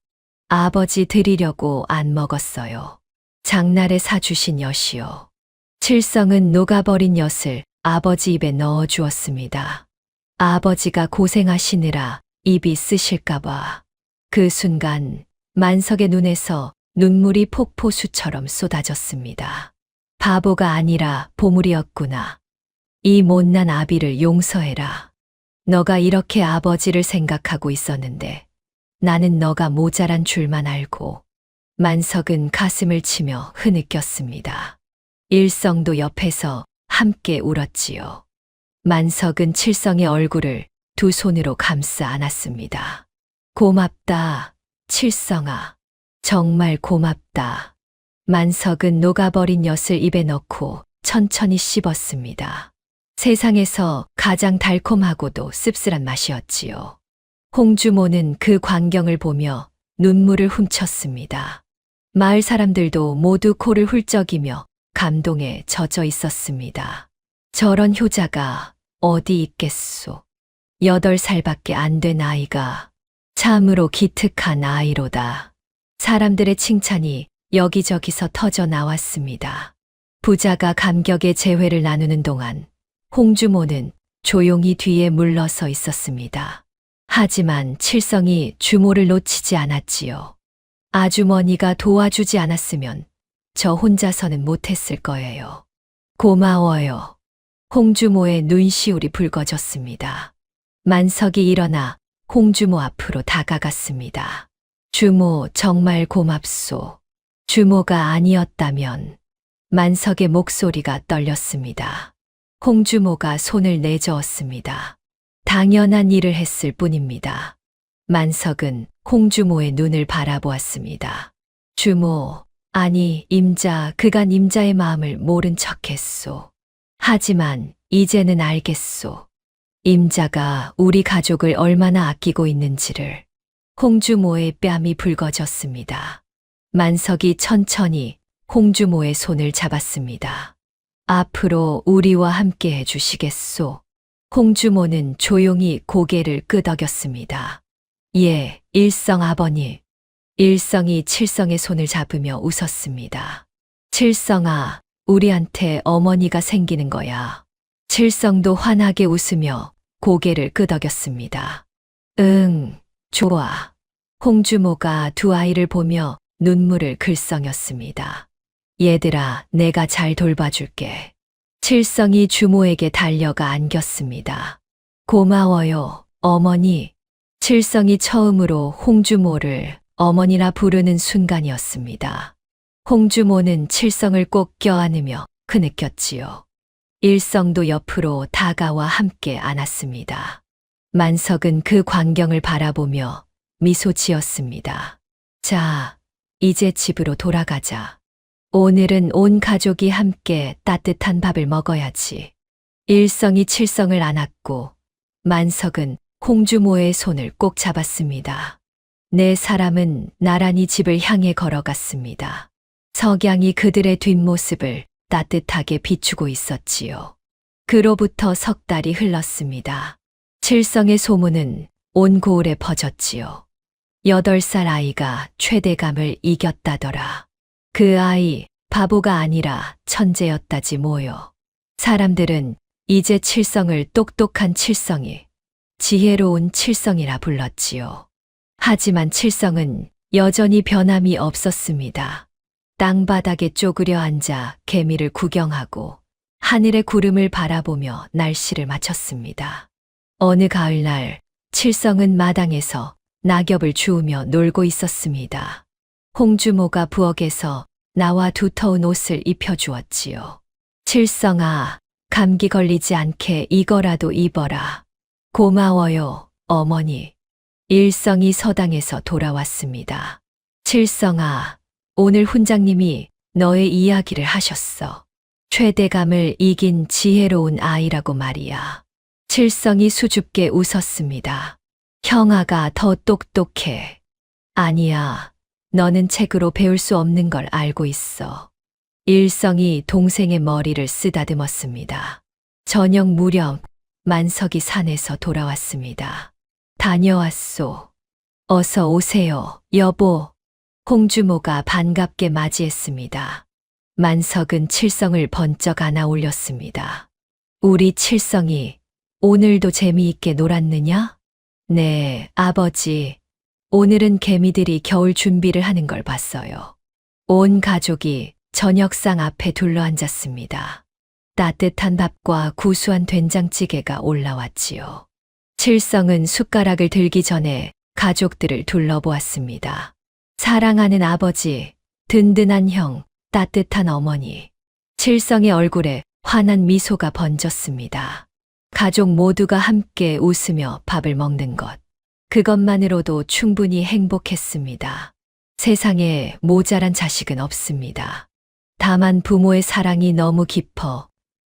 아버지 드리려고 안 먹었어요. 장날에 사주신 엿이요. 칠성은 녹아버린 엿을 아버지 입에 넣어 주었습니다. 아버지가 고생하시느라 입이 쓰실까봐. 그 순간 만석의 눈에서 눈물이 폭포수처럼 쏟아졌습니다. 바보가 아니라 보물이었구나. 이 못난 아비를 용서해라. 너가 이렇게 아버지를 생각하고 있었는데 나는 너가 모자란 줄만 알고. 만석은 가슴을 치며 흐느꼈습니다. 일성도 옆에서 함께 울었지요. 만석은 칠성의 얼굴을 두 손으로 감싸 안았습니다. 고맙다, 칠성아. 정말 고맙다. 만석은 녹아버린 엿을 입에 넣고 천천히 씹었습니다. 세상에서 가장 달콤하고도 씁쓸한 맛이었지요. 홍주모는 그 광경을 보며 눈물을 훔쳤습니다. 마을 사람들도 모두 코를 훌쩍이며 감동에 젖어 있었습니다. 저런 효자가 어디 있겠소. 8살밖에 안 된 아이가 참으로 기특한 아이로다. 사람들의 칭찬이 여기저기서 터져 나왔습니다. 부자가 감격의 재회를 나누는 동안 홍주모는 조용히 뒤에 물러서 있었습니다. 하지만 칠성이 주모를 놓치지 않았지요. 아주머니가 도와주지 않았으면 저 혼자서는 못했을 거예요. 고마워요. 홍주모의 눈시울이 붉어졌습니다. 만석이 일어나 홍주모 앞으로 다가갔습니다. 주모 정말 고맙소. 주모가 아니었다면. 만석의 목소리가 떨렸습니다. 홍주모가 손을 내저었습니다. 당연한 일을 했을 뿐입니다. 만석은 홍주모의 눈을 바라보았습니다. 주모, 아니 임자, 그간 임자의 마음을 모른 척했소. 하지만 이제는 알겠소. 임자가 우리 가족을 얼마나 아끼고 있는지를. 홍주모의 뺨이 붉어졌습니다. 만석이 천천히 홍주모의 손을 잡았습니다. 앞으로 우리와 함께 해주시겠소? 홍주모는 조용히 고개를 끄덕였습니다. 예, 일성 아버님. 일성이 칠성의 손을 잡으며 웃었습니다. 칠성아, 우리한테 어머니가 생기는 거야. 칠성도 환하게 웃으며 고개를 끄덕였습니다. 응, 좋아. 홍주모가 두 아이를 보며 눈물을 글썽였습니다. 얘들아, 내가 잘 돌봐줄게. 칠성이 주모에게 달려가 안겼습니다. 고마워요, 어머니. 칠성이 처음으로 홍주모를 어머니라 부르는 순간이었습니다. 홍주모는 칠성을 꼭 껴안으며 흐느꼈지요. 일성도 옆으로 다가와 함께 안았습니다. 만석은 그 광경을 바라보며 미소 지었습니다. 자, 이제 집으로 돌아가자. 오늘은 온 가족이 함께 따뜻한 밥을 먹어야지. 일성이 칠성을 안았고 만석은 홍주모의 손을 꼭 잡았습니다. 네 사람은 나란히 집을 향해 걸어갔습니다. 석양이 그들의 뒷모습을 따뜻하게 비추고 있었지요. 그로부터 석 달이 흘렀습니다. 칠성의 소문은 온 고을에 퍼졌지요. 8살 아이가 최대감을 이겼다더라. 그 아이 바보가 아니라 천재였다지 뭐요. 사람들은 이제 칠성을 똑똑한 칠성이, 지혜로운 칠성이라 불렀지요. 하지만 칠성은 여전히 변함이 없었습니다. 땅바닥에 쪼그려 앉아 개미를 구경하고 하늘의 구름을 바라보며 날씨를 마쳤습니다. 어느 가을날 칠성은 마당에서 낙엽을 주우며 놀고 있었습니다. 홍주모가 부엌에서 나와 두터운 옷을 입혀주었지요. 칠성아, 감기 걸리지 않게 이거라도 입어라. 고마워요, 어머니. 일성이 서당에서 돌아왔습니다. 칠성아, 오늘 훈장님이 너의 이야기를 하셨어. 최대감을 이긴 지혜로운 아이라고 말이야. 칠성이 수줍게 웃었습니다. 형아가 더 똑똑해. 아니야, 너는 책으로 배울 수 없는 걸 알고 있어. 일성이 동생의 머리를 쓰다듬었습니다. 저녁 무렵 만석이 산에서 돌아왔습니다. 다녀왔소. 어서 오세요, 여보. 홍주모가 반갑게 맞이했습니다. 만석은 칠성을 번쩍 안아 올렸습니다. 우리 칠성이 오늘도 재미있게 놀았느냐? 네, 아버지. 오늘은 개미들이 겨울 준비를 하는 걸 봤어요. 온 가족이 저녁상 앞에 둘러앉았습니다. 따뜻한 밥과 구수한 된장찌개가 올라왔지요. 칠성은 숟가락을 들기 전에 가족들을 둘러보았습니다. 사랑하는 아버지, 든든한 형, 따뜻한 어머니. 칠성의 얼굴에 환한 미소가 번졌습니다. 가족 모두가 함께 웃으며 밥을 먹는 것. 그것만으로도 충분히 행복했습니다. 세상에 모자란 자식은 없습니다. 다만 부모의 사랑이 너무 깊어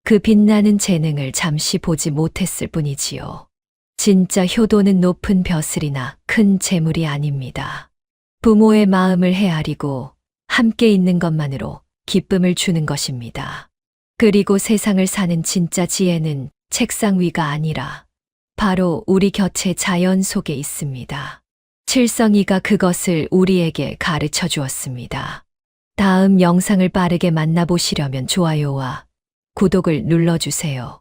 그 빛나는 재능을 잠시 보지 못했을 뿐이지요. 진짜 효도는 높은 벼슬이나 큰 재물이 아닙니다. 부모의 마음을 헤아리고 함께 있는 것만으로 기쁨을 주는 것입니다. 그리고 세상을 사는 진짜 지혜는 책상 위가 아니라 바로 우리 곁의 자연 속에 있습니다. 칠성이가 그것을 우리에게 가르쳐 주었습니다. 다음 영상을 빠르게 만나보시려면 좋아요와 구독을 눌러주세요.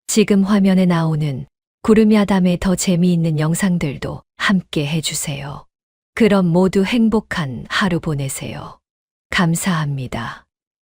지금 화면에 나오는 구름야담의 더 재미있는 영상들도 함께 해주세요. 그럼 모두 행복한 하루 보내세요. 감사합니다.